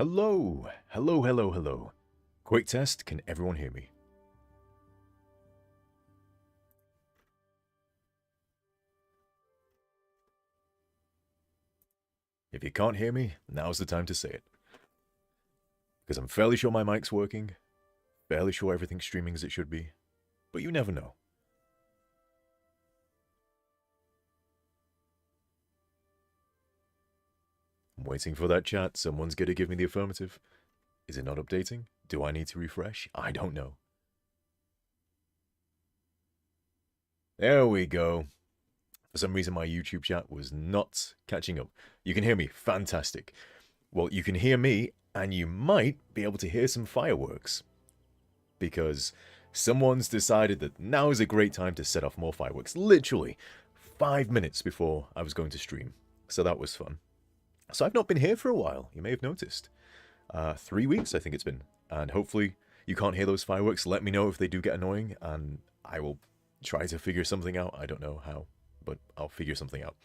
Hello, hello, hello, hello. Quick test, can everyone hear me? If you can't hear me, now's the time to say it. Because I'm fairly sure my mic's working, fairly sure everything's streaming as it should be, but you never know. I'm waiting for that chat, someone's gonna give me the affirmative. Is it not updating? Do I need to refresh? I don't know. There we go. For some reason, my YouTube chat was not catching up. You can hear me. Fantastic. Well, you can hear me, and you might be able to hear some fireworks. Because someone's decided that now is a great time to set off more fireworks. Literally 5 minutes before I was going to stream. So that was fun. So I've not been here for a while. You may have noticed. 3 weeks, I think it's been. And hopefully you can't hear those fireworks. Let me know if they do get annoying, and I will try to figure something out. I don't know how, but I'll figure something out.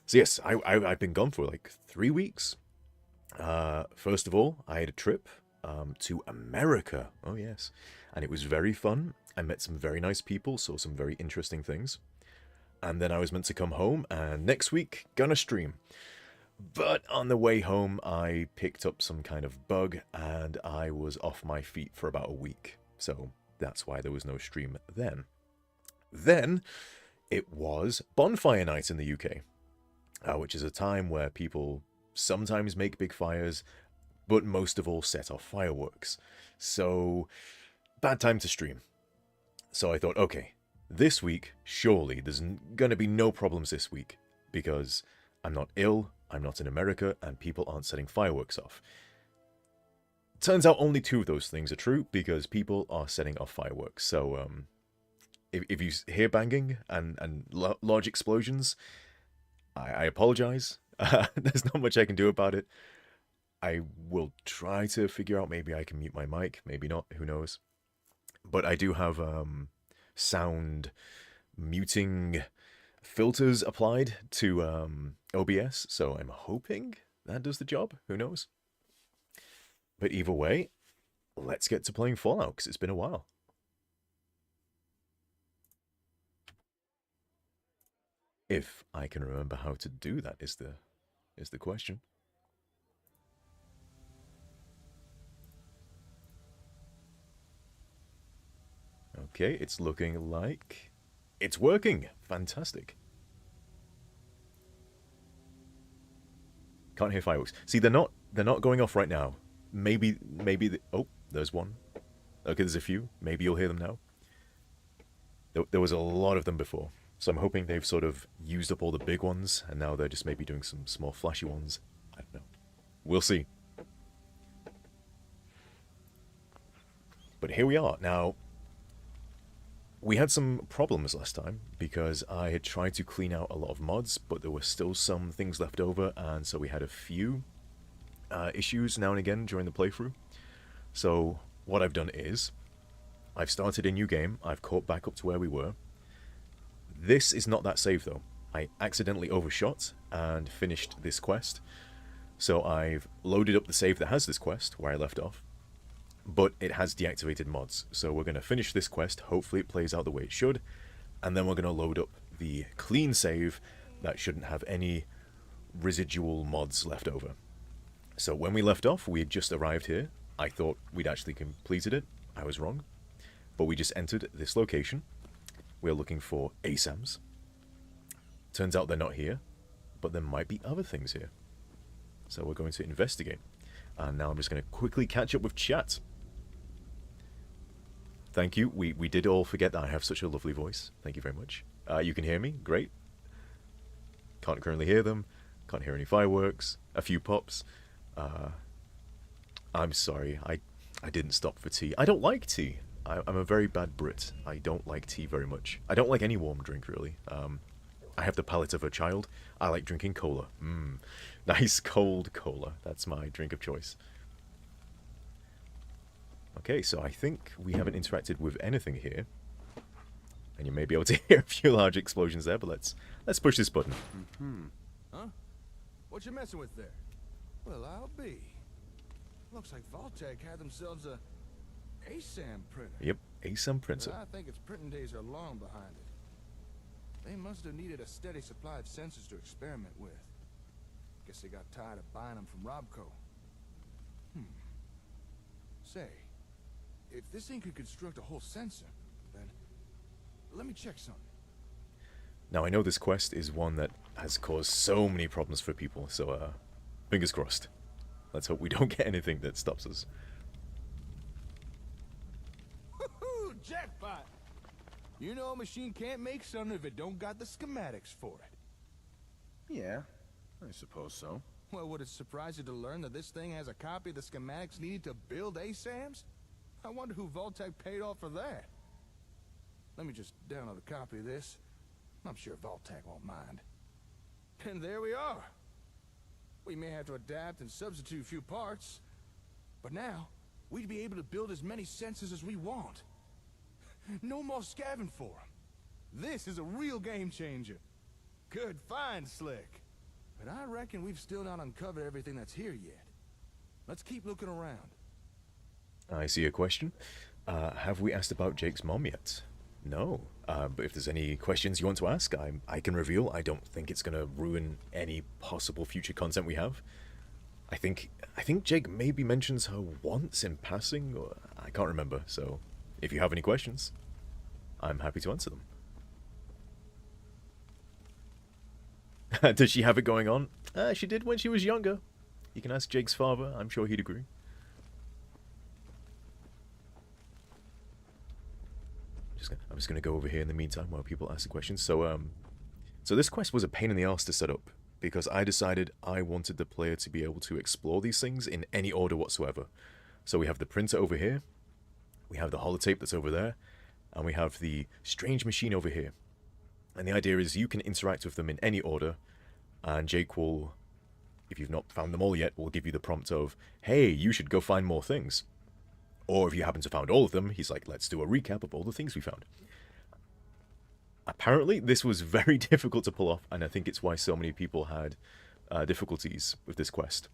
So yes, I've been gone for like 3 weeks. First of all, I had a trip to America. Oh yes, and it was very fun. I met some very nice people, saw some very interesting things. And then I was meant to come home, and next week, gonna stream. But on the way home, I picked up some kind of bug, and I was off my feet for about a week. So that's why there was no stream then. Then it was Bonfire Night in the UK, which is a time where people sometimes make big fires, but most of all set off fireworks. So, bad time to stream. So I thought, okay, this week, surely there's gonna be no problems this week, because I'm not ill, I'm not in America, and people aren't setting fireworks off. Turns out only 2 of those things are true, because people are setting off fireworks. So, if you hear banging and large explosions, I apologize. There's not much I can do about it. I will try to figure out, maybe I can mute my mic, maybe not, who knows. But I do have sound muting filters applied to OBS, so I'm hoping that does the job, who knows. But either way, let's get to playing Fallout, because it's been a while. If I can remember how to do that is the question. Okay, it's looking like it's working. Fantastic. Can't hear fireworks. See, they're not going off right now. Maybe oh, there's one. Okay, there's a few. Maybe you'll hear them now. There was a lot of them before. So I'm hoping they've sort of used up all the big ones, and now they're just maybe doing some small flashy ones. I don't know. We'll see. But here we are. Now, we had some problems last time, because I had tried to clean out a lot of mods, but there were still some things left over, and so we had a few issues now and again during the playthrough. So what I've done is, I've started a new game, I've caught back up to where we were. This is not that save though. I accidentally overshot and finished this quest. So I've loaded up the save that has this quest, where I left off, but it has deactivated mods. So we're going to finish this quest, hopefully it plays out the way it should, and then we're going to load up the clean save that shouldn't have any residual mods left over. So when we left off, we had just arrived here. I thought we'd actually completed it. I was wrong. But we just entered this location. We're looking for ASAMs. Turns out they're not here, but there might be other things here. So we're going to investigate. And now I'm just going to quickly catch up with chat. Thank you. We did all forget that I have such a lovely voice. Thank you very much. You can hear me. Great. Can't currently hear them. Can't hear any fireworks. A few pops. I'm sorry. I didn't stop for tea. I don't like tea. I'm a very bad Brit. I don't like tea very much. I don't like any warm drink, really. I have the palate of a child. I like drinking cola. Nice cold cola. That's my drink of choice. Okay, so I think we haven't interacted with anything here. And you may be able to hear a few large explosions there, but let's push this button. Huh? What you messing with there? Well, I'll be. Looks like Vault-Tec had themselves a ASAM printer. Yep, ASAM printer. But I think its printing days are long behind it. They must have needed a steady supply of sensors to experiment with. Guess they got tired of buying them from Robco. Say, if this thing could construct a whole sensor, then let me check something. Now, I know this quest is one that has caused so many problems for people, so fingers crossed. Let's hope we don't get anything that stops us. Woohoo! Jackpot! You know a machine can't make something if it don't got the schematics for it. Yeah, I suppose so. Well, would it surprise you to learn that this thing has a copy of the schematics needed to build ASAMs? I wonder who Vault-Tec paid off for that. Let me just download a copy of this. I'm sure Vault-Tec won't mind. And there we are. We may have to adapt and substitute a few parts, but now we'd be able to build as many sensors as we want. No more scavenging for them. This is a real game changer. Good find, Slick. But I reckon we've still not uncovered everything that's here yet. Let's keep looking around. I see a question. Have we asked about Jake's mom yet? No. But if there's any questions you want to ask, I can reveal. I don't think it's going to ruin any possible future content we have. I think Jake maybe mentions her once in passing, or I can't remember. So if you have any questions, I'm happy to answer them. Does she have it going on? She did when she was younger. You can ask Jake's father. I'm sure he'd agree. I'm just going to go over here in the meantime while people ask the questions. So this quest was a pain in the arse to set up, because I decided I wanted the player to be able to explore these things in any order whatsoever. So we have the printer over here, we have the holotape that's over there, and we have the strange machine over here. And the idea is you can interact with them in any order, and Jake will, if you've not found them all yet, will give you the prompt of, hey, you should go find more things. Or if you happen to found all of them, he's like, let's do a recap of all the things we found. Apparently, this was very difficult to pull off, and I think it's why so many people had difficulties with this quest.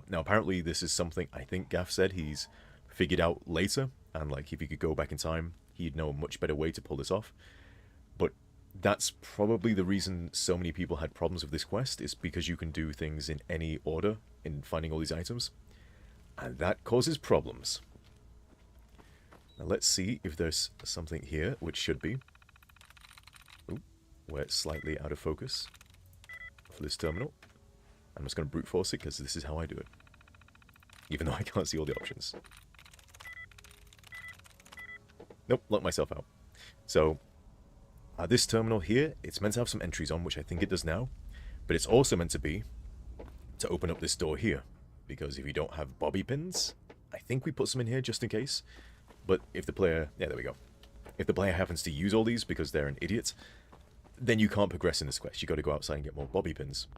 Now, apparently, this is something I think Gaff said he's figured out later, and like if he could go back in time, he'd know a much better way to pull this off. But that's probably the reason so many people had problems with this quest, is because you can do things in any order in finding all these items, and that causes problems. Now let's see if there's something here, which should be. Ooh, where it's slightly out of focus for this terminal. I'm just going to brute force it because this is how I do it, even though I can't see all the options. Nope, locked myself out. So this terminal here, it's meant to have some entries on, which I think it does now, but it's also meant to be to open up this door here, because if you don't have bobby pins, I think we put some in here just in case. But if the player, yeah, there we go. If the player happens to use all these because they're an idiot, then you can't progress in this quest. You got to go outside and get more bobby pins,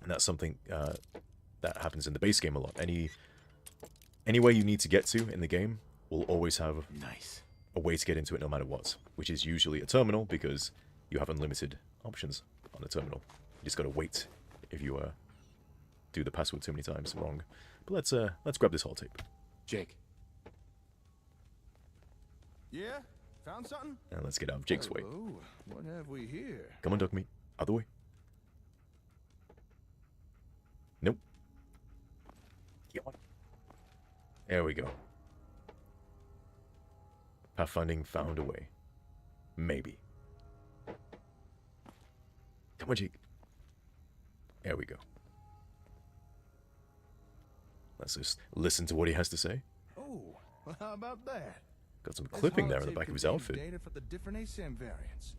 and that's something that happens in the base game a lot. Any way you need to get to in the game will always have a way to get into it no matter what, which is usually a terminal, because you have unlimited options on a terminal. You just got to wait if you do the password too many times wrong. But let's grab this holotape. Jake. Yeah? Found something? And let's get out of Jake's way. Oh, what have we here? Come on, duck meat. Other way. Nope. Get on. There we go. Pathfinding found a way. Maybe. Come on, Jake. There we go. Let's just listen to what he has to say. Oh, well, how about that? Got some clipping there in the back of his outfit. Data for the different ASAM variants.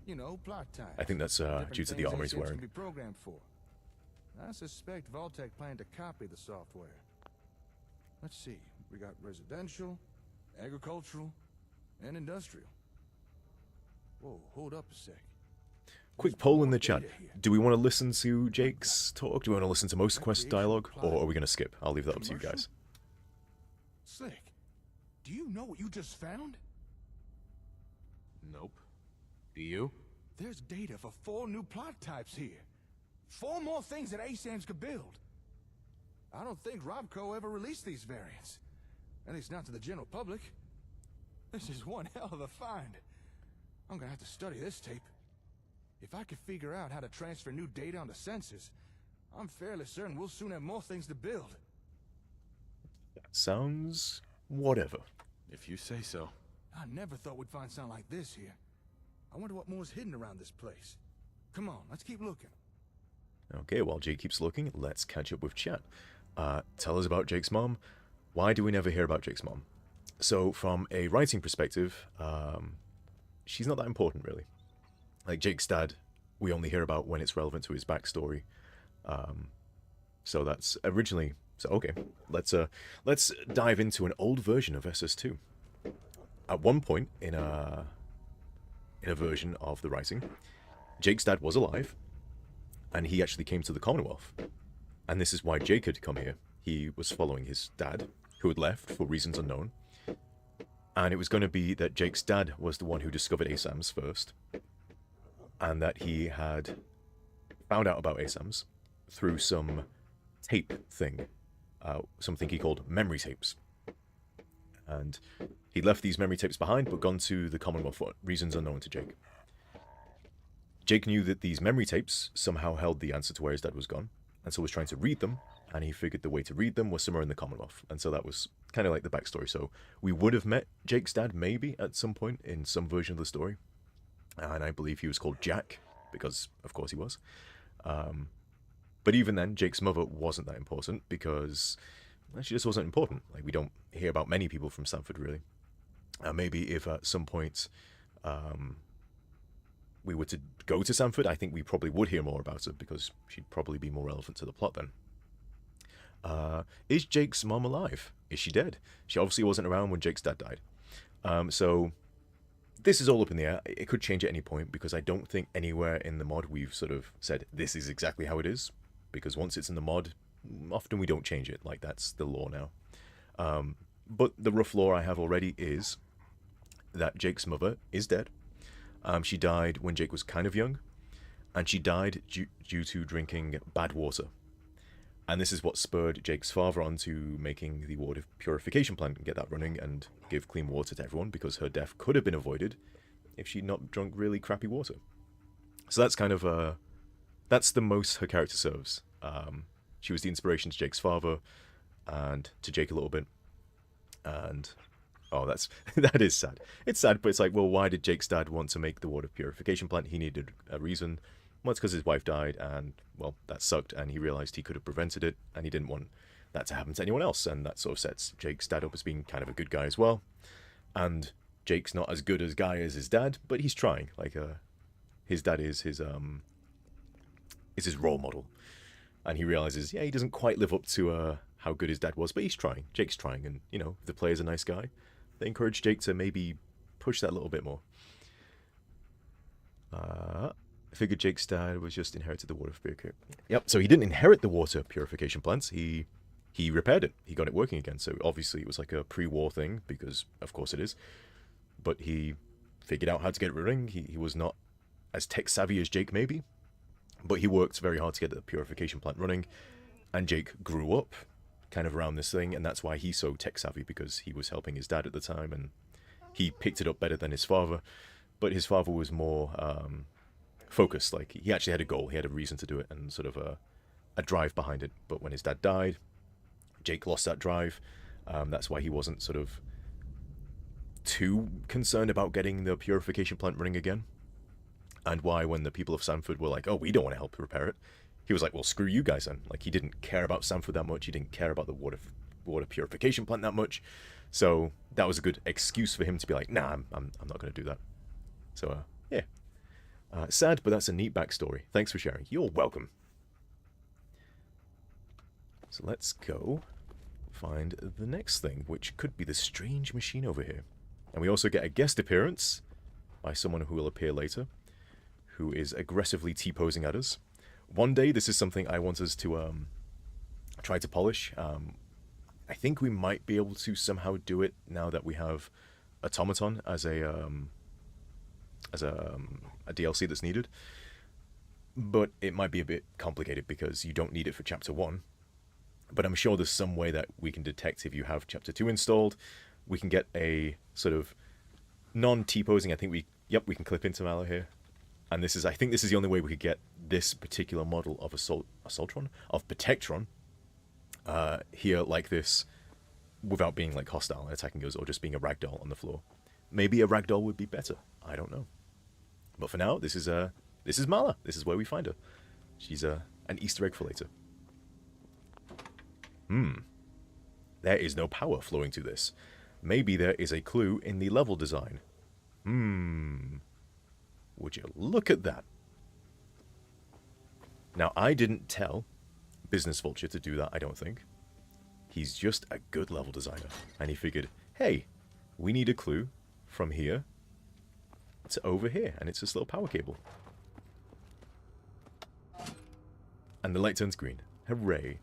You know, plot types. I think that's due to the armor he's wearing. Can be programmed for. I suspect Vault-Tec planned to copy the software. Let's see. We got residential, agricultural, and industrial. Whoa, hold up a sec. Quick poll in the chat. Do we want to listen to Jake's talk? Do we want to listen to most quest dialogue? Or are we going to skip? I'll leave that up to you guys. Slick, do you know what you just found? Nope. Do you? There's data for 4 new plot types here. 4 more things that ASAMs could build. I don't think Robco ever released these variants. At least not to the general public. This is one hell of a find. I'm gonna have to study this tape. If I could figure out how to transfer new data onto sensors, I'm fairly certain we'll soon have more things to build. Sounds whatever. If you say so. I never thought we'd find something like this here. I wonder what more's hidden around this place. Come on, let's keep looking. Okay, while Jake keeps looking, let's catch up with chat. Tell us about Jake's mom. Why do we never hear about Jake's mom? So, from a writing perspective, she's not that important, really. Like, Jake's dad, we only hear about when it's relevant to his backstory. So that's originally... So, okay, let's dive into an old version of SS2. At one point in a version of the writing, Jake's dad was alive, and he actually came to the Commonwealth. And this is why Jake had come here. He was following his dad, who had left for reasons unknown. And it was going to be that Jake's dad was the one who discovered ASAMs first, and that he had found out about ASAMs through some tape thing, something he called memory tapes. And he'd left these memory tapes behind, but gone to the Commonwealth for reasons unknown to Jake. Jake knew that these memory tapes somehow held the answer to where his dad was gone, and so was trying to read them, and he figured the way to read them was somewhere in the Commonwealth. And so that was kind of like the backstory. So we would have met Jake's dad maybe at some point in some version of the story. And I believe he was called Jack, because of course he was. But even then, Jake's mother wasn't that important, because she just wasn't important. Like, we don't hear about many people from Stanford, really. Maybe if at some point we were to go to Stanford, I think we probably would hear more about her, because she'd probably be more relevant to the plot then. Is Jake's mom alive? Is she dead? She obviously wasn't around when Jake's dad died. So this is all up in the air. It could change at any point, because I don't think anywhere in the mod we've sort of said this is exactly how it is, because once it's in the mod, often we don't change it. Like, that's the law now. But the rough lore I have already is that Jake's mother is dead. She died when Jake was kind of young, and she died due to drinking bad water. And this is what spurred Jake's father on to making the water purification plant and get that running and give clean water to everyone, because her death could have been avoided if she'd not drunk really crappy water. So that's kind of that's the most her character serves. She was the inspiration to Jake's father and to Jake a little bit. And oh, that is sad. It's sad, but it's like, well, why did Jake's dad want to make the water purification plant? He needed a reason. Well, it's because his wife died, and, well, that sucked, and he realized he could have prevented it, and he didn't want that to happen to anyone else, and that sort of sets Jake's dad up as being kind of a good guy as well. And Jake's not as good a guy as his dad, but he's trying. Like, his dad is his role model, and he realizes, yeah, he doesn't quite live up to how good his dad was, but he's trying. Jake's trying, and, you know, if the player's a nice guy, they encourage Jake to maybe push that a little bit more. I figured Jake's dad was just inherited the water purification. Yep, so he didn't inherit the water purification plants. He repaired it. He got it working again. So obviously it was like a pre-war thing, because of course it is. But he figured out how to get it running. He was not as tech savvy as Jake maybe, but he worked very hard to get the purification plant running. And Jake grew up kind of around this thing, and that's why he's so tech savvy, because he was helping his dad at the time, and he picked it up better than his father. But his father was more focused. Like, he actually had a goal, he had a reason to do it, and sort of a drive behind it. But when his dad died, Jake lost that drive. That's why he wasn't sort of too concerned about getting the purification plant running again. And why, when the people of Stanford were like, oh, we don't want to help repair it, he was like, well, screw you guys then. Like, he didn't care about Stanford that much. He didn't care about the water purification plant that much. So that was a good excuse for him to be like, nah, I'm not going to do that. So yeah, sad, but that's a neat backstory. Thanks for sharing. You're welcome. So let's go find the next thing, which could be the strange machine over here. And we also get a guest appearance by someone who will appear later, who is aggressively T-posing at us. One day, this is something I want us to try to polish. I think we might be able to somehow do it now that we have Automaton as a DLC that's needed. But it might be a bit complicated, because you don't need it for Chapter 1. but I'm sure there's some way that we can detect if you have Chapter 2 installed. We can get a sort of non-T-posing. I think we can clip into Mallow here. And I think this is the only way we could get this particular model of Assaultron, of Protectron, here like this, without being like hostile and attacking us, or just being a ragdoll on the floor. Maybe a ragdoll would be better. I don't know. But for now, this is Mala. This is where we find her. She's an Easter egg later. There is no power flowing to this. Maybe there is a clue in the level design. Would you look at that? Now, I didn't tell Business Vulture to do that, I don't think. He's just a good level designer. And he figured, hey, we need a clue from here to over here. And it's this little power cable. And the light turns green. Hooray.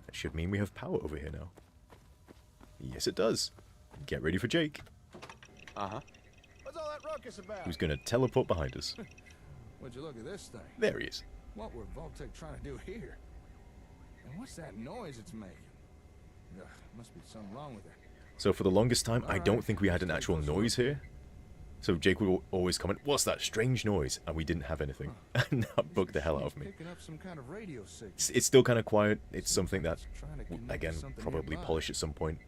That should mean we have power over here now. Yes, it does. Get ready for Jake. Uh-huh. What's all that ruckus about? Who's going to teleport behind us. Would you look at this thing? There he is. What were Vault-Tec trying to do here? And what's that noise it's making? Ugh, must be something wrong with it. So for the longest time, I don't think we had an actual noise here. So Jake would always comment, what's that strange noise? And we didn't have anything. And that bugged the hell out of me. Picking up some kind of radio signal. It's still kind of quiet. It's something that, again, probably polish at some point.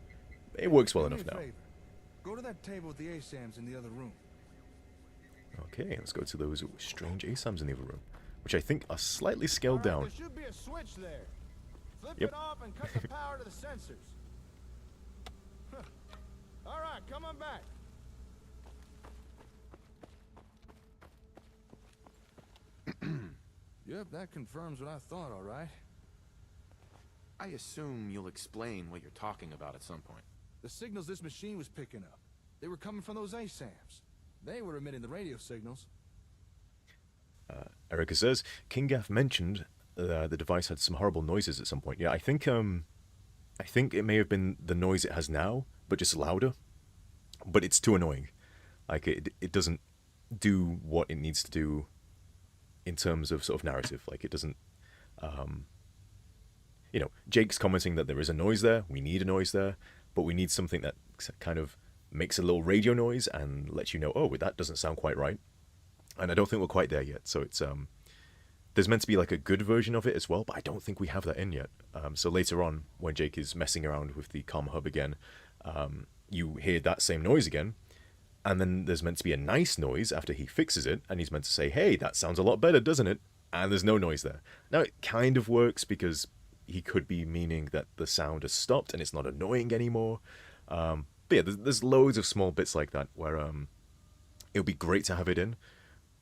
It works well enough now. Go to that table with the ASAMs in the other room. Okay, let's go to those strange ASAMs in the other room, which I think are slightly scaled down. There should be a switch there. Flip Yep. it off and cut the power to the sensors. Huh. All right, come on back. Yep, that confirms what I thought, all right. I assume you'll explain what you're talking about at some point. The signals this machine was picking up, they were coming from those ASAMs. They were emitting the radio signals. Erica says, King Gaff mentioned the device had some horrible noises at some point. Yeah, I think it may have been the noise it has now, but just louder. But it's too annoying. Like, it doesn't do what it needs to do in terms of sort of narrative. Like, it doesn't... you know, Jake's commenting that there is a noise there. We need a noise there. But we need something that kind of makes a little radio noise and lets you know, oh, that doesn't sound quite right. And I don't think we're quite there yet. So it's there's meant to be like a good version of it as well, but I don't think we have that in yet. So later on, when Jake is messing around with the comm hub again, you hear that same noise again. And then there's meant to be a nice noise after he fixes it, and he's meant to say, hey, that sounds a lot better, doesn't it? And there's no noise there. Now, it kind of works because he could be meaning that the sound has stopped and it's not annoying anymore. But yeah, there's loads of small bits like that where it would be great to have it in,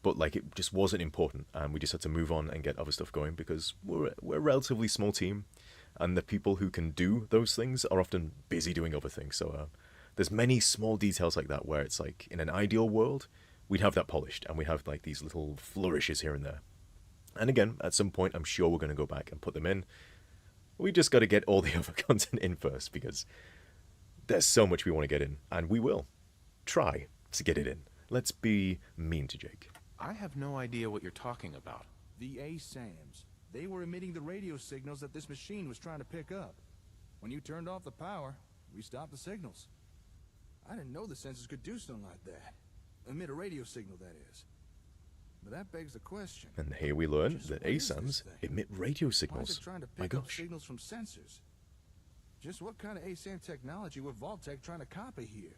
but like it just wasn't important, and we just had to move on and get other stuff going because we're a relatively small team, and the people who can do those things are often busy doing other things. So there's many small details like that where it's like in an ideal world we'd have that polished and we have like these little flourishes here and there. And again, at some point I'm sure we're going to go back and put them in. We just got to get all the other content in first because there's so much we want to get in, and we will try to get it in. Let's be mean to Jake. I have no idea what you're talking about. The ASAMs. They were emitting the radio signals that this machine was trying to pick up. When you turned off the power, we stopped the signals. I didn't know the sensors could do something like that. Emit a radio signal, that is. But that begs the question. And here we learn Just that what is this ASAMs thing? emit radio Why is signals. it trying to My pick up gosh. signals from sensors? Just what kind of ASAM technology were Vault-Tec trying to copy here?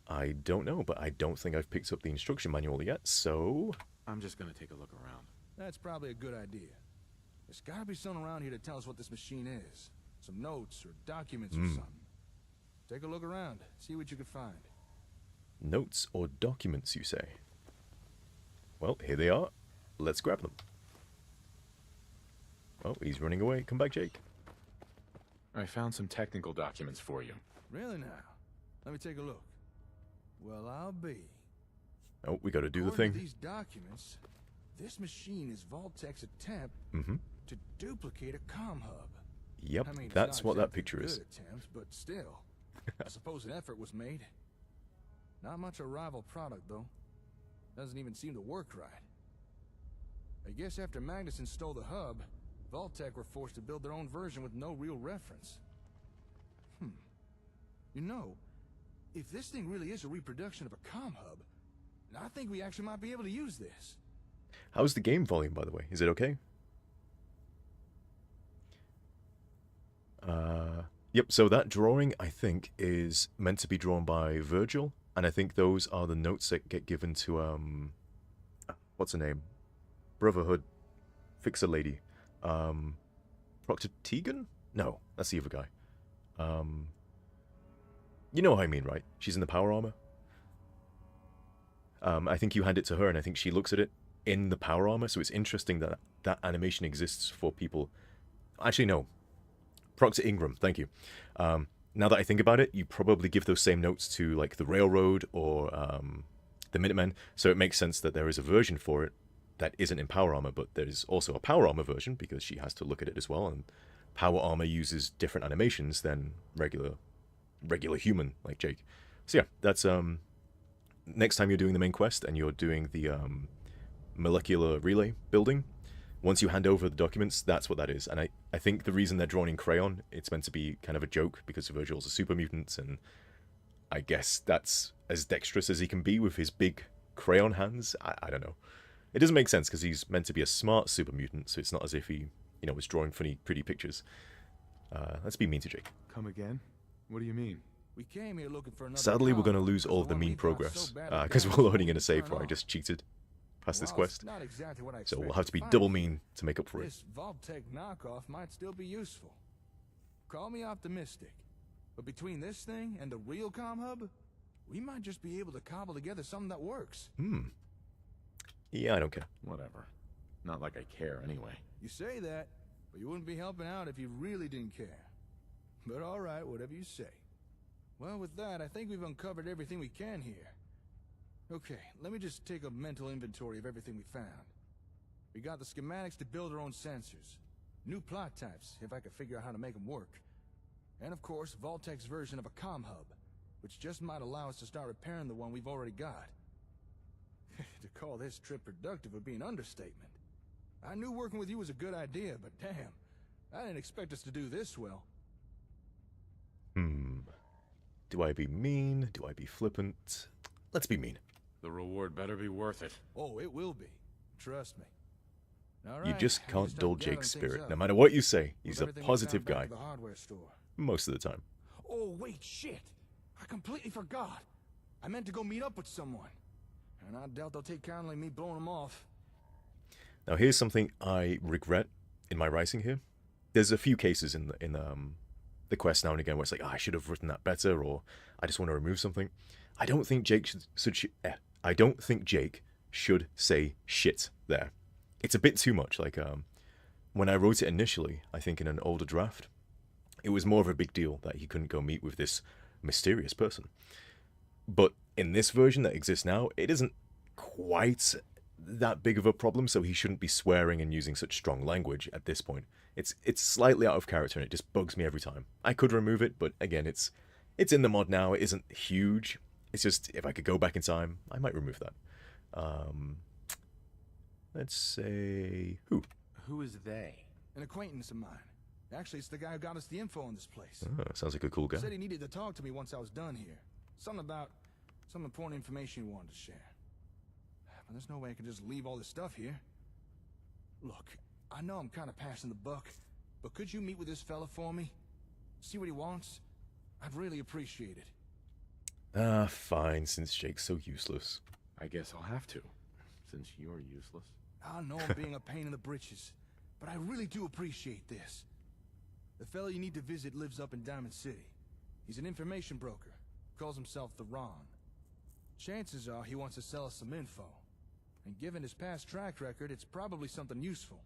I don't know, but I don't think I've picked up the instruction manual yet, so... I'm just gonna take a look around. That's probably a good idea. There's gotta be someone around here to tell us what this machine is. Some notes or documents or something. Take a look around, see what you can find. Notes or documents, you say? Well, here they are. Let's grab them. Oh, he's running away. Come back, Jake. I found some technical documents for you. Really now? Let me take a look. Well, I'll be. Oh, we got to do the According thing. to these documents, this machine is Vault-Tec's attempt to duplicate a comm hub. Yep, I mean, it's that's not what that exactly picture is. good attempt, but still, I suppose an effort was made. Not much a rival product, though. Doesn't even seem to work right. I guess after Magnuson stole the hub, Vault-Tec were forced to build their own version with no real reference. You know, if this thing really is a reproduction of a comm hub, I think we actually might be able to use this. How's the game volume, by the way? Is it okay? Yep, so that drawing, I think, is meant to be drawn by Virgil, and I think those are the notes that get given to, what's her name? Brotherhood Fixer Lady. Proctor Tegan? No, that's the other guy. You know what I mean, right? She's in the power armor. I think you hand it to her, and I think she looks at it in the power armor, so it's interesting that that animation exists for people. Actually, no. Proctor Ingram, thank you. Now that I think about it, you probably give those same notes to, like, the Railroad or the Minutemen, so it makes sense that there is a version for it that isn't in power armor, but there's also a power armor version, because she has to look at it as well, and power armor uses different animations than regular human, like Jake. So yeah, that's, next time you're doing the main quest and you're doing the molecular relay building, once you hand over the documents, that's what that is. And I think the reason they're drawn in crayon, it's meant to be kind of a joke, because Virgil's a super mutant, and I guess that's as dexterous as he can be with his big crayon hands. I don't know. It doesn't make sense, because he's meant to be a smart super mutant, so it's not as if he, you know, was drawing funny, pretty pictures. Let's be mean to Jake. Come again? What do you mean? We came here looking for another Sadly, we're going to comm, lose all of the one we mean thought progress, so bad because it we're loading in a won't save turn where I off. just cheated past this While it's quest. not exactly what I So we'll expected have to be find double here, mean to make up for it. This Vault-Tec knockoff might still be useful. Call me optimistic, but between this thing and the real comm hub, we might just be able to cobble together something that works. Yeah, I don't care. Whatever. Not like I care anyway. You say that, but you wouldn't be helping out if you really didn't care. But all right, whatever you say. Well, with that, I think we've uncovered everything we can here. Okay, let me just take a mental inventory of everything we found. We got the schematics to build our own sensors. New plot types, if I could figure out how to make them work. And of course, Vault-Tec's version of a comm hub, which just might allow us to start repairing the one we've already got. To call this trip productive would be an understatement. I knew working with you was a good idea, but damn, I didn't expect us to do this well. Do I be mean? Do I be flippant? Let's be mean. The reward better be worth it. Oh, it will be. Trust me. All You right, just we can't start dull gathering Jake's things spirit, up. no matter what you say. He's Move a everything we positive found back guy, to the hardware store. most of the time. Oh, wait, shit. I completely forgot. I meant to go meet up with someone. And I doubt they'll take kindly me blowing them off. Now here's something I regret in my writing here. There's a few cases in the quest now and again where it's like, I should have written that better, or I just want to remove something. I don't think Jake I don't think Jake should say shit there. It's a bit too much. Like, when I wrote it initially, I think in an older draft, it was more of a big deal that he couldn't go meet with this mysterious person. But in this version that exists now, it isn't quite that big of a problem, so he shouldn't be swearing and using such strong language at this point. It's slightly out of character, and it just bugs me every time. I could remove it, but again, it's in the mod now. It isn't huge. It's just, if I could go back in time, I might remove that. Let's say... Who is they? An acquaintance of mine. Actually, it's the guy who got us the info on this place. Oh, sounds like a cool guy. Said he needed to talk to me once I was done here. Something about some important information he wanted to share. But there's no way I can just leave all this stuff here. Look, I know I'm kind of passing the buck, but could you meet with this fella for me? See what he wants? I'd really appreciate it. Fine, since Jake's so useless. I guess I'll have to, since you're useless. I know I'm being a pain in the britches, but I really do appreciate this. The fella you need to visit lives up in Diamond City. He's an information broker. Calls himself the Ron. Chances are he wants to sell us some info. And given his past track record, it's probably something useful.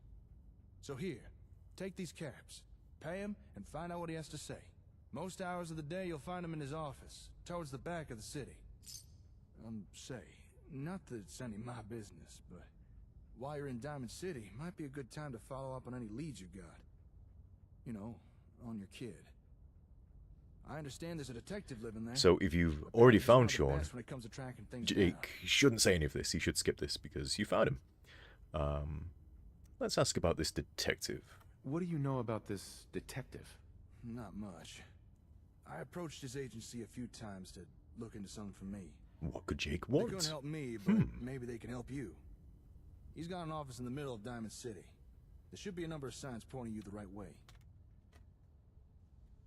So here, take these caps. Pay him and find out what he has to say. Most hours of the day you'll find him in his office, towards the back of the city. Say, not that it's any of my business, but while you're in Diamond City, might be a good time to follow up on any leads you got. You know, on your kid. I understand there's a detective living there. So if you've but already he's one found of the Sean, best when it comes to tracking things Jake down. shouldn't say any of this. He should skip this because you found him. Let's ask about this detective. What do you know about this detective? Not much. I approached his agency a few times to look into something for me. What could Jake They want? couldn't help me, but maybe they can help you. He's got an office in the middle of Diamond City. There should be a number of signs pointing you the right way.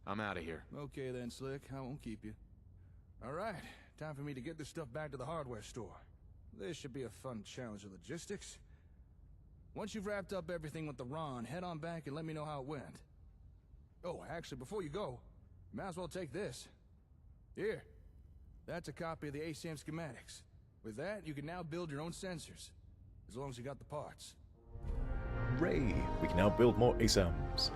I'm out of here. Okay then, Slick. I won't keep you. All right, time for me to get this stuff back to the hardware store. This should be a fun challenge of logistics. Once you've wrapped up everything with the Ron, head on back and let me know how it went. Oh, actually, before you go, might as well take this. Here. That's a copy of the ASAM schematics. With that, you can now build your own sensors. As long as you got the parts. Hooray! We can now build more ASAMs.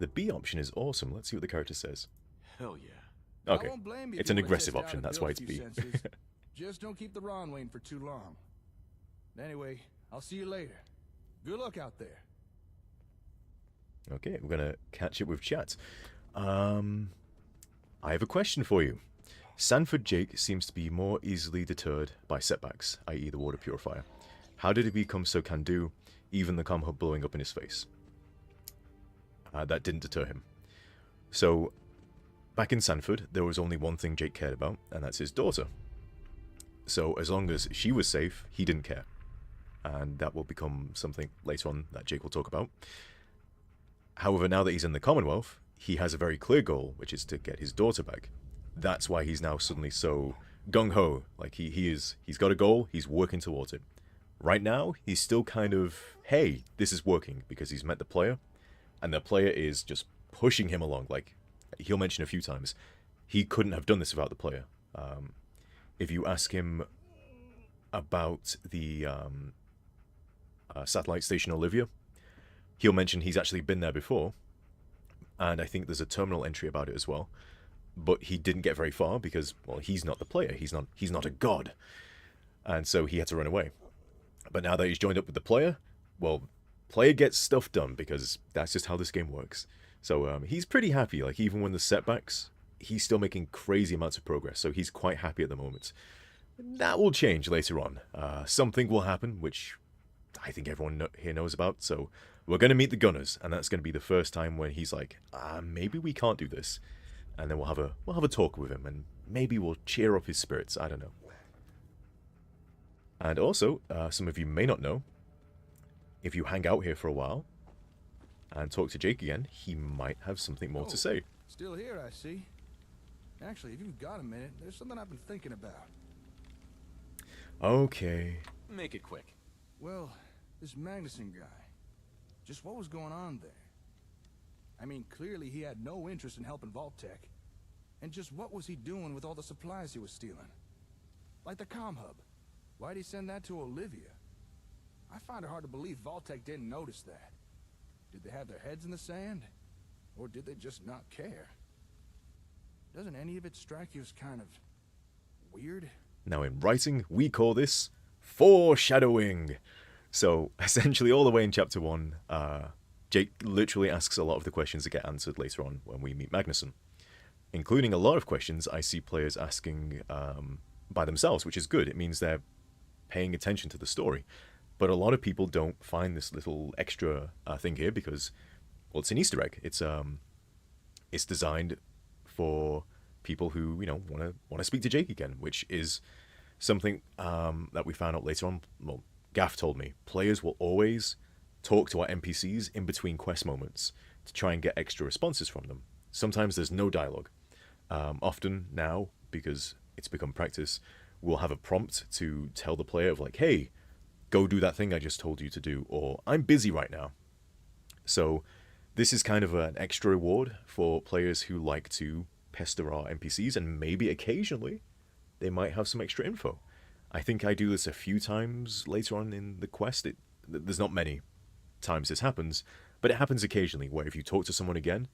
The B option is awesome. Let's see what the character says. Hell yeah. Okay. I won't blame you if It's you an wanna aggressive test out option, and that's build why a it's few B. sensors. Just don't keep the Ron waiting for too long. Anyway, I'll see you later. Good luck out there. Okay, we're gonna catch up with chat. I have a question for you. Sanford Jake seems to be more easily deterred by setbacks, i.e. the water purifier. How did he become so can-do, even the comm hub blowing up in his face? That didn't deter him. So, back in Sanford, there was only one thing Jake cared about, and that's his daughter. So, as long as she was safe, he didn't care. And that will become something later on that Jake will talk about. However, now that he's in the Commonwealth, he has a very clear goal, which is to get his daughter back. That's why he's now suddenly so gung-ho. Like, he's got a goal, he's working towards it. Right now, he's still kind of, hey, this is working, because he's met the player, and the player is just pushing him along. Like, he'll mention a few times, he couldn't have done this without the player. If you ask him about the satellite station Olivia, he'll mention he's actually been there before, and I think there's a terminal entry about it as well. But he didn't get very far because, well, he's not the player. He's not a god, and so he had to run away. But now that he's joined up with the player, well, player gets stuff done because that's just how this game works. So he's pretty happy. Like, even when there's setbacks, he's still making crazy amounts of progress. So he's quite happy at the moment. That will change later on. Something will happen, which I think everyone here knows about. So we're going to meet the Gunners, and that's going to be the first time when he's like, maybe we can't do this. And then we'll have a talk with him, and maybe we'll cheer up his spirits. I don't know. And also, some of you may not know, if you hang out here for a while and talk to Jake again, he might have something more to say. Still here, I see. Actually, if you've got a minute, there's something I've been thinking about. Okay. Make it quick. Well, this Magnuson guy, just what was going on there? I mean, clearly he had no interest in helping Vault-Tec. And just what was he doing with all the supplies he was stealing? Like the comm hub. Why'd he send that to Olivia? I find it hard to believe Vault-Tec didn't notice that. Did they have their heads in the sand? Or did they just not care? Doesn't any of it strike you as kind of weird? Now in writing, we call this foreshadowing. So essentially all the way in chapter 1, Jake literally asks a lot of the questions that get answered later on when we meet Magnuson, including a lot of questions I see players asking by themselves, which is good. It means they're paying attention to the story. But a lot of people don't find this little extra thing here because, well, it's an Easter egg. It's designed for people who, you know, want to speak to Jake again, which is something that we found out later on. Well, Gaff told me players will always talk to our NPCs in between quest moments to try and get extra responses from them. Sometimes there's no dialogue. Often now, because it's become practice, we'll have a prompt to tell the player of like, hey, go do that thing I just told you to do, or I'm busy right now. So this is kind of an extra reward for players who like to pester our NPCs, and maybe occasionally they might have some extra info. I think I do this a few times later on in the quest. There's not many times this happens, but it happens occasionally where if you talk to someone again,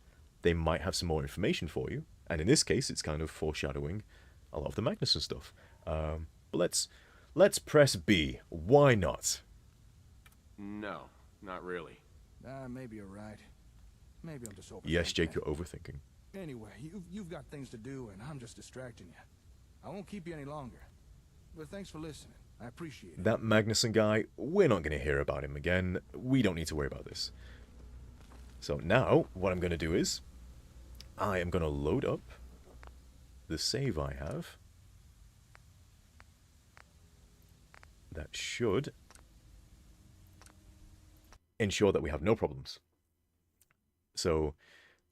they might have some more information for you. And in this case, it's kind of foreshadowing a lot of the Magnuson stuff. But let's press B. Why not? No, not really. Maybe you're right. Maybe I'm just overthinking. Yes, Jake, you're overthinking. Anyway, you've got things to do, and I'm just distracting you. I won't keep you any longer. But thanks for listening. I appreciate it. That Magnuson guy, we're not going to hear about him again. We don't need to worry about this. So now, what I'm going to do is, I am going to load up the save I have. That should ensure that we have no problems. So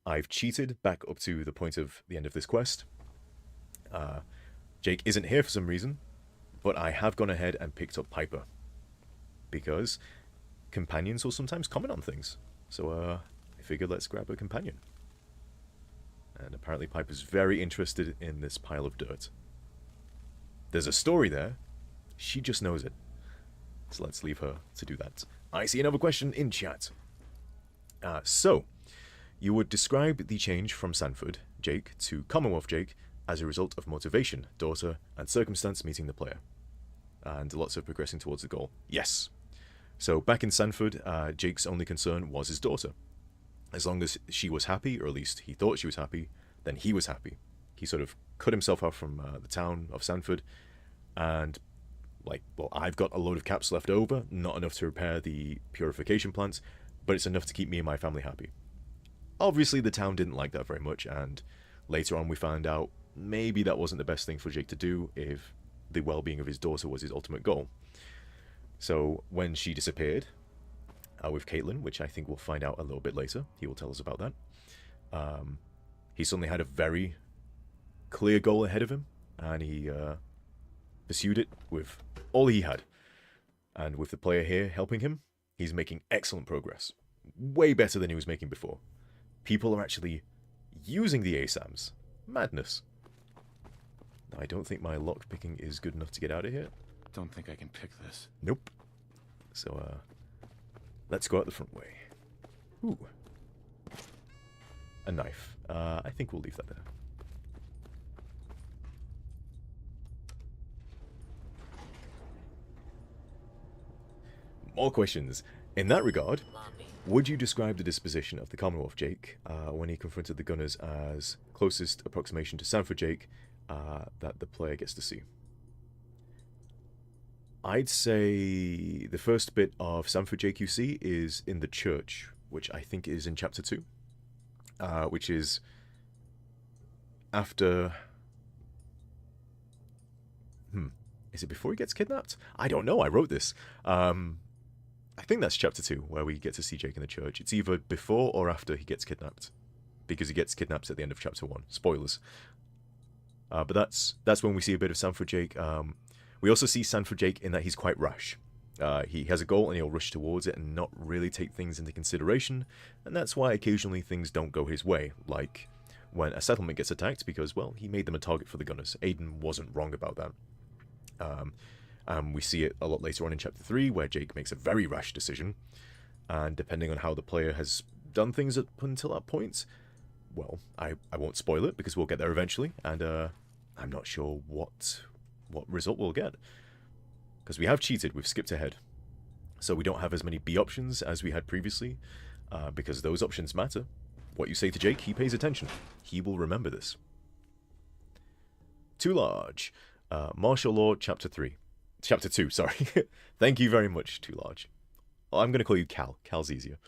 I've cheated back up to the point of the end of this quest. Jake isn't here for some reason, but I have gone ahead and picked up Piper, because companions will sometimes comment on things. So I figured let's grab a companion. And apparently Piper's very interested in this pile of dirt. There's a story there. She just knows it. So let's leave her to do that. I see another question in chat. So, you would describe the change from Sanford, Jake, to Commonwealth Jake as a result of motivation, daughter, and circumstance meeting the player. And lots of progressing towards the goal. Yes. So back in Sanford, Jake's only concern was his daughter. As long as she was happy, or at least he thought she was happy, then he was happy. He sort of cut himself off from the town of Sanford, and like, well, I've got a load of caps left over, not enough to repair the purification plant, but it's enough to keep me and my family happy. Obviously, the town didn't like that very much, and later on we found out maybe that wasn't the best thing for Jake to do if the well-being of his daughter was his ultimate goal. So when she disappeared with Caitlin, which I think we'll find out a little bit later, he will tell us about that, he suddenly had a very clear goal ahead of him, and he pursued it with all he had. And with the player here helping him, he's making excellent progress. Way better than he was making before. People are actually using the ASAMs. Madness. I don't think my lockpicking is good enough to get out of here. Don't think I can pick this. Nope. So, let's go out the front way. Ooh. A knife. I think we'll leave that there. More questions. In that regard, would you describe the disposition of the Commonwealth Jake when he confronted the gunners as closest approximation to Sanford Jake that the player gets to see? I'd say the first bit of Sanford Jake you see is in the church, which I think is in Chapter 2, which is after... Is it before he gets kidnapped? I don't know, I wrote this. I think that's Chapter 2, where we get to see Jake in the church. It's either before or after he gets kidnapped, because he gets kidnapped at the end of Chapter 1. Spoilers. But that's when we see a bit of Sanford Jake. We also see Sanford Jake in that he's quite rash. He has a goal and he'll rush towards it and not really take things into consideration, and that's why occasionally things don't go his way, like when a settlement gets attacked because, well, he made them a target for the gunners. Aiden wasn't wrong about that. We see it a lot later on in Chapter 3, where Jake makes a very rash decision, and depending on how the player has done things up until that point, well, I won't spoil it because we'll get there eventually, and I'm not sure what result we'll get. Because we have cheated, we've skipped ahead. So we don't have as many B options as we had previously, because those options matter. What you say to Jake, he pays attention. He will remember this. Too large. Martial Law, Chapter 2, sorry. Thank you very much, Too Large. Well, I'm going to call you Cal. Cal's easier.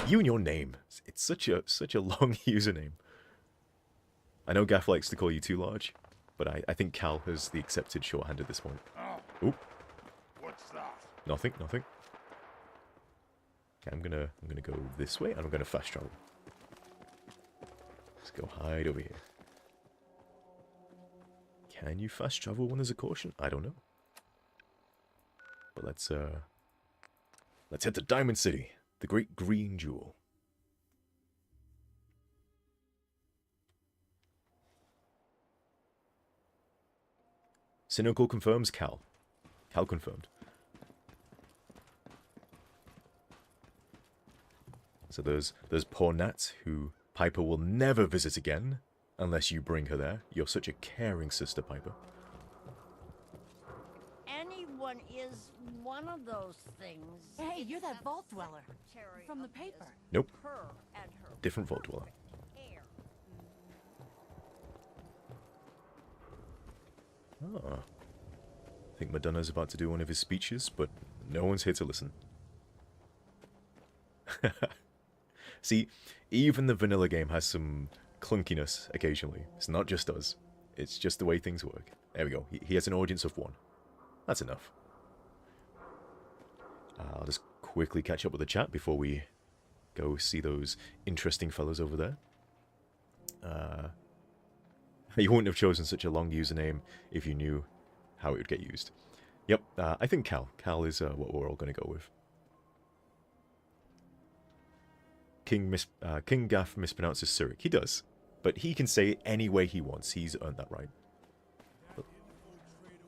You and your name. It's such a long username. I know Gaff likes to call you Too Large, but I think Cal has the accepted shorthand at this point. Oh. Oop. What's that? Nothing. Okay, I'm gonna go this way, and I'm gonna fast travel. Let's go hide over here. Can you fast travel when there's a caution? I don't know. But let's head to Diamond City, the Great Green Jewel. Cynical confirms Cal. Cal confirmed. So there's poor Nat, who Piper will never visit again unless you bring her there. You're such a caring sister, Piper. Anyone is one of those things. Hey, you're that vault dweller from the paper. Nope. Her and her Different vault dweller. hair. Oh. I think Madonna's about to do one of his speeches, but no one's here to listen. See, even the vanilla game has some clunkiness occasionally. It's not just us. It's just the way things work. There we go. He has an audience of 1. That's enough. I'll just quickly catch up with the chat before we go see those interesting fellows over there. You wouldn't have chosen such a long username if you knew how it would get used. Yep, I think Cal. Cal is what we're all going to go with. King Gaff mispronounces Zurich. He does. But he can say it any way he wants. He's earned that right. But,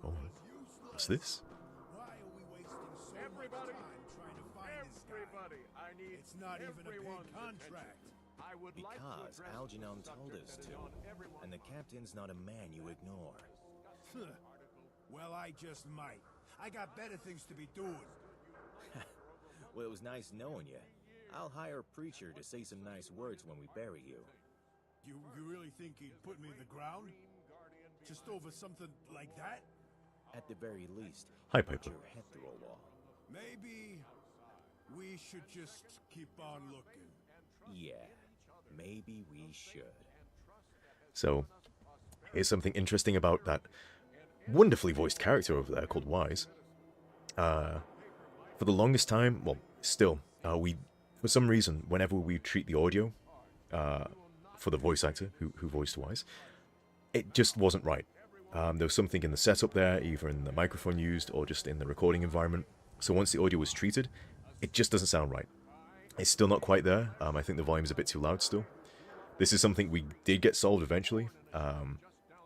oh, what's this? It's not even a paid contract. Because Algernon told us to, and the captain's not a man you ignore. Well, I just might. I got better things to be doing. Well, it was nice knowing you. I'll hire a preacher to say some nice words when we bury you. You really think he'd put me in the ground? Just over something like that? At the very least, Hi, put Piper. your head through a wall. Maybe we should just keep on looking. Yeah, maybe we should. So, here's something interesting about that wonderfully voiced character over there called Wise. For the longest time, well, still, we, for some reason, whenever we treat the audio for the voice actor who voiced Wise, it just wasn't right. There was something in the setup there, either in the microphone used or just in the recording environment. So once the audio was treated, it just doesn't sound right. It's still not quite there. I think the volume's a bit too loud still. This is something we did get solved eventually.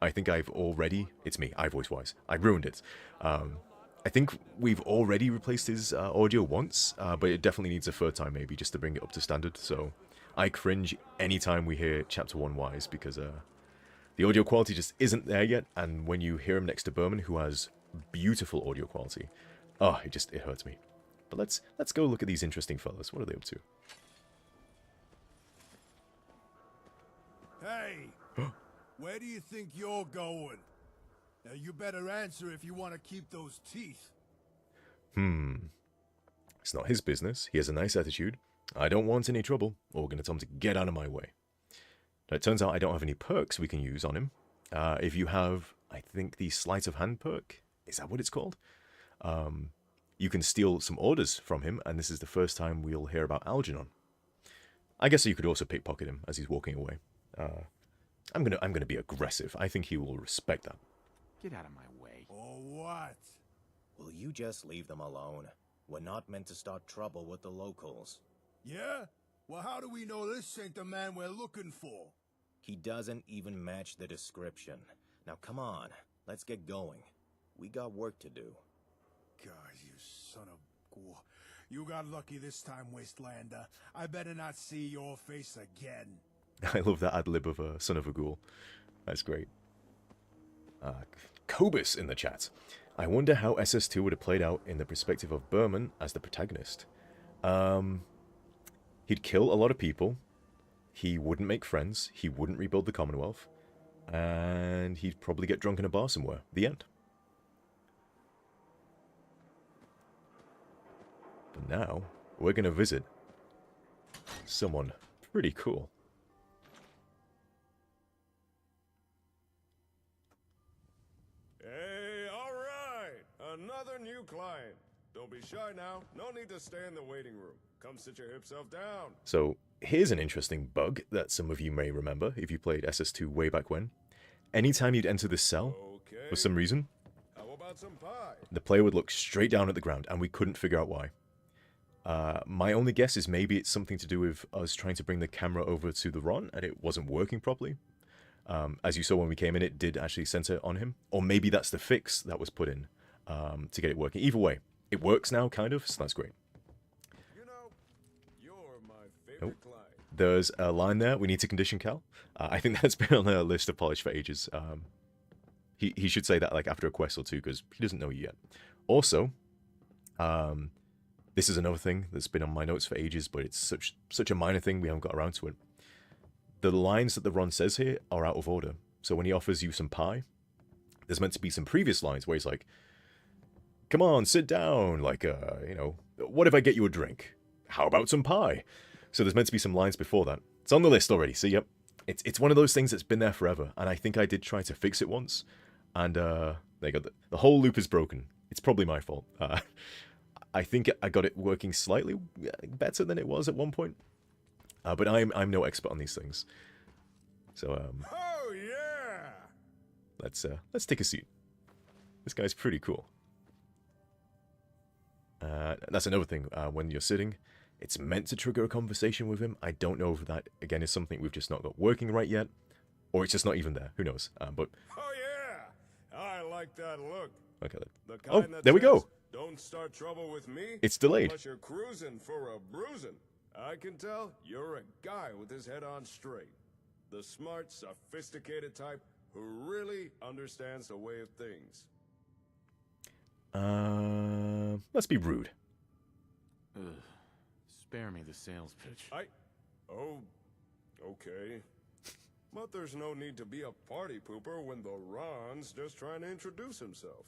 I think I've already... It's me, I voice Wise. I ruined it. I think we've already replaced his audio once, but it definitely needs a third time maybe, just to bring it up to standard. So I cringe anytime we hear Chapter 1 Wise, because the audio quality just isn't there yet, and when you hear him next to Berman, who has beautiful audio quality, oh, it hurts me. But let's go look at these interesting fellas. What are they up to? Hey! Where do you think you're going? Now, you better answer if you want to keep those teeth. It's not his business. He has a nice attitude. I don't want any trouble. Or we're going to tell him to get out of my way. Now, it turns out I don't have any perks we can use on him. If you have, I think, the sleight of hand perk, is that what it's called? You can steal some orders from him, and this is the first time we'll hear about Algernon. I guess you could also pickpocket him as he's walking away. I'm gonna be aggressive. I think he will respect that. Get out of my way. Or what? Will you just leave them alone? We're not meant to start trouble with the locals. Yeah? Well, how do we know this ain't the man we're looking for? He doesn't even match the description. Now come on, let's get going. We got work to do. God, you son of... You got lucky this time, Wastelander. I better not see your face again. I love that ad-lib of Son of a Ghoul. That's great. Cobus in the chat. I wonder how SS2 would have played out in the perspective of Berman as the protagonist. He'd kill a lot of people. He wouldn't make friends. He wouldn't rebuild the Commonwealth. And he'd probably get drunk in a bar somewhere. The end. But now, we're going to visit someone pretty cool. Hey, all right! Another new client. Don't be shy now. No need to stay in the waiting room. Come sit your hip self down. So, here's an interesting bug that some of you may remember if you played SS2 way back when. Anytime you'd enter this cell, Okay. for some reason, How about some pie? the player would look straight down at the ground, and we couldn't figure out why. My only guess is maybe it's something to do with us trying to bring the camera over to the Ron, and it wasn't working properly. As you saw when we came in, it did actually center on him. Or maybe that's the fix that was put in to get it working. Either way, it works now, kind of, so that's great. You know, you're my favorite Oh. client. There's a line there. We need to condition Cal. I think that's been on a list of polish for ages. He should say that like after a quest or two, because he doesn't know you yet. Also, this is another thing that's been on my notes for ages, but it's such a minor thing we haven't got around to it. The lines that the Ron says here are out of order. So when he offers you some pie, there's meant to be some previous lines where he's like, come on, sit down, like, you know, what if I get you a drink? How about some pie? So there's meant to be some lines before that. It's on the list already, so yep. It's one of those things that's been there forever, and I think I did try to fix it once, and there you go. The whole loop is broken. It's probably my fault. I think I got it working slightly better than it was at one point, but I'm no expert on these things. So Oh yeah! let's take a seat. This guy's pretty cool. That's another thing. When you're sitting, it's meant to trigger a conversation with him. I don't know if that, again, is something we've just not got working right yet, or it's just not even there. Who knows? But Oh yeah! I like that look. okay. The Oh, kind that there we says, go. Don't start trouble with me. It's delayed. Unless you're cruising for a bruising. I can tell you're a guy with his head on straight. The smart, sophisticated type who really understands the way of things. Let's be rude. Ugh. Spare me the sales pitch. Oh, okay. But there's no need to be a party pooper when the Ron's just trying to introduce himself.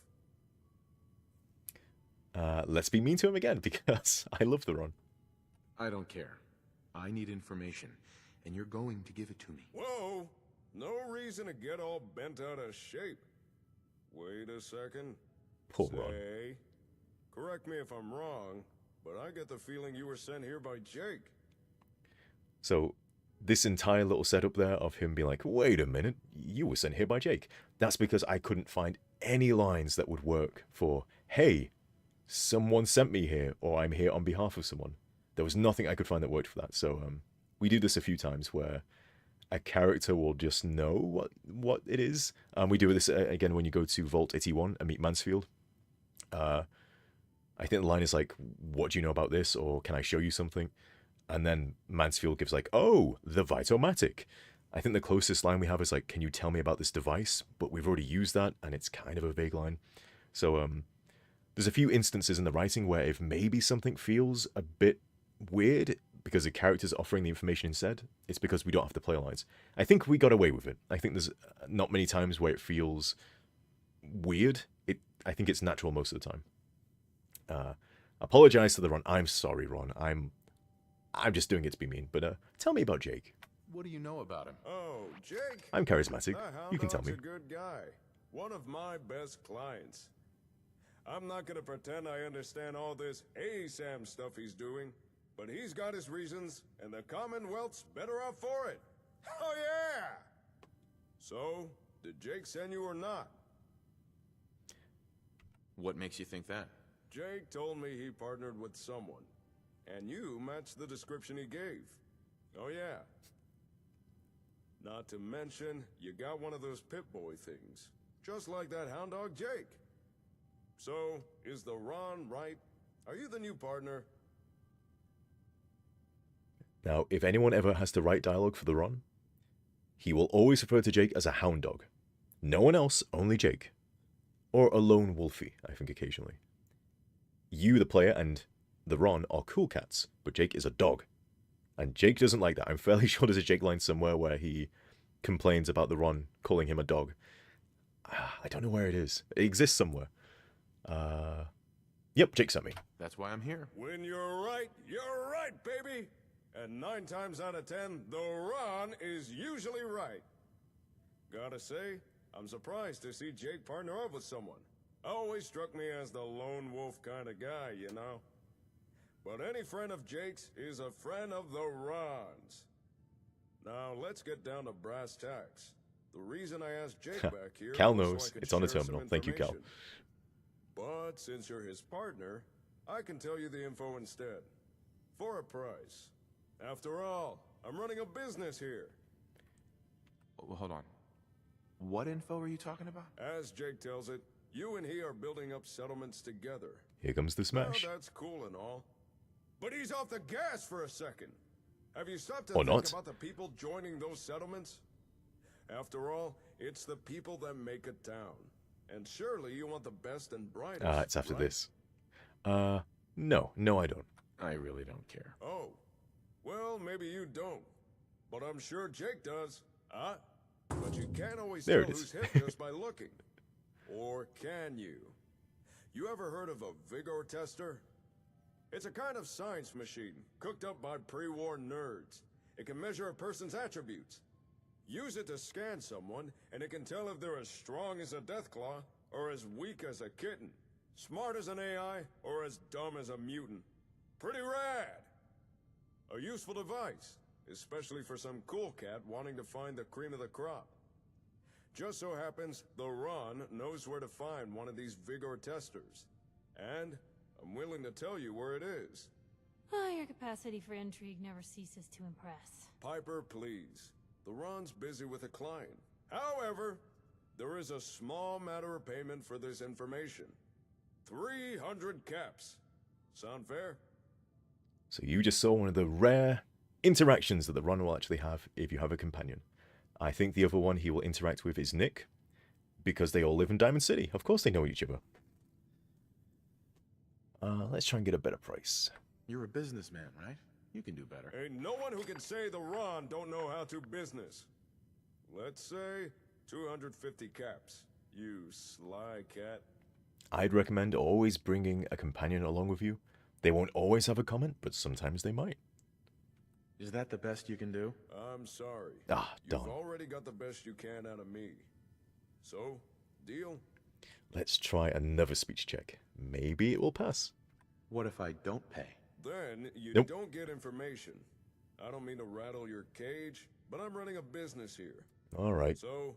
Let's be mean to him again, because I love the Ron. I don't care. I need information, and you're going to give it to me. Whoa! No reason to get all bent out of shape. Wait a second. Poor Ron. Say, correct me if I'm wrong, but I get the feeling you were sent here by Jake. So, this entire little setup there of him being like, wait a minute, you were sent here by Jake. That's because I couldn't find any lines that would work for, hey, someone sent me here, or I'm here on behalf of someone. There was nothing I could find that worked for that. So, we do this a few times where a character will just know what it is. We do this again when you go to Vault 81 and meet Mansfield. I think the line is like, what do you know about this? Or can I show you something? And then Mansfield gives like, oh, the Vitomatic. I think the closest line we have is like, can you tell me about this device? But we've already used that, and it's kind of a vague line. So there's a few instances in the writing where if maybe something feels a bit weird because the character's offering the information instead, it's because we don't have to play lines. I think we got away with it. I think there's not many times where it feels weird. I think it's natural most of the time. Apologize to the Ron. I'm sorry, Ron. I'm just doing it to be mean. But tell me about Jake. What do you know about him? Oh, Jake. I'm charismatic. The You can tell Hound me. Dog's a good guy. One of my best clients. I'm not gonna pretend I understand all this ASAM stuff he's doing, but he's got his reasons, and the Commonwealth's better off for it. Oh yeah! So, did Jake send you or not? What makes you think that? Jake told me he partnered with someone, and you matched the description he gave. Oh yeah. Not to mention, you got one of those Pip-Boy things, just like that hound dog Jake. So, is the Ron right? Are you the new partner? Now, if anyone ever has to write dialogue for the Ron, he will always refer to Jake as a hound dog. No one else, only Jake. Or a lone wolfie, I think occasionally. You, the player, and the Ron are cool cats, but Jake is a dog. And Jake doesn't like that. I'm fairly sure there's a Jake line somewhere where he complains about the Ron calling him a dog. I don't know where it is. It exists somewhere. Yep, Jake sent me. That's why I'm here. When you're right, baby! And 9 times out of 10, the Ron is usually right. Gotta say, I'm surprised to see Jake partner up with someone. Always struck me as the lone wolf kind of guy, you know? But any friend of Jake's is a friend of the Ron's. Now, let's get down to brass tacks. The reason I asked Jake back here Cal was so knows. I could It's on the share some terminal. Thank you, Cal. information. But since you're his partner, I can tell you the info instead. For a price. After all, I'm running a business here. Well, hold on. What info are you talking about? As Jake tells it, you and he are building up settlements together. Here comes the smash. Well, that's cool and all. But he's off the gas for a second. Have you stopped to Or think not. about the people joining those settlements? After all, it's the people that make a town. And surely you want the best and brightest. It's after right? this. No, I don't. I really don't care. Oh. Well, maybe you don't. But I'm sure Jake does. Huh? But you can't always There tell it is. who's hip just by looking. Or can you? You ever heard of a vigor tester? It's a kind of science machine cooked up by pre-war nerds. It can measure a person's attributes. Use it to scan someone, and it can tell if they're as strong as a deathclaw or as weak as a kitten, smart as an AI or as dumb as a mutant. Pretty rad! A useful device, especially for some cool cat wanting to find the cream of the crop. Just so happens the Ron knows where to find one of these vigor testers. And I'm willing to tell you where it is. Oh, your capacity for intrigue never ceases to impress. Piper, please. The Ron's busy with a client. However, there is a small matter of payment for this information. 300 caps. Sound fair? So you just saw one of the rare interactions that the Ron will actually have if you have a companion. I think the other one he will interact with is Nick, because they all live in Diamond City. Of course they know each other. Let's try and get a better price. You're a businessman, right? You can do better. Ain't no one who can say the Ron don't know how to business. Let's say 250 caps. You sly cat. I'd recommend always bringing a companion along with you. They won't always have a comment, but sometimes they might. Is that the best you can do? I'm sorry. Ah, You've darn. already got the best you can out of me. So, deal? Let's try another speech check. Maybe it will pass. What if I don't pay? Then you Nope. don't get information. I don't mean to rattle your cage, but I'm running a business here. All right. So,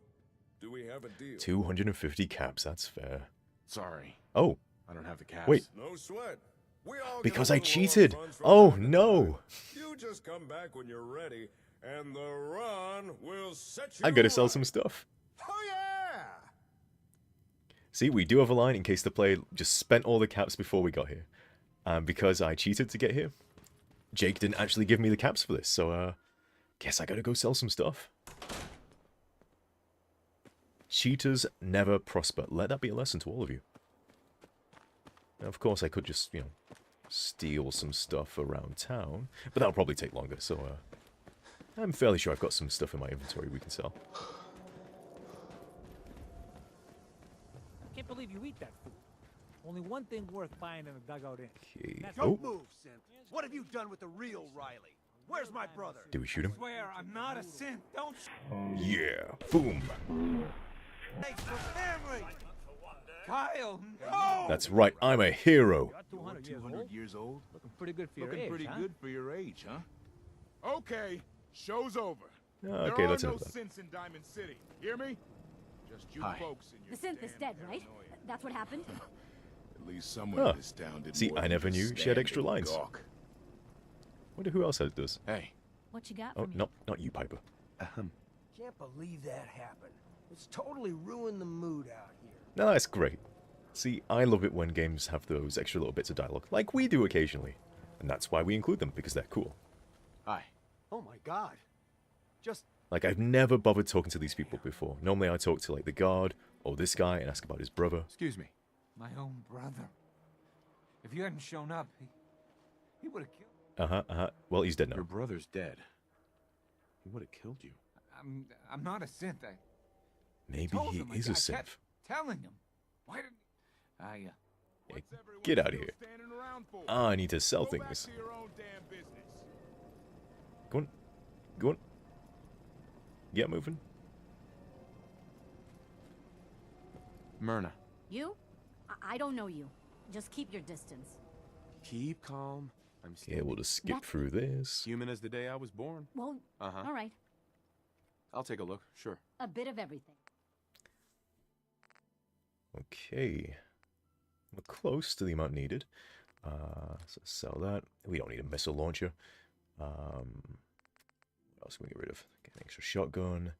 do we have a deal? 250 caps, that's fair. Sorry, Oh, I don't have the cash. wait. No sweat. We all get Because a I little cheated. funds from Oh, time to no. time. You just come back when you're ready, and the Ron will set you I gotta sell right. some stuff. Oh, yeah! See, we do have a line in case the player just spent all the caps before we got here. And because I cheated to get here, Jake didn't actually give me the caps for this, so, guess I gotta go sell some stuff. Cheaters never prosper. Let that be a lesson to all of you. Now, of course, I could just, steal some stuff around town, but that'll probably take longer, so, I'm fairly sure I've got some stuff in my inventory we can sell. Can't believe you eat that food. Only one thing worth buying in a dugout inn. Okay. That's Oh, Move, Synth. What have you done with the real Riley? Where's my brother? do we shoot him? Swear I'm not a synth. Don't. Yeah. Boom. Thanks for family. Kyle, no. That's right. I'm a hero. You're 200 years old. years old? Looking pretty good for your Looking age, pretty huh? good for your age, huh? Okay, show's over. Okay, there that's are no enough then. synths in Diamond City. Hear me? Just you Hi. folks and your The synth is damn dead, right? paranoia. That's what happened? At least someone Huh. in this town did See, more I than never just knew she had stand extra and lines. gawk. Wonder who else does. Hey, What you got Oh, for me? no, not you, Piper. Can't believe that happened. It's totally ruined the mood out here. No, that's great. See, I love it when games have those extra little bits of dialogue, like we do occasionally. And that's why we include them, because they're cool. hi. Oh my god. Just Like, I've never bothered talking to these people before. Normally I talk to, like, the guard, or this guy, and ask about his brother. Excuse me. My own brother. If you hadn't shown up, he would have killed. Well, he's dead Your now. brother's dead. He would have killed you. I'm not a synth. Maybe told he him, is a I kept synth. telling him. Why didn't I? Yeah, What's everyone get out of still here. standing around for? Ah, I need to sell Go back things. to your own damn business. Go on. Go on. Get moving. Myrna, You? I don't know you. Just keep your distance. keep calm. I'm still Yeah, we'll just skip That's- through this. human as the day I was born. Well, Uh-huh. all right. I'll take a look, sure. A bit of everything. Okay. We're close to the amount needed. So sell that. We don't need a missile launcher. What else can we get rid of? Get an extra shotgun.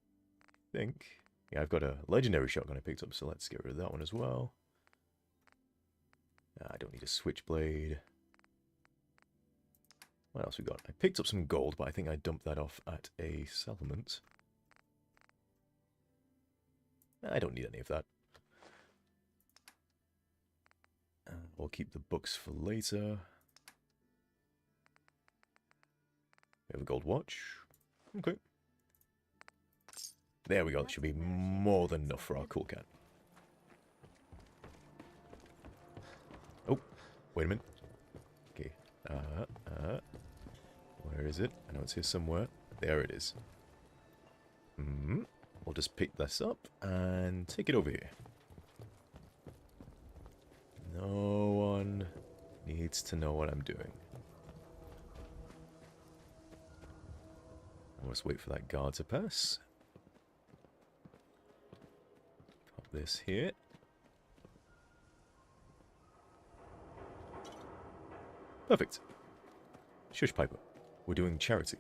I think. Yeah, I've got a legendary shotgun I picked up, so let's get rid of that one as well. I don't need a switchblade. What else we got? I picked up some gold, but I think I dumped that off at a settlement. I don't need any of that. We'll keep the books for later. We have a gold watch. Okay. There we go. That should be more than enough for our cool cat. Wait a minute. Okay. Where is it? I know it's here somewhere. There it is. We'll just pick this up and take it over here. No one needs to know what I'm doing. I must wait for that guard to pass. Pop this here. Perfect. Shush, Piper. We're doing charity.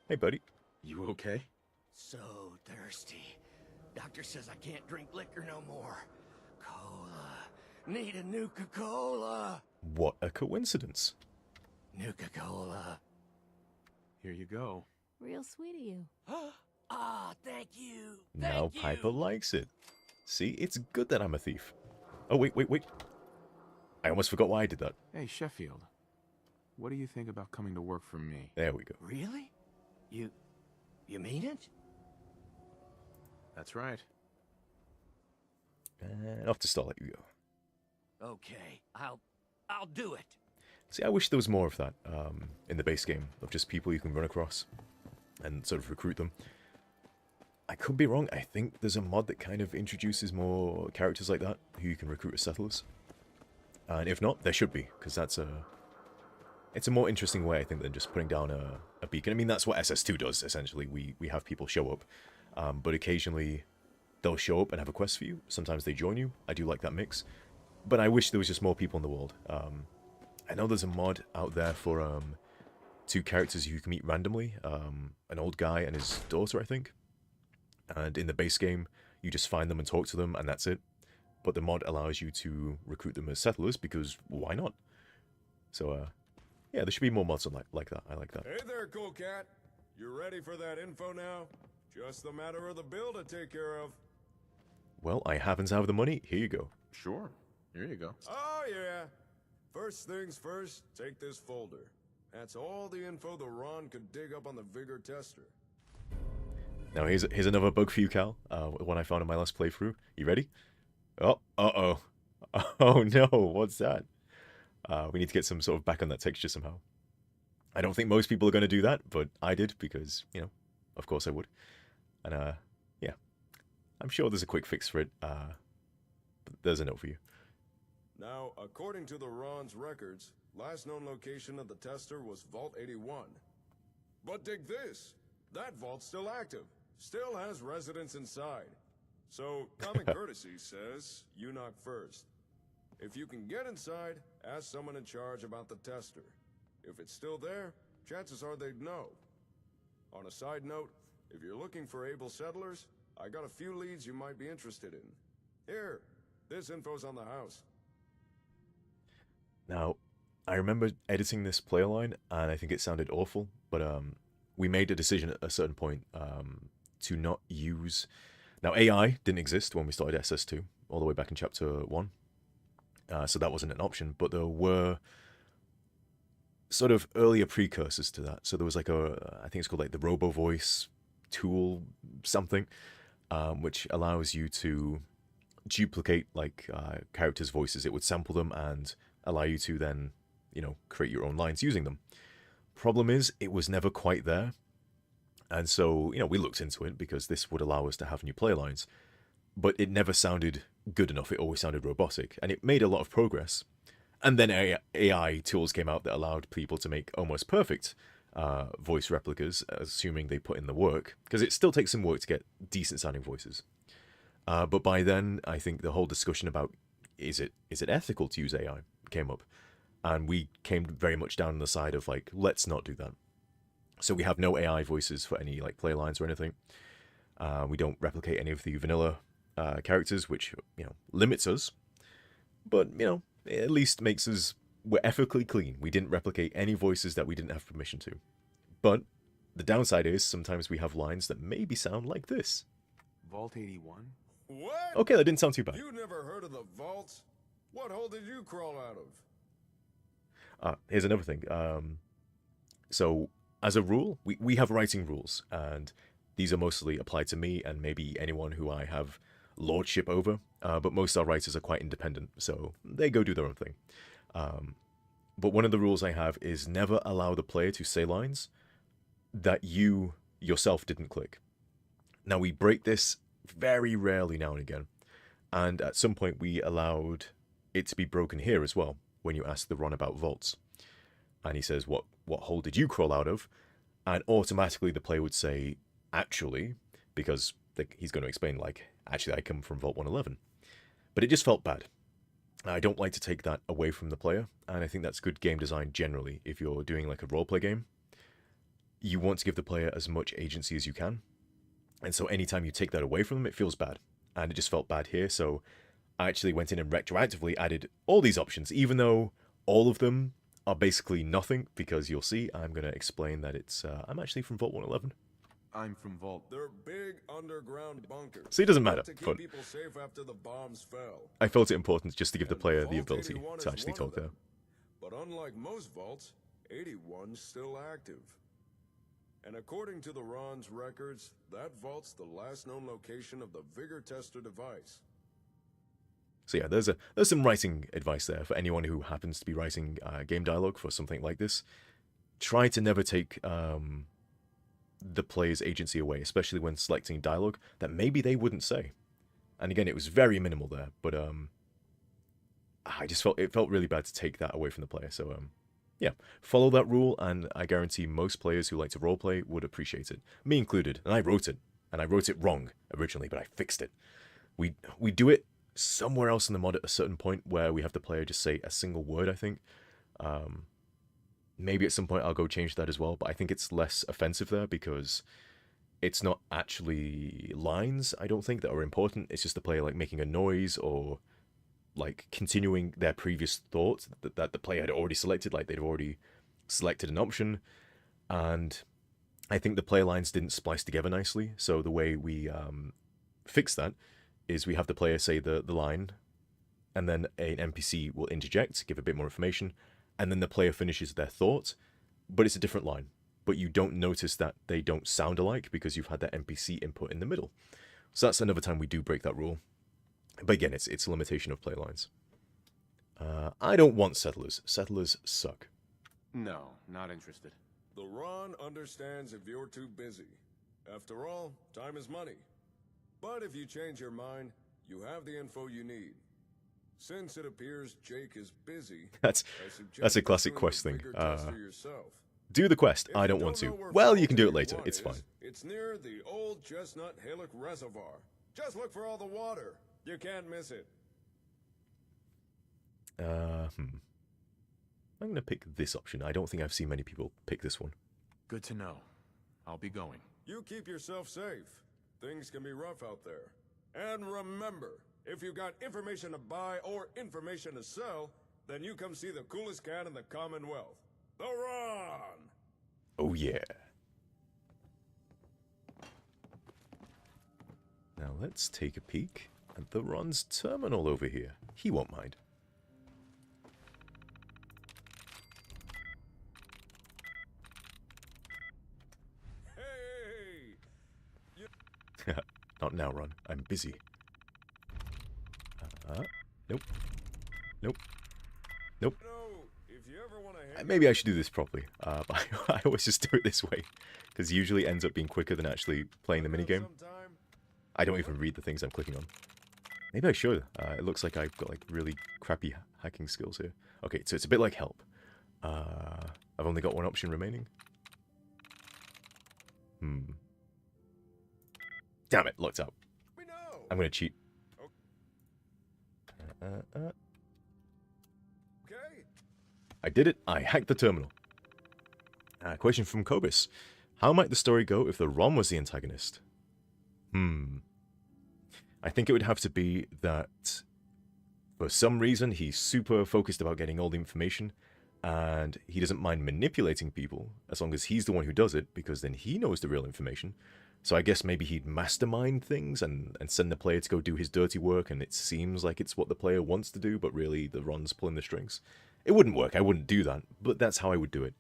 Hey, buddy. You okay? So thirsty. Doctor says I can't drink liquor no more. Cola. Need a Nuka-Cola. What a coincidence. Nuka-Cola. Here you go. Real sweet of you. Ah, thank you. Now Thank Piper you. likes it. See, it's good that I'm a thief. Oh, wait. I almost forgot why I did that. Hey, Sheffield. What do you think about coming to work for me? There we go. Really? You mean it? That's right. And off to stall let you go. Okay, I'll do it. See, I wish there was more of that in the base game, of just people you can run across and sort of recruit them. I could be wrong. I think there's a mod that kind of introduces more characters like that who you can recruit as settlers. And if not, there should be, because it's a more interesting way, I think, than just putting down a beacon. I mean, that's what SS2 does, essentially. We have people show up, but occasionally they'll show up and have a quest for you. Sometimes they join you. I do like that mix. But I wish there was just more people in the world. I know there's a mod out there for 2 characters you can meet randomly. An old guy and his daughter, I think. And in the base game, you just find them and talk to them, and that's it. But the mod allows you to recruit them as settlers, because why not? So, yeah, there should be more mods like that. I like that. Hey there, cool cat. You ready for that info now? Just the matter of the bill to take care of. Well, I happen to have the money. Here you go. Sure. Here you go. Oh, yeah. First things first, take this folder. That's all the info the Ron could dig up on the Vigor tester. Now, here's another bug for you, Cal. One I found in my last playthrough. You ready? Oh, uh-oh. Oh, no. What's that? We need to get some sort of back on that texture somehow. I don't think most people are going to do that, but I did because, you know, of course I would. And, yeah. I'm sure there's a quick fix for it. But there's a note for you. Now, according to the Ron's records, last known location of the tester was Vault 81. But dig this. That vault's still active. Still has residents inside. So, common courtesy says you knock first. If you can get inside, ask someone in charge about the tester. If it's still there, chances are they'd know. On a side note, if you're looking for able settlers, I got a few leads you might be interested in. Here, this info's on the house. Now, I remember editing this player line, and I think it sounded awful, but we made a decision at a certain point to not use... Now, AI didn't exist when we started SS2, all the way back in Chapter 1, so that wasn't an option, but there were sort of earlier precursors to that. So there was like I think it's called like the Robo Voice tool something, which allows you to duplicate like characters' voices. It would sample them and allow you to then, you know, create your own lines using them. Problem is, it was never quite there. And so, you know, we looked into it because this would allow us to have new play lines. But it never sounded good enough. It always sounded robotic. And it made a lot of progress. And then AI tools came out that allowed people to make almost perfect voice replicas, assuming they put in the work. Because it still takes some work to get decent sounding voices. But by then, I think the whole discussion about is it ethical to use AI came up. And we came very much down on the side of like, let's not do that. So we have no AI voices for any like play lines or anything. We don't replicate any of the vanilla characters, which, you know, limits us. But, you know, it at least makes us, we're ethically clean. We didn't replicate any voices that we didn't have permission to. But the downside is sometimes we have lines that maybe sound like this. Vault 81? What? Okay, that didn't sound too bad. You never heard of the vaults? What hole did you crawl out of? Here's another thing. So as a rule, we have writing rules, and these are mostly applied to me and maybe anyone who I have lordship over, but most of our writers are quite independent, so they go do their own thing. But one of the rules I have is never allow the player to say lines that you yourself didn't click. Now, we break this very rarely now and again, and at some point we allowed it to be broken here as well, when you ask the Ron about vaults. And he says, what hole did you crawl out of? And automatically the player would say, actually, because he's going to explain, like, actually I come from Vault 111. But it just felt bad. I don't like to take that away from the player, and I think that's good game design generally. If you're doing like a roleplay game, you want to give the player as much agency as you can. And so anytime you take that away from them, it feels bad. And it just felt bad here, so I actually went in and retroactively added all these options, even though all of them are basically nothing, because you'll see, I'm going to explain that it's, I'm actually from Vault 111. I'm from Vault. They're big underground bunkers. So it doesn't matter, To keep but people safe after the bombs fell. I felt it important just to give the And player the Vault ability 81 to is actually one of talk there. them. But unlike most vaults, 81's still active. And according to the Ron's records, that vault's the last known location of the Vigor Tester device. So yeah, there's some writing advice there for anyone who happens to be writing game dialogue for something like this. Try to never take the player's agency away, especially when selecting dialogue that maybe they wouldn't say. And again, it was very minimal there, but I just felt really bad to take that away from the player. So yeah, follow that rule, and I guarantee most players who like to roleplay would appreciate it, me included. And I wrote it wrong originally, but I fixed it. We do it somewhere else in the mod at a certain point where we have the player just say a single word, I think. Maybe at some point I'll go change that as well, but I think it's less offensive there because it's not actually lines, I don't think, that are important. It's just the player like making a noise or like continuing their previous thought that the player had already selected, like they'd already selected an option. And I think the player lines didn't splice together nicely. So the way we fix that is we have the player say the line, and then an NPC will interject, give a bit more information, and then the player finishes their thought, but it's a different line. But you don't notice that they don't sound alike because you've had that NPC input in the middle. So that's another time we do break that rule. But again, it's a limitation of play lines. I don't want settlers. Settlers suck. No, not interested. The Ron understands if you're too busy. After all, time is money. But if you change your mind, you have the info you need. Since it appears Jake is busy, That's a classic quest thing. Yourself. Do the quest. I don't want to. Well, you can do it later. It's fine. It's near the old Chestnut Hillock Reservoir. Just look for all the water. You can't miss it. I'm going to pick this option. I don't think I've seen many people pick this one. Good to know. I'll be going. You keep yourself safe. Things can be rough out there. And remember, if you got information to buy or information to sell, then you come see the coolest cat in the Commonwealth. The Ron! Oh yeah. Now let's take a peek at the Ron's terminal over here. He won't mind. Hey! Not now, Ron. I'm busy. Nope. Nope. Nope. If you ever want to Maybe I should do this properly, but I always just do it this way, because it usually ends up being quicker than actually playing the minigame. I don't even read the things I'm clicking on. Maybe I should. It looks like I've got like really crappy hacking skills here. Okay, so it's a bit like help. I've only got one option remaining. Damn it, locked out. I'm gonna cheat. Okay. I did it. I hacked the terminal. Question from Kobus. How might the story go if the Ron was the antagonist? I think it would have to be that for some reason he's super focused about getting all the information, and he doesn't mind manipulating people as long as he's the one who does it, because then he knows the real information. So I guess maybe he'd mastermind things and send the player to go do his dirty work, and it seems like it's what the player wants to do, but really the Ron's pulling the strings. It wouldn't work. I wouldn't do that, but that's how I would do it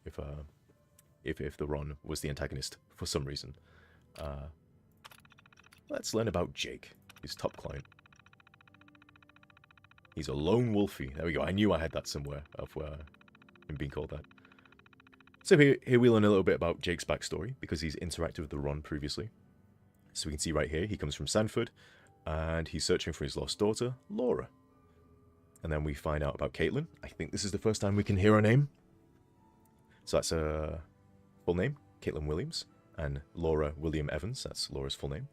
if the Ron was the antagonist for some reason. Let's learn about Jake, his top client. He's a lone wolfie. There we go. I knew I had that somewhere of him being called that. So here we learn a little bit about Jake's backstory, because he's interacted with the Ron previously. So we can see right here, he comes from Sanford, and he's searching for his lost daughter, Laura. And then we find out about Caitlin. I think this is the first time we can hear her name. So that's her full name, Caitlin Williams, and Laura William Evans, that's Laura's full name.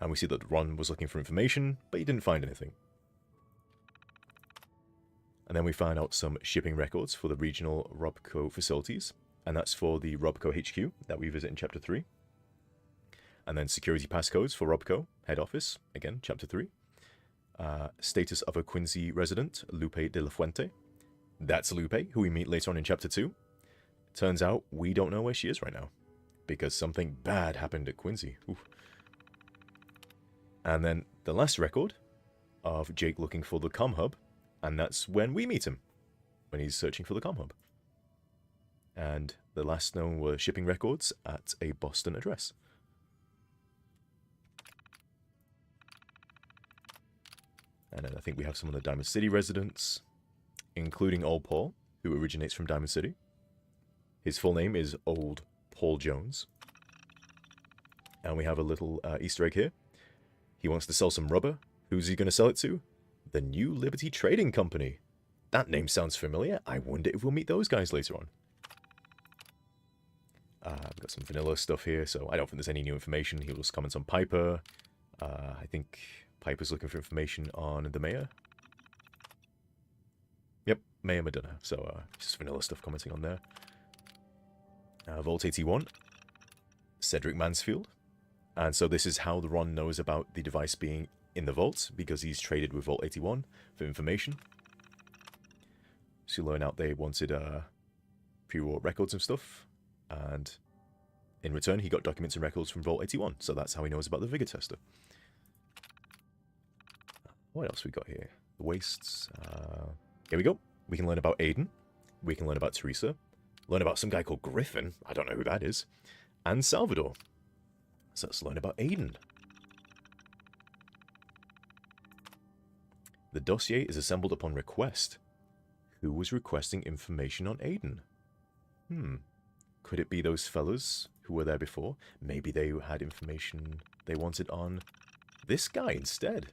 And we see that Ron was looking for information, but he didn't find anything. And then we find out some shipping records for the regional Robco facilities, and that's for the Robco HQ that we visit in Chapter 3. And then security passcodes for Robco head office, again, Chapter 3. Status of a Quincy resident, Lupe de la Fuente. That's Lupe, who we meet later on in Chapter 2. Turns out we don't know where she is right now, because something bad happened at Quincy. Oof. And then the last record of Jake looking for the comm hub, and that's when we meet him, when he's searching for the comm hub. And the last known were shipping records at a Boston address. And then I think we have some of the Diamond City residents, including Old Paul, who originates from Diamond City. His full name is Old Paul Jones. And we have a little Easter egg here. He wants to sell some rubber. Who's he going to sell it to? The New Liberty Trading Company. That name sounds familiar. I wonder if we'll meet those guys later on. We've got some vanilla stuff here, so I don't think there's any new information. He'll just comment on Piper. I think Piper's looking for information on the mayor. Yep, Mayor Madonna. So just vanilla stuff commenting on there. Vault 81. Cedric Mansfield. And so this is how the Ron knows about the device being in the vault, because he's traded with Vault 81 for information. So you learn out they wanted pre-war records and stuff, and in return he got documents and records from Vault 81, so that's how he knows about the Vigor Tester. What else we got here? The wastes. Here we go. We can learn about Aiden. We can learn about Teresa. Learn about some guy called Griffin. I don't know who that is. And Salvador. So let's learn about Aiden. The dossier is assembled upon request. Who was requesting information on Aiden? Could it be those fellas who were there before? Maybe they had information they wanted on this guy instead.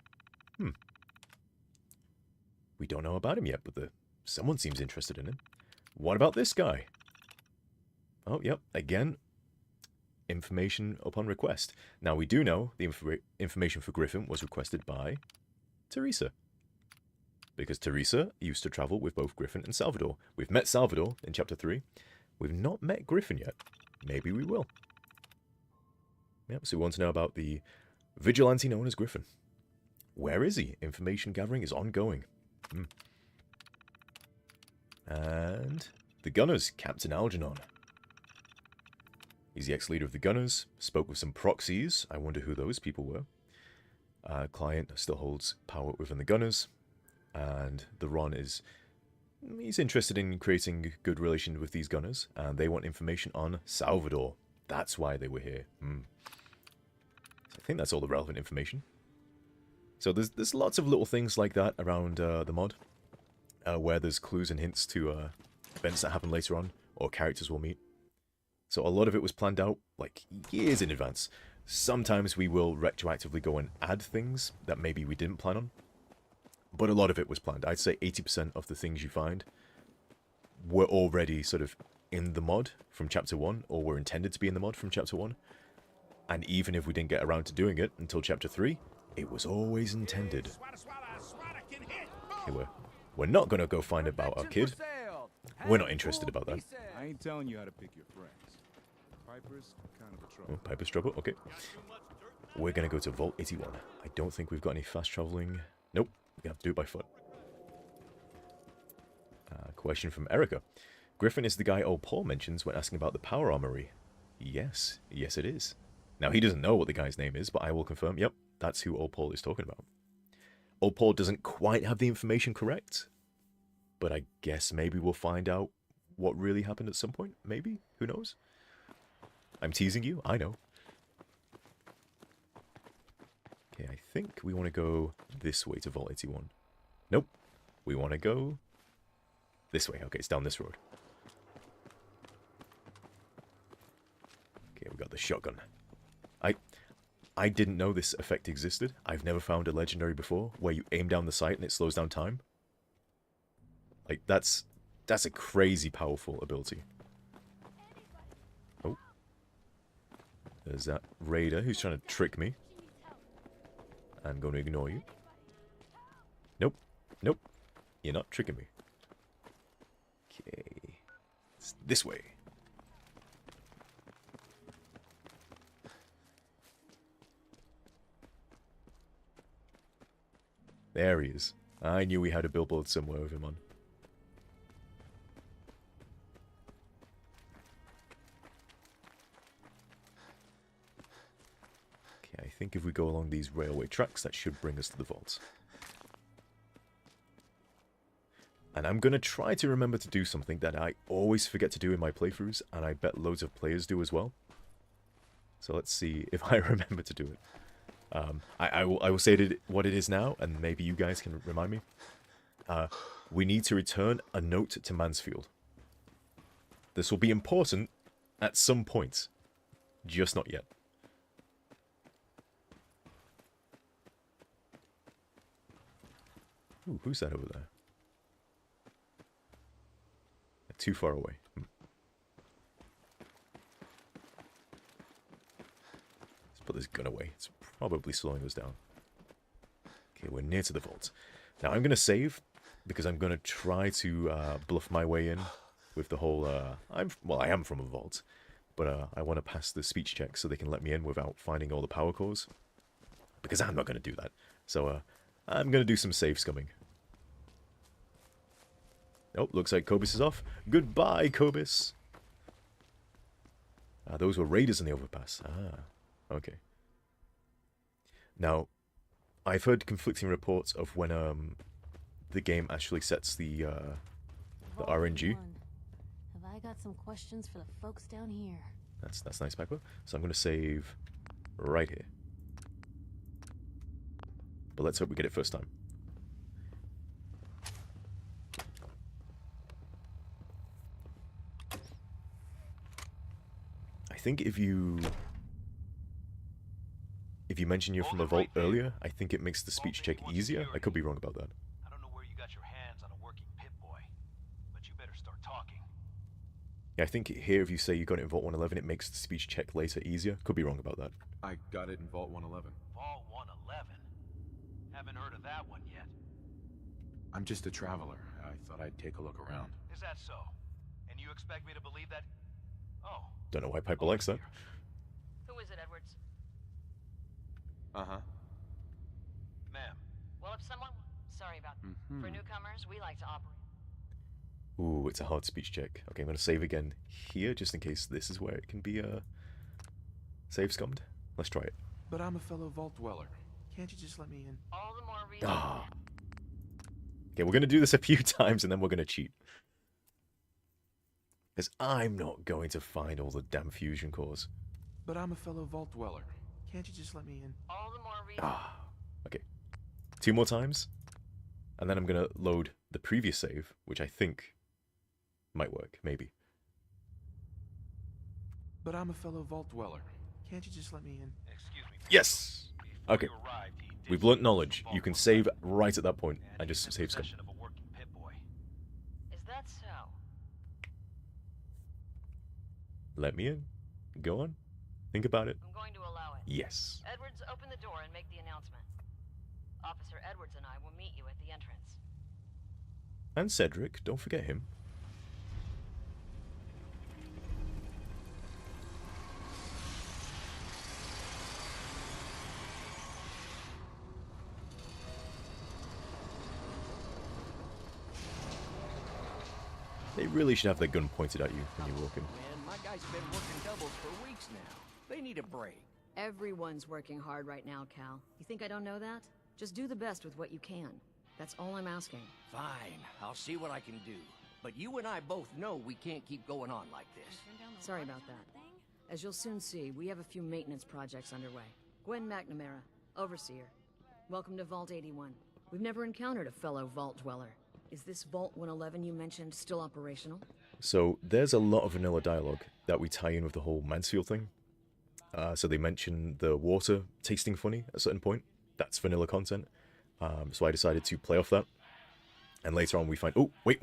We don't know about him yet, but someone seems interested in him. What about this guy? Oh, yep, again, information upon request. Now, we do know the information for Griffin was requested by Teresa, because Teresa used to travel with both Griffin and Salvador. We've met Salvador in Chapter 3. We've not met Griffin yet. Maybe we will. Yep, so we want to know about the vigilante known as Griffin. Where is he? Information gathering is ongoing. And the Gunners, Captain Algernon. He's the ex-leader of the Gunners. Spoke with some proxies. I wonder who those people were. Client still holds power within the Gunners. And the Ron he's interested in creating good relations with these Gunners. And they want information on Salvador. That's why they were here. So I think that's all the relevant information. So there's lots of little things like that around the mod. Where there's clues and hints to events that happen later on. Or characters we'll meet. So a lot of it was planned out, like, years in advance. Sometimes we will retroactively go and add things that maybe we didn't plan on. But a lot of it was planned. I'd say 80% of the things you find were already sort of in the mod from Chapter 1, or were intended to be in the mod from Chapter 1. And even if we didn't get around to doing it until Chapter 3, it was always intended. Okay, we're not going to go find about our kid. We're not interested about that. I ain't telling you how to pick your friends. Piper's kind of a trouble. Oh, Piper's trouble? Okay. We're going to go to Vault 81. I don't think we've got any fast traveling. Nope. We have to do it by foot. Question from Erica. Griffin is the guy old Paul mentions when asking about the power armory. Yes. Yes, it is. Now, he doesn't know what the guy's name is, but I will confirm, yep, that's who old Paul is talking about. Old Paul doesn't quite have the information correct, but I guess maybe we'll find out what really happened at some point. Maybe? Who knows? I'm teasing you, I know. Okay, I think we want to go this way to Vault 81. Nope. We want to go this way. Okay, it's down this road. Okay, we got the shotgun. I didn't know this effect existed. I've never found a legendary before where you aim down the sight and it slows down time. Like, that's a crazy powerful ability. Oh. There's that raider who's trying to trick me. I'm going to ignore you. Nope. Nope. You're not tricking me. Okay. It's this way. There he is. I knew we had a billboard somewhere with him on. Okay, I think if we go along these railway tracks, that should bring us to the vault. And I'm going to try to remember to do something that I always forget to do in my playthroughs, and I bet loads of players do as well. So let's see if I remember to do it. I will say what it is now, and maybe you guys can remind me. We need to return a note to Mansfield. This will be important at some point, just not yet. Ooh, who's that over there? Too far away. Let's put this gun away. It's probably slowing us down. Okay, we're near to the vault. Now I'm going to save, because I'm going to try to bluff my way in with the whole... I am from a vault, but I want to pass the speech check so they can let me in without finding all the power cores. Because I'm not going to do that. So I'm going to do some save scumming. Oh, looks like Cobus is off. Goodbye, Cobus. Those were raiders in the overpass. Okay. Now, I've heard conflicting reports of when the game actually sets the RNG. Have I got some questions for the folks down here? That's nice, Paco. So I'm going to save right here. But let's hope we get it first time. I think if you mention you're from a vault earlier, I think it makes the speech check easier. I could be wrong about that. I don't know where you got your hands on a working pit boy, but you better start talking. Yeah, I think here if you say you got it in Vault 111, it makes the speech check later easier. Could be wrong about that. I got it in Vault 111. Vault 111? Haven't heard of that one yet. I'm just a traveler. I thought I'd take a look around. Is that so? And you expect me to believe that? Oh. Don't know why Piper likes that. Who is it, Edwards? Uh-huh. Ma'am. Well, if someone... Sorry about that. For newcomers, we like to operate. Ooh, it's a hard speech check. Okay, I'm going to save again here, just in case this is where it can be save scummed. Let's try it. But I'm a fellow vault dweller. Can't you just let me in? All the more reason... Okay, we're going to do this a few times, and then we're going to cheat. Because I'm not going to find all the damn fusion cores. But I'm a fellow vault dweller. Can't you just let me in? All the more reason... Okay. 2 more times. And then I'm going to load the previous save, which I think might work, maybe. But I'm a fellow vault dweller. Can't you just let me in? Excuse me. Yes! Okay. We've learnt knowledge. You can save right at that point and just save scum. Is that so? Let me in. Go on. Think about it. I'm going to allow it. Yes. Edwards, open the door and make the announcement. Officer Edwards and I will meet you at the entrance. And Cedric, don't forget him. They really should have their gun pointed at you when you walk in. Man, my guys have been working doubles for weeks now. They need a break. Everyone's working hard right now, Cal. You think I don't know that? Just do the best with what you can. That's all I'm asking. Fine, I'll see what I can do. But you and I both know we can't keep going on like this. Sorry about that. As you'll soon see, we have a few maintenance projects underway. Gwen McNamara, Overseer. Welcome to Vault 81. We've never encountered a fellow Vault Dweller. Is this Vault 111 you mentioned still operational? So there's a lot of vanilla dialogue that we tie in with the whole Mansfield thing. So they mention the water tasting funny at a certain point. That's vanilla content. So I decided to play off that. And later on we find... Oh, wait.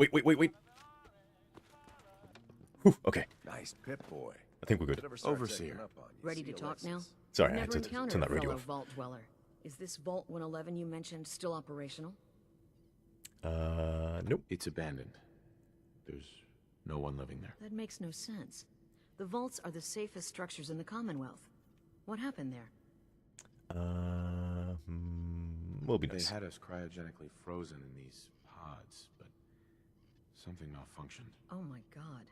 Whew, okay. Nice Pip-Boy. I think we're good. Overseer. Ready to talk now? Sorry, I We've had never to encountered turn that a radio fellow off. Vault Dweller. Is this Vault 111 you mentioned still operational? Nope. It's abandoned. There's no one living there. That makes no sense. The vaults are the safest structures in the Commonwealth. What happened there? Will be nice. They had us cryogenically frozen in these pods, but something malfunctioned. Oh my god.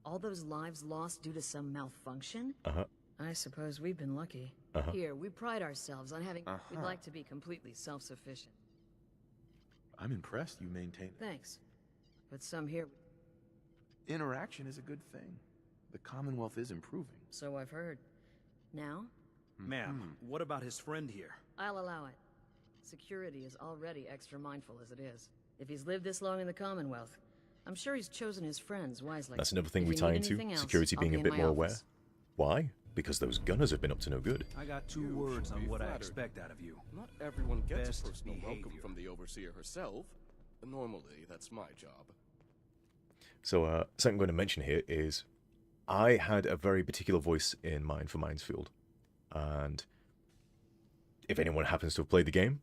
All those lives lost due to some malfunction? Uh-huh. I suppose we've been lucky. Uh-huh. Here, we pride ourselves on having... Uh-huh. We'd like to be completely self-sufficient. I'm impressed you maintain it. Thanks. But some here... Interaction is a good thing. The Commonwealth is improving. So I've heard. Now? Ma'am, what about his friend here? I'll allow it. Security is already extra mindful as it is. If he's lived this long in the Commonwealth, I'm sure he's chosen his friends wisely. That's another thing If we you tie need into. anything else, Security I'll being be a in bit my more aware. office. Why? Because those gunners have been up to no good. I got two words on what I expect out of you. Not everyone gets Best a personal welcome behavior. from the Overseer herself. Normally, that's my job. So, something I'm going to mention here is I had a very particular voice in mind for Mansfield. And if anyone happens to have played the game,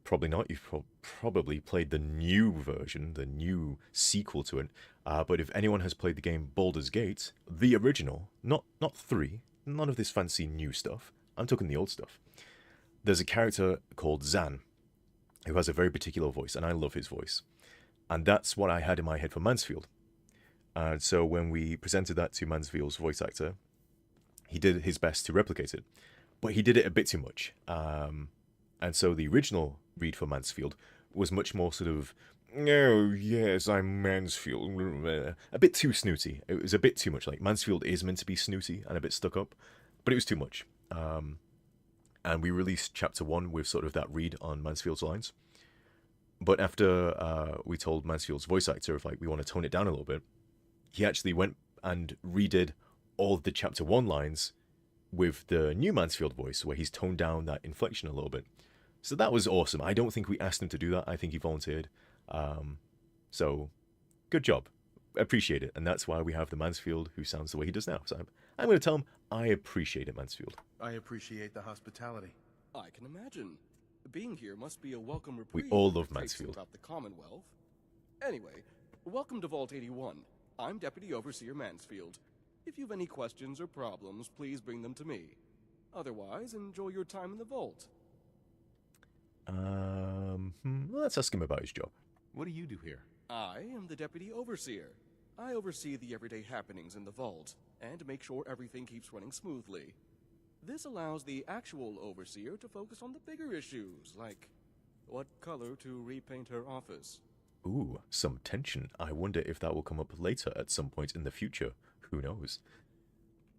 probably not. You've probably played the new version, the new sequel to it. But if anyone has played the game Baldur's Gate, the original, not 3, none of this fancy new stuff. I'm talking the old stuff. There's a character called Zan, who has a very particular voice, and I love his voice. And that's what I had in my head for Mansfield. And so when we presented that to Mansfield's voice actor, he did his best to replicate it. But he did it a bit too much. And so the original read for Mansfield was much more sort of, oh, yes, I'm Mansfield. A bit too snooty. It was a bit too much. Like, Mansfield is meant to be snooty and a bit stuck up, but it was too much. And we released Chapter 1 with sort of that read on Mansfield's lines. But after we told Mansfield's voice actor, if like we want to tone it down a little bit, he actually went and redid all of the Chapter 1 lines with the new Mansfield voice, where he's toned down that inflection a little bit. So that was awesome. I don't think we asked him to do that. I think he volunteered. So, good job. Appreciate it. And that's why we have the Mansfield who sounds the way he does now. So I'm going to tell him, I appreciate it, Mansfield. I appreciate the hospitality. I can imagine. Being here must be a welcome reprieve. We all from love the traipsing Mansfield. About the Commonwealth. Anyway, welcome to Vault 81. I'm Deputy Overseer Mansfield. If you've any questions or problems, please bring them to me. Otherwise, enjoy your time in the vault. Let's ask him about his job. What do you do here? I am the Deputy Overseer. I oversee the everyday happenings in the vault, and make sure everything keeps running smoothly. This allows the actual Overseer to focus on the bigger issues, like what color to repaint her office. Ooh, some tension. I wonder if that will come up later at some point in the future. Who knows?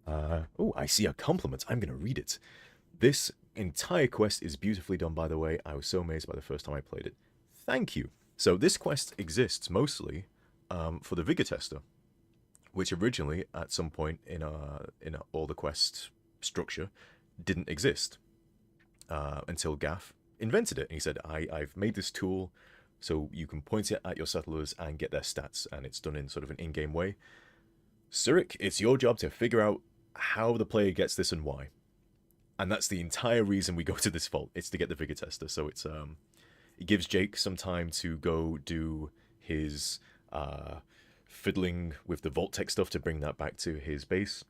Oh, I see a compliment. I'm going to read it. This entire quest is beautifully done, by the way. I was so amazed by the first time I played it. Thank you. So this quest exists mostly for the Vigor Tester, which originally, at some point in all the quest structure, didn't exist until Gaff invented it. And he said, I've made this tool so you can point it at your settlers and get their stats, and it's done in sort of an in-game way. Zurich, it's your job to figure out how the player gets this and why. And that's the entire reason we go to this vault. It's to get the Vigor Tester. So it's it gives Jake some time to go do his fiddling with the Vault Tech stuff to bring that back to his base.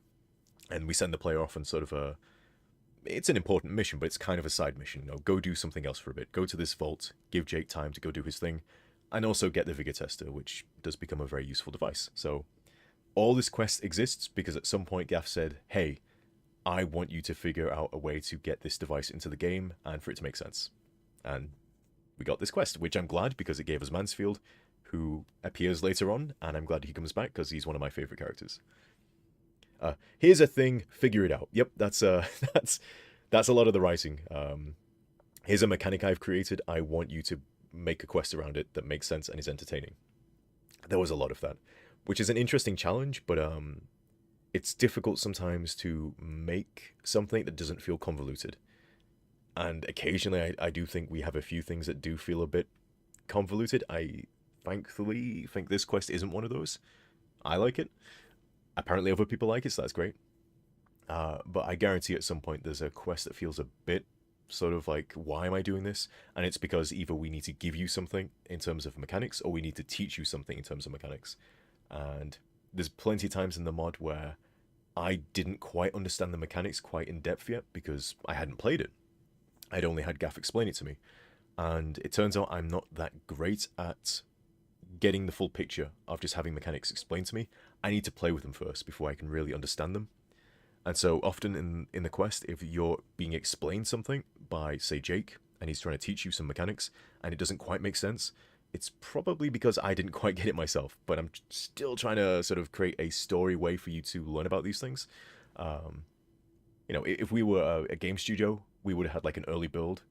And we send the player off on sort of it's an important mission, but it's kind of a side mission. You know, go do something else for a bit. Go to this vault, give Jake time to go do his thing, and also get the Vigor Tester, which does become a very useful device. So all this quest exists because at some point Gaff said, hey, I want you to figure out a way to get this device into the game and for it to make sense. And we got this quest, which I'm glad because it gave us Mansfield, who appears later on, and I'm glad he comes back because he's one of my favorite characters. Here's a thing, figure it out. Yep, that's that's a lot of the writing. Here's a mechanic I've created. I want you to make a quest around it that makes sense and is entertaining. There was a lot of that, which is an interesting challenge, but it's difficult sometimes to make something that doesn't feel convoluted. And occasionally I do think we have a few things that do feel a bit convoluted. I thankfully think this quest isn't one of those. I like it. Apparently other people like it, so that's great. But I guarantee at some point there's a quest that feels a bit sort of like, why am I doing this? And it's because either we need to give you something in terms of mechanics, or we need to teach you something in terms of mechanics. And there's plenty of times in the mod where I didn't quite understand the mechanics quite in depth yet because I hadn't played it. I'd only had Gaff explain it to me. And it turns out I'm not that great at getting the full picture of just having mechanics explained to me. I need to play with them first before I can really understand them. And so often in the quest, if you're being explained something by, say, Jake, and he's trying to teach you some mechanics, and it doesn't quite make sense, it's probably because I didn't quite get it myself, but I'm still trying to sort of create a story way for you to learn about these things. You know, if we were a game studio, we would have had like an early build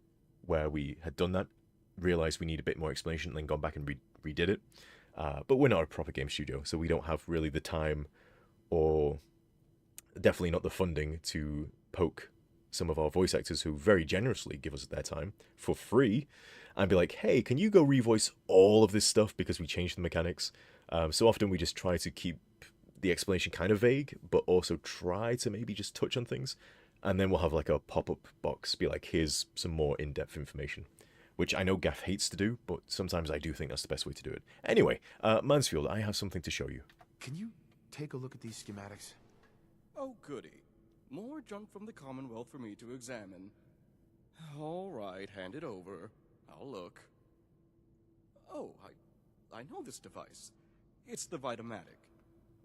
where we had done that, realized we need a bit more explanation, and then gone back and redid it. But we're not a proper game studio, so we don't have really the time, or definitely not the funding, to poke some of our voice actors who very generously give us their time for free and be like, hey, can you go revoice all of this stuff because we changed the mechanics? So often we just try to keep the explanation kind of vague, but also try to maybe just touch on things. And then we'll have like a pop-up box, be like, here's some more in-depth information, which I know Gaff hates to do, but sometimes I do think that's the best way to do it. Anyway, Mansfield, I have something to show you. Can you take a look at these schematics? Oh, goody. More junk from the Commonwealth for me to examine. All right, hand it over. I'll look. Oh, I know this device. It's the Vitamatic.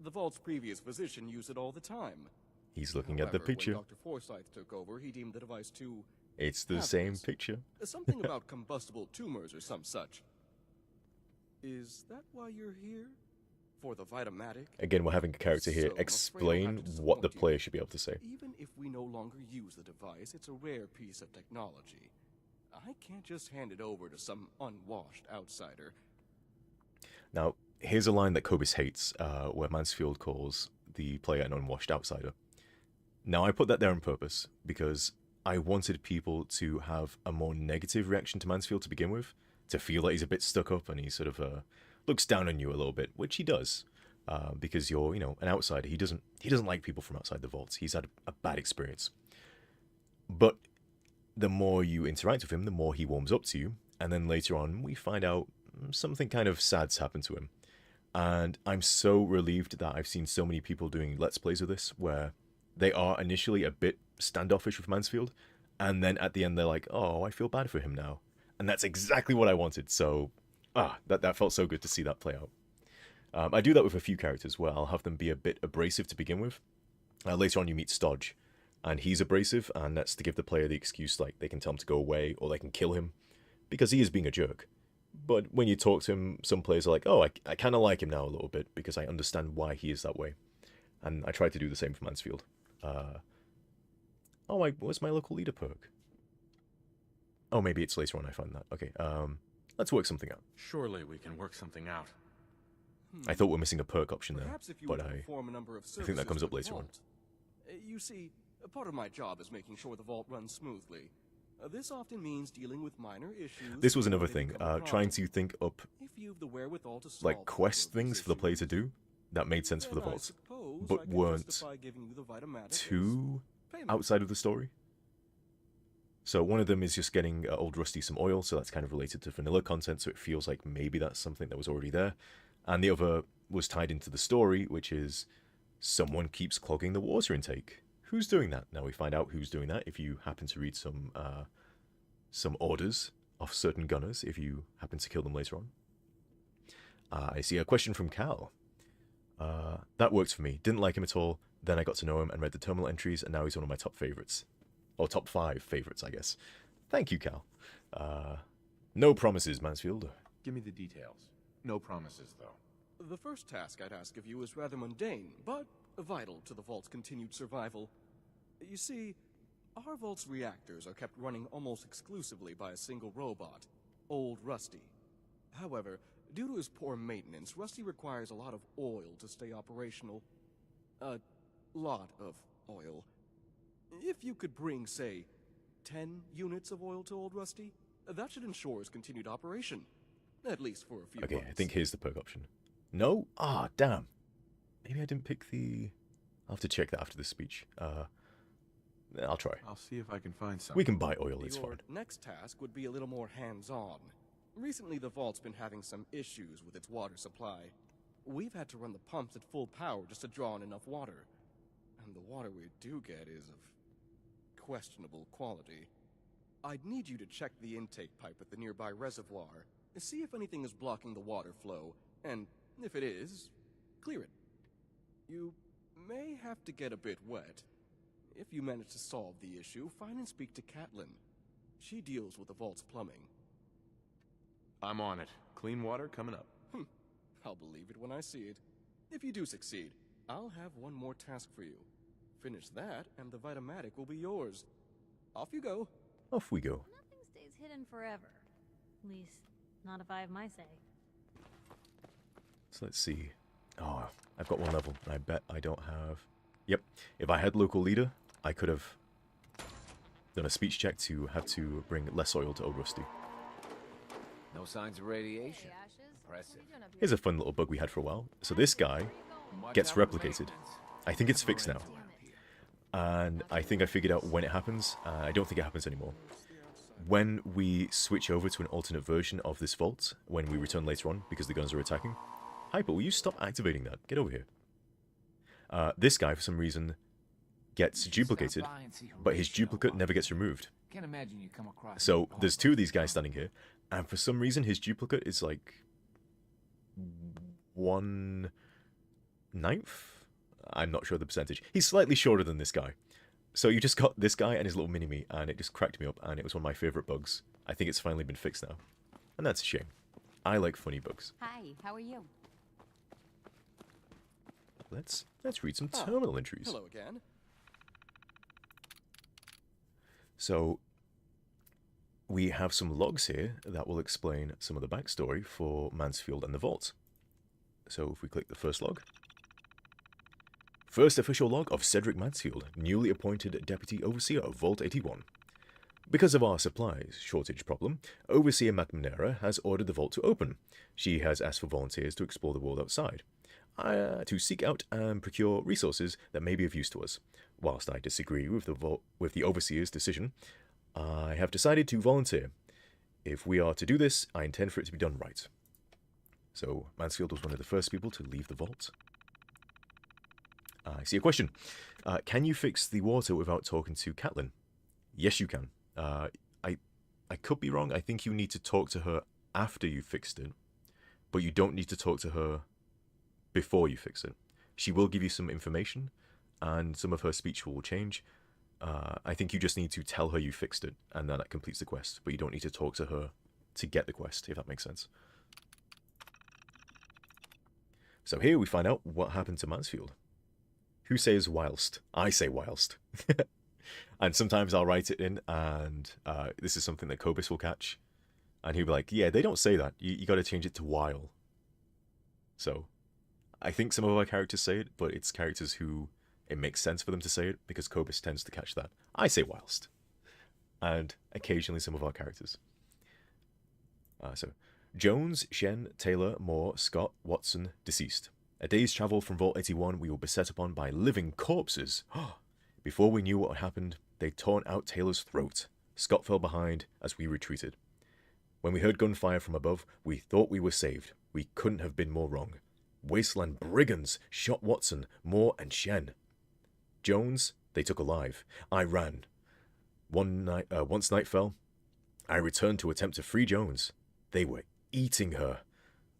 The Vault's previous physician used it all the time. He's looking at the picture. When Dr. Forsyth took over, he deemed the device too... It's the same picture. Something about combustible tumors or some such. Is that why you're here? For the Vitamatic? Again, we're having a character here explain what the player should be able to say. Even if we no longer use the device, it's a rare piece of technology. I can't just hand it over to some unwashed outsider. Now, here's a line that Kobus hates, where Mansfield calls the player an unwashed outsider. Now, I put that there on purpose, because I wanted people to have a more negative reaction to Mansfield to begin with, to feel that he's a bit stuck up and he sort of looks down on you a little bit, which he does, because you're, you know, an outsider. He doesn't like people from outside the vaults. He's had a bad experience. But the more you interact with him, the more he warms up to you, and then later on we find out something kind of sad's happened to him. And I'm so relieved that I've seen so many people doing Let's Plays of this, where they are initially a bit standoffish with Mansfield, and then at the end they're like, oh, I feel bad for him now. And that's exactly what I wanted, so that felt so good to see that play out. I do that with a few characters, where I'll have them be a bit abrasive to begin with. Later on you meet Stodge, and he's abrasive, and that's to give the player the excuse, like, they can tell him to go away, or they can kill him, because he is being a jerk. But when you talk to him, some players are like, oh, I kind of like him now a little bit, because I understand why he is that way. And I try to do the same for Mansfield. Where's my local leader perk? Oh, maybe it's later on I find that. Okay, let's work something out. Surely we can work something out. I thought we're missing a perk option there, but I think that comes up later on. You see, part of my job is making sure the vault runs smoothly. This often means dealing with minor issues. This was another thing, trying to think up like quest things for the player to do that made sense for the vault, but weren't too outside of the story. So one of them is just getting Old Rusty some oil, so that's kind of related to vanilla content, so it feels like maybe that's something that was already there. And the other was tied into the story, which is someone keeps clogging the water intake. Who's doing that? Now we find out who's doing that if you happen to read some orders of certain gunners, if you happen to kill them later on. I see a question from Cal. That works for me. Didn't like him at all. Then I got to know him and read the terminal entries, and now he's one of my top favorites. Or top 5 favorites, I guess. Thank you, Cal. No promises, Mansfield. Give me the details. No promises, though. The first task I'd ask of you is rather mundane, but vital to the Vault's continued survival. You see, our Vault's reactors are kept running almost exclusively by a single robot, Old Rusty. However, due to his poor maintenance, Rusty requires a lot of oil to stay operational. A lot of oil. If you could bring, say, 10 units of oil to Old Rusty, that should ensure his continued operation. At least for a few Okay, months. I think here's the perk option. No? Ah, damn. Maybe I didn't pick the... I'll have to check that after the speech. I'll try. I'll see if I can find something. We can buy oil, it's Your fine. next task would be a little more hands-on. Recently, the Vault's been having some issues with its water supply. We've had to run the pumps at full power just to draw in enough water. And the water we do get is of questionable quality. I'd need you to check the intake pipe at the nearby reservoir, see if anything is blocking the water flow, and if it is, clear it. You may have to get a bit wet. If you manage to solve the issue, find and speak to Catelyn. She deals with the Vault's plumbing. I'm on it. Clean water coming up. I'll believe it when I see it. If you do succeed, I'll have one more task for you. Finish that, and the Vitamatic will be yours. Off you go. Off we go. Nothing stays hidden forever. At least, not if I have my say. So let's see. Oh, I've got one level. I bet I don't have... Yep. If I had local leader, I could have done a speech check to have to bring less oil to Old Rusty. No signs of radiation. Impressive. Here's a fun little bug we had for a while. So this guy gets replicated. I think it's fixed now. And I think I figured out when it happens. I don't think it happens anymore. When we switch over to an alternate version of this vault, when we return later on, because the guns are attacking. Hyper, will you stop activating that? Get over here. This guy, for some reason, gets duplicated, but his duplicate never gets removed. Can't imagine you come across. So there's two of these guys standing here, and for some reason his duplicate is like 1/9. I'm not sure the percentage. He's slightly shorter than this guy. So you just got this guy and his little mini-me, and it just cracked me up, and it was one of my favorite bugs. I think it's finally been fixed now, and that's a shame. I like funny bugs. Hi, how are you? Let's read some terminal entries. Hello again. So we have some logs here that will explain some of the backstory for Mansfield and the Vault. So if we click the first log. First official log of Cedric Mansfield, newly appointed Deputy Overseer of Vault 81. Because of our supplies shortage problem, Overseer McNamara has ordered the vault to open. She has asked for volunteers to explore the world outside, to seek out and procure resources that may be of use to us. Whilst I disagree with the Overseer's decision, I have decided to volunteer. If we are to do this, I intend for it to be done right. So Mansfield was one of the first people to leave the vault. I see a question. Can you fix the water without talking to Catelyn? Yes, you can. I could be wrong. I think you need to talk to her after you fixed it, but you don't need to talk to her before you fix it. She will give you some information, and some of her speech will change. I think you just need to tell her you fixed it, and then that completes the quest, but you don't need to talk to her to get the quest, if that makes sense. So here we find out what happened to Mansfield. Who says whilst? I say whilst. And sometimes I'll write it in, and this is something that Cobus will catch. And he'll be like, yeah, they don't say that. You got to change it to while. So I think some of our characters say it, but it's characters who it makes sense for them to say it, because Cobus tends to catch that. I say whilst. And occasionally some of our characters. So Jones, Shen, Taylor, Moore, Scott, Watson, deceased. A day's travel from Vault 81, we were beset upon by living corpses. Before we knew what happened, they'd torn out Taylor's throat. Scott fell behind as we retreated. When we heard gunfire from above, we thought we were saved. We couldn't have been more wrong. Wasteland brigands shot Watson, Moore, and Shen. Jones, they took alive. I ran. Once night fell, I returned to attempt to free Jones. They were eating her.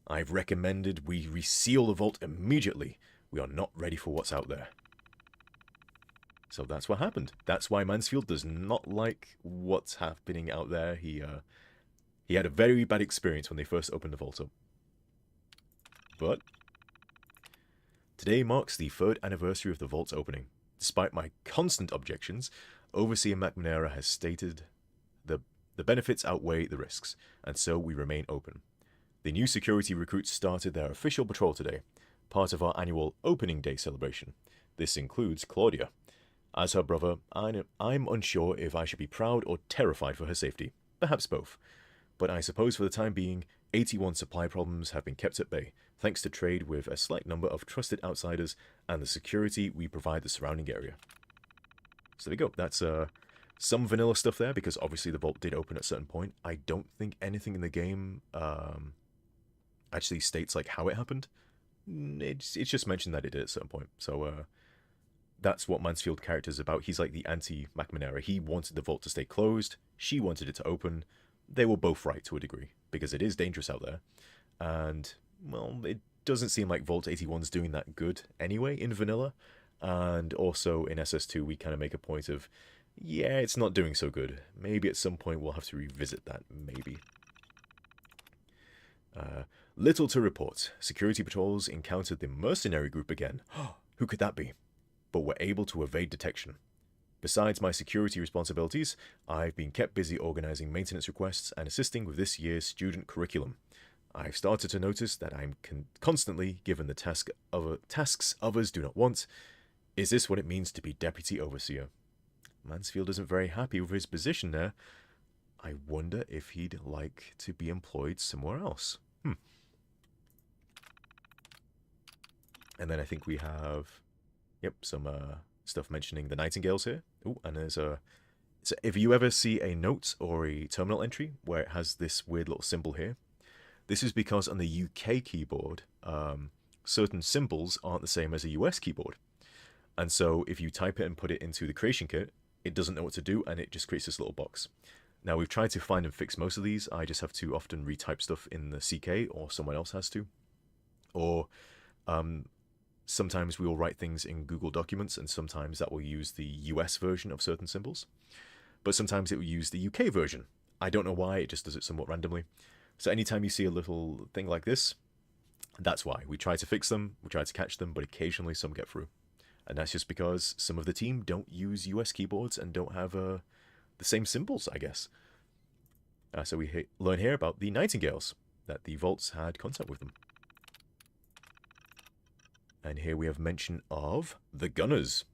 I've recommended we reseal the vault immediately. We are not ready for what's out there. So that's what happened. That's why Mansfield does not like what's happening out there. He had a very bad experience when they first opened the vault up. But Today marks the 3rd anniversary of the vault's opening. Despite my constant objections, Overseer McNamara has stated the benefits outweigh the risks, and so we remain open. The new security recruits started their official patrol today, part of our annual opening day celebration. This includes Claudia. As her brother, I'm unsure if I should be proud or terrified for her safety, perhaps both. But I suppose for the time being, 81 supply problems have been kept at bay, thanks to trade with a slight number of trusted outsiders and the security we provide the surrounding area. So there you go. That's some vanilla stuff there, because obviously the vault did open at a certain point. I don't think anything in the game actually states like how it happened. It's just mentioned that it did at a certain point. So that's what Mansfield's character is about. He's like the anti-McNamara. He wanted the vault to stay closed. She wanted it to open. They were both right to a degree, because it is dangerous out there. And, well, it doesn't seem like Vault 81's doing that good anyway in vanilla. And also in SS2, we kind of make a point of, yeah, it's not doing so good. Maybe at some point we'll have to revisit that, maybe. Little to report. Security patrols encountered the mercenary group again. Who could that be? But were able to evade detection. Besides my security responsibilities, I've been kept busy organizing maintenance requests and assisting with this year's student curriculum. I've started to notice that I'm constantly given the tasks others do not want. Is this what it means to be Deputy Overseer? Mansfield isn't very happy with his position there. I wonder if he'd like to be employed somewhere else. And then I think we have, some stuff mentioning the Nightingales here. Oh, and there's a... So if you ever see a note or a terminal entry where it has this weird little symbol here, this is because on the UK keyboard, certain symbols aren't the same as a US keyboard. And so if you type it and put it into the creation kit, it doesn't know what to do, and it just creates this little box. Now, we've tried to find and fix most of these. I just have to often retype stuff in the CK, or someone else has to. Or sometimes we will write things in Google Documents, and sometimes that will use the US version of certain symbols. But sometimes it will use the UK version. I don't know why, it just does it somewhat randomly. So anytime you see a little thing like this, that's why. We try to fix them, we try to catch them, but occasionally some get through. And that's just because some of the team don't use US keyboards and don't have the same symbols, I guess. So we learn here about the Nightingales, that the Vaults had contact with them. And here we have mention of the Gunners.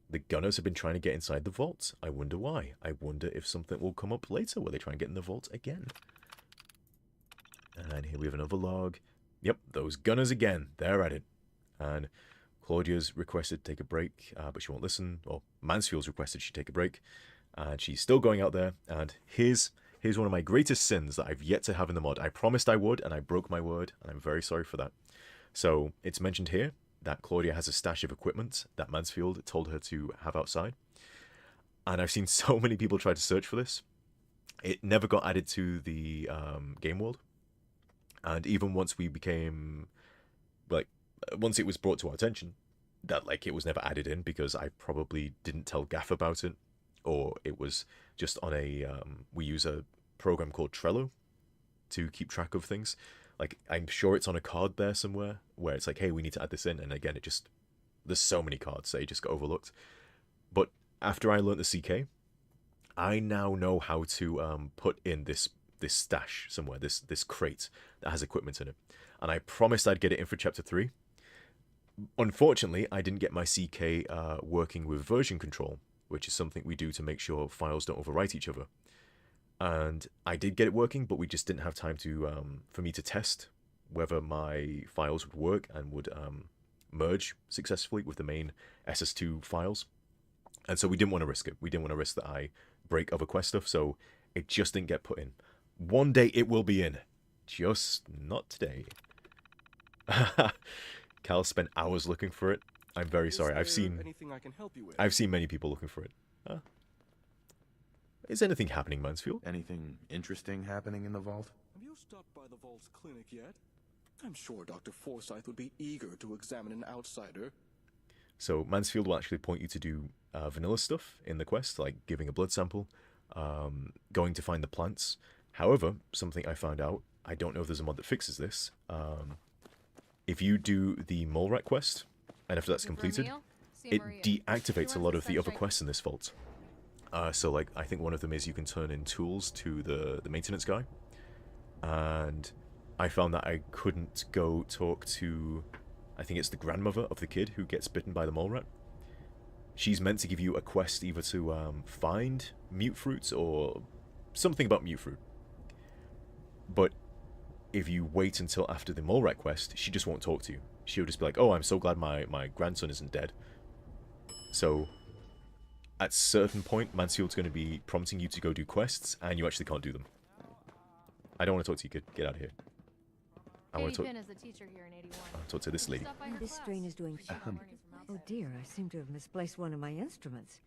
The Gunners have been trying to get inside the Vault. I wonder why. I wonder if something will come up later where they try and get in the Vault again. And here we have another log. Yep, those Gunners again. They're at it. And Claudia's requested to take a break, but she won't listen. Or Mansfield's requested she take a break. And she's still going out there. And here's one of my greatest sins that I've yet to have in the mod. I promised I would, and I broke my word, and I'm very sorry for that. So it's mentioned here that Claudia has a stash of equipment that Mansfield told her to have outside. And I've seen so many people try to search for this. It never got added to the game world. And even once we became, once it was brought to our attention, that, it was never added in because I probably didn't tell Gaff about it. Or it was just on we use a program called Trello to keep track of things. I'm sure it's on a card there somewhere where it's hey, we need to add this in. And again, there's so many cards, they just got overlooked. But after I learned the CK, I now know how to put in this stash somewhere, this crate that has equipment in it. And I promised I'd get it in for Chapter 3. Unfortunately, I didn't get my CK working with version control, which is something we do to make sure files don't overwrite each other. And I did get it working, but we just didn't have time to for me to test whether my files would work and would merge successfully with the main SS2 files. And so we didn't want to risk it. We didn't want to risk that I break other quest stuff, so it just didn't get put in. One day it will be in. Just not today. Cal spent hours looking for it. I'm very sorry. I've seen many people looking for it. Is anything happening, Mansfield? Anything interesting happening in the vault? Have you stopped by the Vault's clinic yet? I'm sure Dr. Forsyth would be eager to examine an outsider. So Mansfield will actually point you to do vanilla stuff in the quest, like giving a blood sample, going to find the plants. However, something I found out, I don't know if there's a mod that fixes this. If you do the mole rat quest, and after that's completed, it deactivates a lot of the other quests in this vault. So like, I think one of them is you can turn in tools to the maintenance guy. And I found that I couldn't go talk to, I think it's the grandmother of the kid who gets bitten by the mole rat. She's meant to give you a quest either to find mute fruits or something about mute fruit. But if you wait until after the mole rat quest, she just won't talk to you. She'll just be like, oh, I'm so glad my grandson isn't dead. So at a certain point, MacLeod's going to be prompting you to go do quests, and you actually can't do them. I don't want to talk to you, kid. Get out of here. I want to talk. Talk to this lady. This strain is doing. Oh dear, I seem to have misplaced one of my instruments.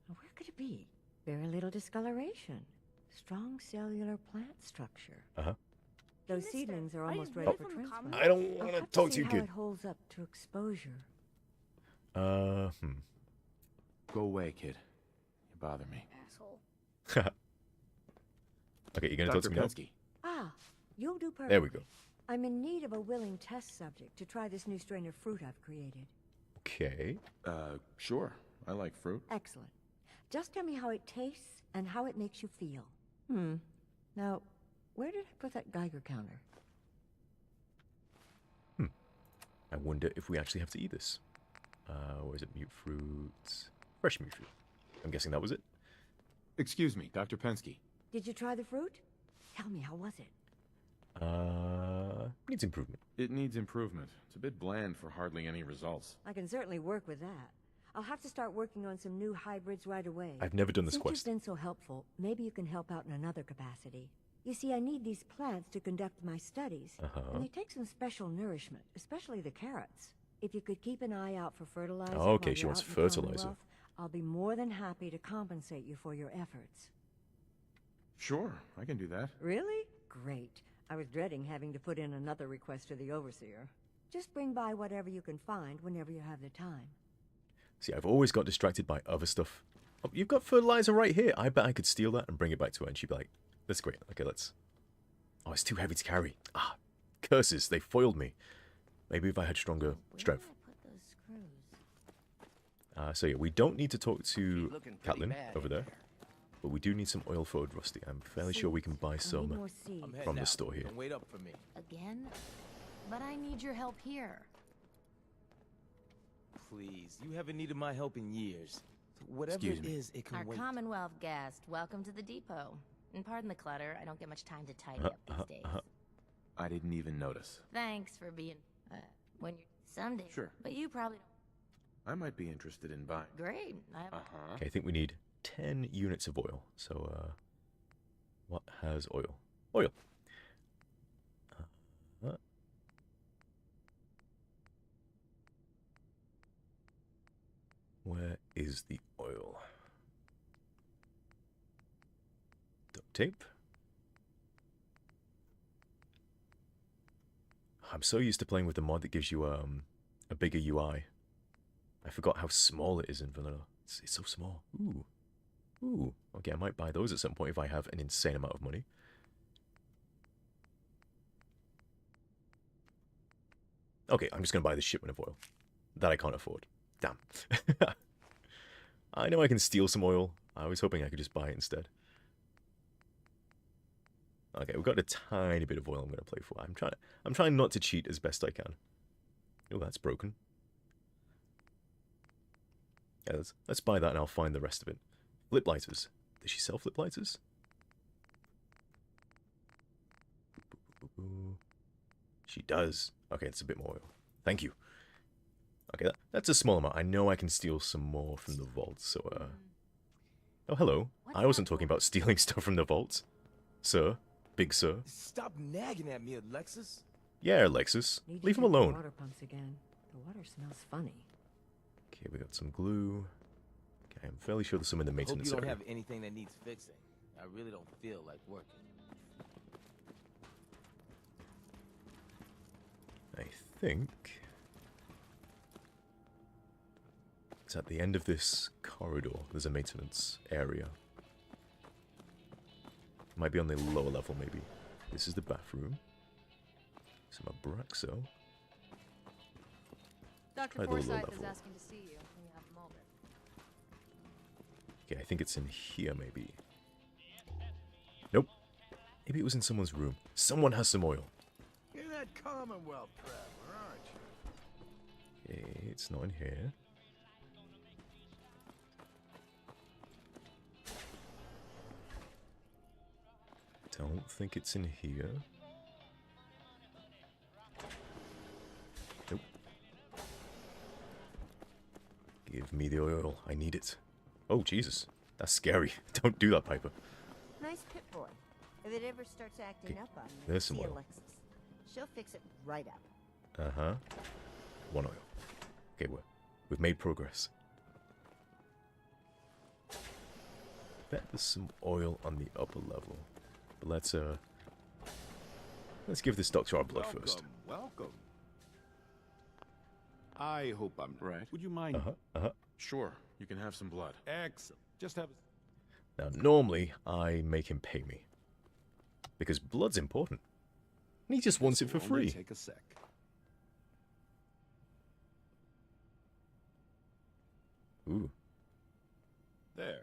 Where could it be? Very little discoloration. Strong cellular plant structure. Those seedlings are almost ready for transplant. I don't want to talk to you, how kid. it holds up to exposure. Go away, kid. You bother me. Asshole. Okay, you're gonna talk to me now? Ah, you'll do perfect. There we go. I'm in need of a willing test subject to try this new strain of fruit I've created. Okay. Sure. I like fruit. Excellent. Just tell me how it tastes and how it makes you feel. Now, where did I put that Geiger counter? I wonder if we actually have to eat this. Where is it? Mute fruits. Fresh mute fruit. I'm guessing that was it. Excuse me, Dr. Pensky. Did you try the fruit? Tell me, how was it? Needs improvement. It needs improvement. It's a bit bland for hardly any results. I can certainly work with that. I'll have to start working on some new hybrids right away. I've never done this Since quest. you've been so helpful, maybe you can help out in another capacity. You see, I need these plants to conduct my studies, and they take some special nourishment, especially the carrots. If you could keep an eye out for fertilizer. Oh, okay, while she you're wants out in the fertilizer. Commonwealth, I'll be more than happy to compensate you for your efforts. Sure, I can do that. Really? Great. I was dreading having to put in another request to the Overseer. Just bring by whatever you can find whenever you have the time. See, I've always got distracted by other stuff. Oh, you've got fertilizer right here. I bet I could steal that and bring it back to her, and she'd be like, that's great. Okay, let's... Oh, it's too heavy to carry. Ah, curses. They foiled me. Maybe if I had stronger strength. So yeah, we don't need to talk to Catelyn over there. But we do need some oil for Rusty. I'm fairly sure we can buy some from the store here. Wait up for me. Again? But I need your help here. Please, you haven't needed my help in years. Whatever it is, it can Our wait. Commonwealth guest, welcome to the depot. And pardon the clutter, I don't get much time to tidy up these days. I didn't even notice. Thanks for being, when you're someday. Sure. But you probably I might be interested in buying. Great. Okay, I think we need 10 units of oil. So, what has oil? Oil. Where is the oil? Duct tape. I'm so used to playing with the mod that gives you a bigger UI. I forgot how small it is in vanilla. It's so small. Ooh. Ooh. Okay, I might buy those at some point if I have an insane amount of money. Okay, I'm just going to buy this shipment of oil that I can't afford. Damn. I know I can steal some oil. I was hoping I could just buy it instead. Okay, we've got a tiny bit of oil I'm going to play for. I'm trying not to cheat as best I can. Oh, that's broken. Yeah, let's buy that and I'll find the rest of it. Flip lighters. Does she sell flip lighters? She does. Okay, it's a bit more oil. Thank you. Okay, that's a small amount. I know I can steal some more from the vault, so, Oh, hello. I wasn't talking about stealing stuff from the vault. Sir. Big sir. Stop nagging at me, Alexis. Yeah, Alexis. Leave him alone. Water pumps again. The water smells funny. Okay, we got some glue. Okay, I'm fairly sure there's some in the maintenance Hope you don't area. have anything that needs fixing. I really don't feel like working. I think it's at the end of this corridor. There's a maintenance area. Might be on the lower level, maybe. This is the bathroom. Some Abraxo. Dr. Right, the lower Forsyth is level. asking to see you when you have a moment. Okay, I think it's in here, maybe. Nope. Maybe it was in someone's room. Someone has some oil. You're that Commonwealth traveler, aren't you? Okay, it's not in here. Don't think it's in here. Nope. Give me the oil. I need it. Oh, Jesus. That's scary. Don't do that, Piper. Nice pit boy. If it ever starts acting Okay, up on you, there's some see oil. Alexis. She'll fix it right up. Uh-huh. 1 oil. Okay, we've made progress. Bet there's some oil on the upper level. But let's give this doctor our blood first. Welcome. I hope I'm right. Would you mind? Sure, you can have some blood. Excellent. Just have. Now, normally, I make him pay me. Because blood's important. And he just wants it for free. Take a sec. Ooh. There.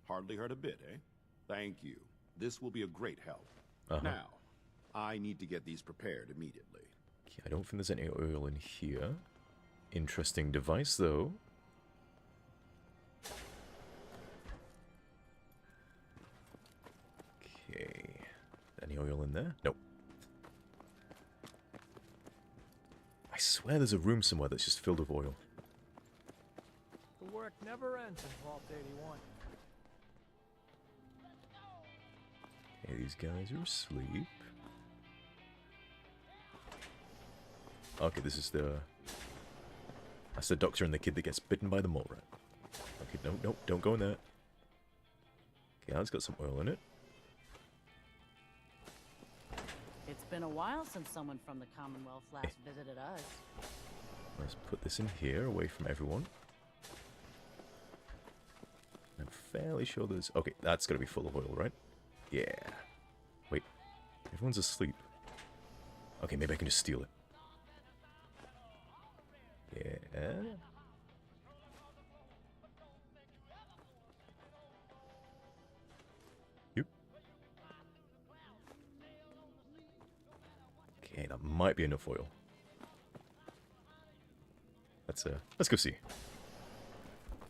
Hardly hurt a bit, eh? Thank you. This will be a great help. Now, I need to get these prepared immediately. Okay, I don't think there's any oil in here. Interesting device, though. Okay. Any oil in there? Nope. I swear there's a room somewhere that's just filled with oil. The work never ends in Vault 81. Okay, these guys are asleep. Okay, this is the... That's the doctor and the kid that gets bitten by the mole rat. Okay, no, don't go in there. Okay, that's got some oil in it. It's been a while since someone from the Commonwealth last visited us. Let's put this in here, away from everyone. I'm fairly sure there's... Okay, that's got to be full of oil, right? Yeah. Wait, everyone's asleep. Okay, maybe I can just steal it. Yeah. Yep. Okay, that might be enough oil. Let's go see.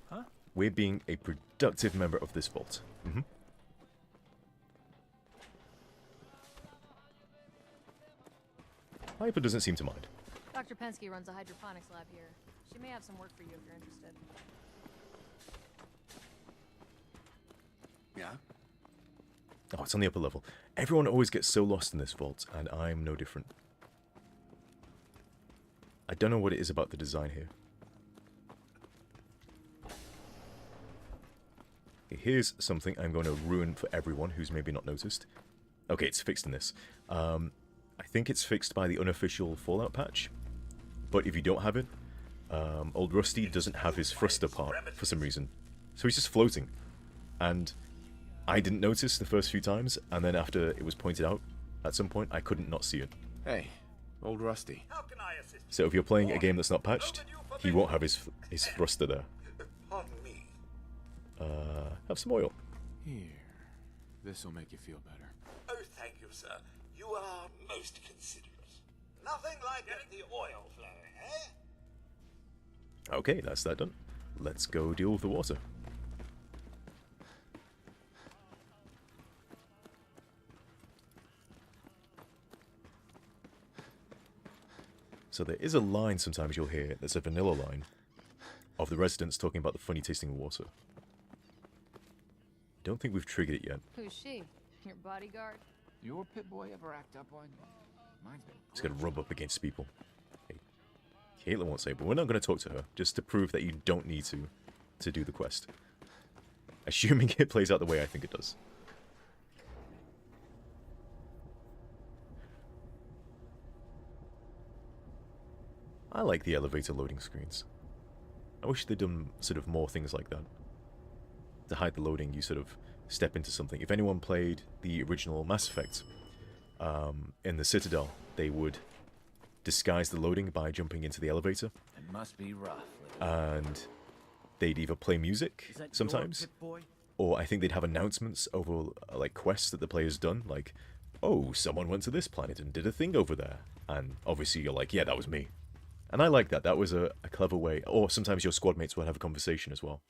Huh? We're being a productive member of this vault. Piper doesn't seem to mind. Dr. Pensky runs a hydroponics lab here. She may have some work for you if you're interested. Yeah? Oh, it's on the upper level. Everyone always gets so lost in this vault, and I'm no different. I don't know what it is about the design here. Okay, here's something I'm going to ruin for everyone who's maybe not noticed. Okay, it's fixed in this. I think it's fixed by the unofficial Fallout patch. But if you don't have it, old Rusty doesn't have his thruster part for some reason. So he's just floating. And I didn't notice the first few times, and then after it was pointed out at some point, I couldn't not see it. Hey, old Rusty. So if you're playing a game that's not patched, he won't have his thruster there. Pardon me. Have some oil. Here. This'll make you feel better. Oh, thank you, sir. You are most considerate. Nothing like getting the oil flowing, eh? Okay, that's that done. Let's go deal with the water. So there is a line sometimes you'll hear that's a vanilla line of the residents talking about the funny tasting water. Don't think we've triggered it yet. Who's she? Your bodyguard? Your pit boy ever act up on you? Mine's been... It's gonna rub up against people. Okay. Caitlin won't say, but we're not gonna talk to her, just to prove that you don't need to do the quest. Assuming it plays out the way I think it does. I like the elevator loading screens. I wish they'd done sort of more things like that. To hide the loading, you sort of step into something. If anyone played the original Mass Effect, in the Citadel, they would disguise the loading by jumping into the elevator, It must be rough. And they'd either play music Is that your sometimes, Pip-Boy? or I think they'd have announcements over like quests that the player's done, like, oh, someone went to this planet and did a thing over there. And obviously you're like, yeah, that was me. And I like that. That was a clever way. Or sometimes your squad mates will have a conversation as well.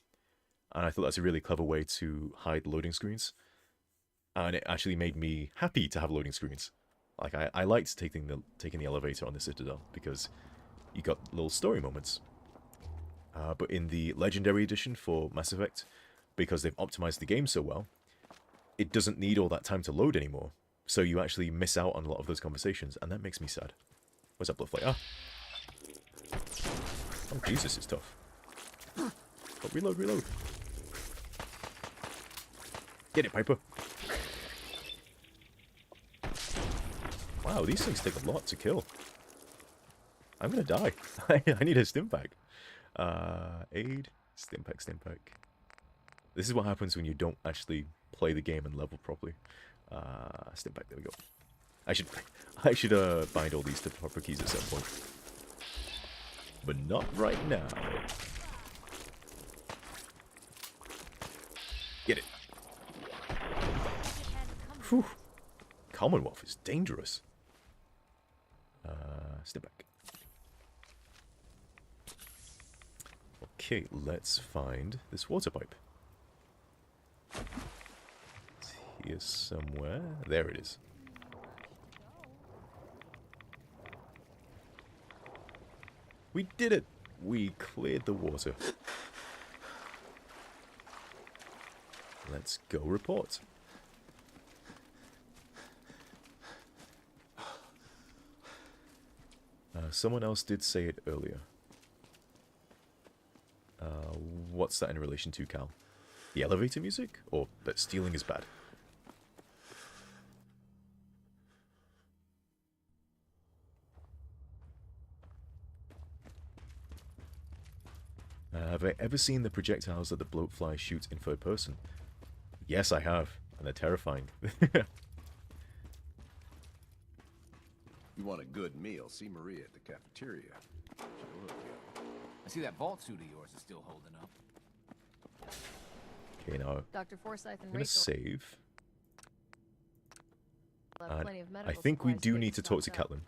And I thought that's a really clever way to hide loading screens. And it actually made me happy to have loading screens. Like, I liked taking the elevator on the Citadel because you got little story moments. But in the Legendary Edition for Mass Effect, because they've optimized the game so well, it doesn't need all that time to load anymore. So you actually miss out on a lot of those conversations, and that makes me sad. What's up, Blufflight? Ah! Oh, Jesus, it's tough. Oh, reload, reload. Get it, Piper. Wow, these things take a lot to kill. I'm gonna die. I need a stim pack. Aid, stim pack, stim pack. This is what happens when you don't actually play the game and level properly. Stim pack, there we go. I should bind all these to proper keys at some point. But not right now. Get it. Whew. Commonwealth is dangerous. Step back. Okay, let's find this water pipe. It's here somewhere. There it is. We did it! We cleared the water. Let's go report. Someone else did say it earlier. What's that in relation to, Cal? The elevator music? Or that stealing is bad? Have I ever seen the projectiles that the bloatfly shoots in third person? Yes, I have, and they're terrifying. You want a good meal? See Maria at the cafeteria. She'll hook you. I see that vault suit of yours is still holding up. Okay, now Dr. Forsyth and I'm gonna Rachel save. will have plenty of I medical think we supplies do get need to talk to stocked up. Catelyn.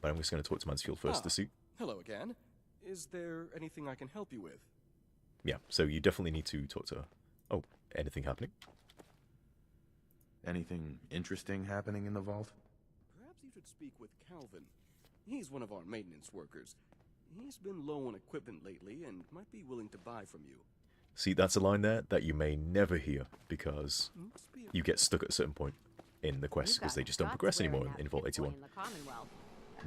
But I'm just going to talk to Mansfield first to see. Hello again. Is there anything I can help you with? Yeah, so you definitely need to talk to her. Oh, anything happening? Anything interesting happening in the vault? Perhaps you should speak with Calvin. He's one of our maintenance workers. He's been low on equipment lately and might be willing to buy from you. See, that's a line there that you may never hear because you get stuck at a certain point in the quest because they just don't progress anymore in Vault 81.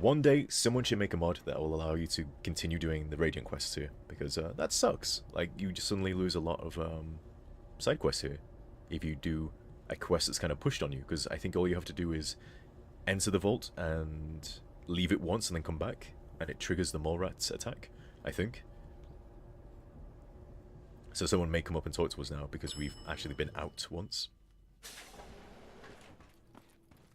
One day, someone should make a mod that will allow you to continue doing the Radiant quests here because that sucks. Like, you just suddenly lose a lot of side quests here if you do a quest that's kind of pushed on you, because I think all you have to do is enter the vault and leave it once and then come back and it triggers the mole rat's attack, I think. So someone may come up and talk to us now because we've actually been out once.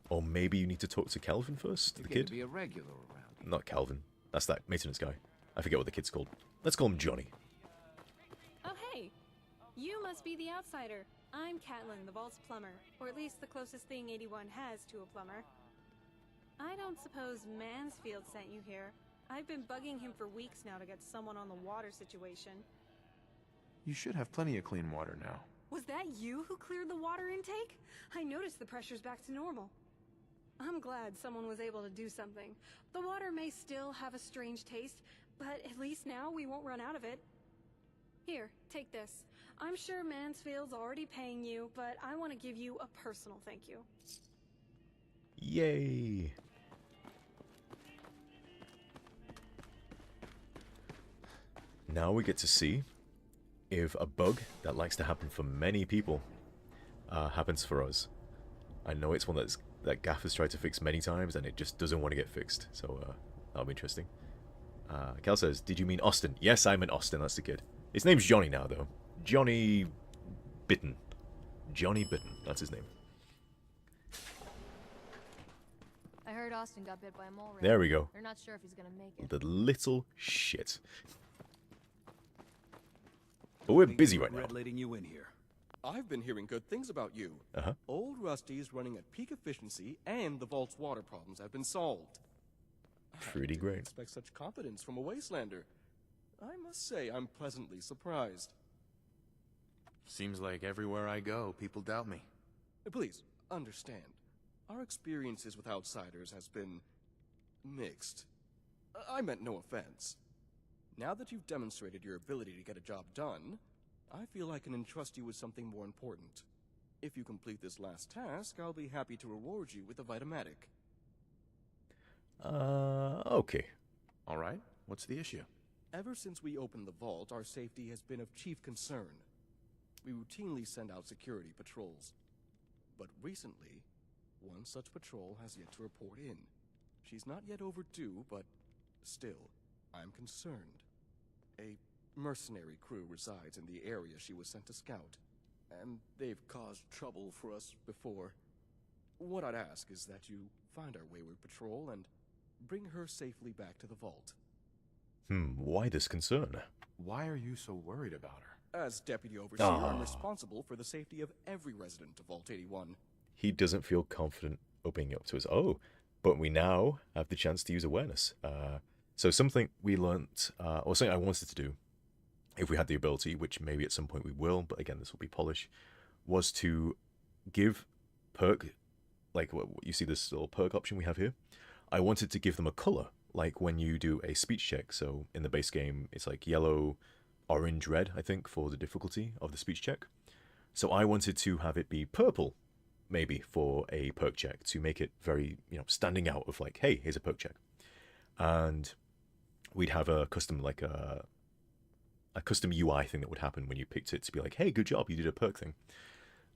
Or maybe you need to talk to Calvin first, the kid. Be a regular around. Not Calvin. That's that maintenance guy. I forget what the kid's called. Let's call him Johnny. Oh, hey. You must be the outsider. I'm Catelyn, the vault's plumber. Or at least the closest thing 81 has to a plumber. I don't suppose Mansfield sent you here. I've been bugging him for weeks now to get someone on the water situation. You should have plenty of clean water now. Was that you who cleared the water intake? I noticed the pressure's back to normal. I'm glad someone was able to do something. The water may still have a strange taste, but at least now we won't run out of it. Here, take this. I'm sure Mansfield's already paying you, but I want to give you a personal thank you. Yay! Now we get to see if a bug that likes to happen for many people happens for us. I know it's one that Gaff has tried to fix many times and it just doesn't want to get fixed, so that'll be interesting. Cal says, did you mean Austin? Yes, I meant Austin, that's the kid. His name's Johnny now, though. Johnny Bitten. Johnny Bitten, that's his name. I heard heard Austin got bit by a mole rat. There we go. They're not sure if he's gonna make it. The little shit. But we're busy right now. Regret letting you in here. I've been hearing good things about you. Old Rusty's running at peak efficiency, and the vault's water problems have been solved. Pretty I great. didn't expect such confidence from a wastelander. I must say, I'm pleasantly surprised. Seems like everywhere I go, people doubt me. Please, understand. Our experiences with outsiders has been mixed. I meant no offense. Now that you've demonstrated your ability to get a job done, I feel I can entrust you with something more important. If you complete this last task, I'll be happy to reward you with a Vitamatic. Okay. All right. What's the issue? Ever since we opened the vault, our safety has been of chief concern. We routinely send out security patrols. But recently, one such patrol has yet to report in. She's not yet overdue, but still, I'm concerned. A mercenary crew resides in the area she was sent to scout, and they've caused trouble for us before. What I'd ask is that you find our wayward patrol and bring her safely back to the vault. Why this concern? Why are you so worried about her? As Deputy Overseer, I'm responsible for the safety of every resident of Vault 81. He doesnn't feel confident opening up to us. Oh, but we now have the chance to use awareness. So something we learnt, or something I wanted to do, if we had the ability, which maybe at some point we will, but again, this will be polish, was to give perk, like you see this little perk option we have here. I wanted to give them a color, like when you do a speech check. So in the base game, it's like yellow, orange, red, I think, for the difficulty of the speech check. So I wanted to have it be purple, maybe, for a perk check, to make it very, standing out of like, hey, here's a perk check. And we'd have a custom, like a custom UI thing that would happen when you picked it to be like, hey, good job, you did a perk thing.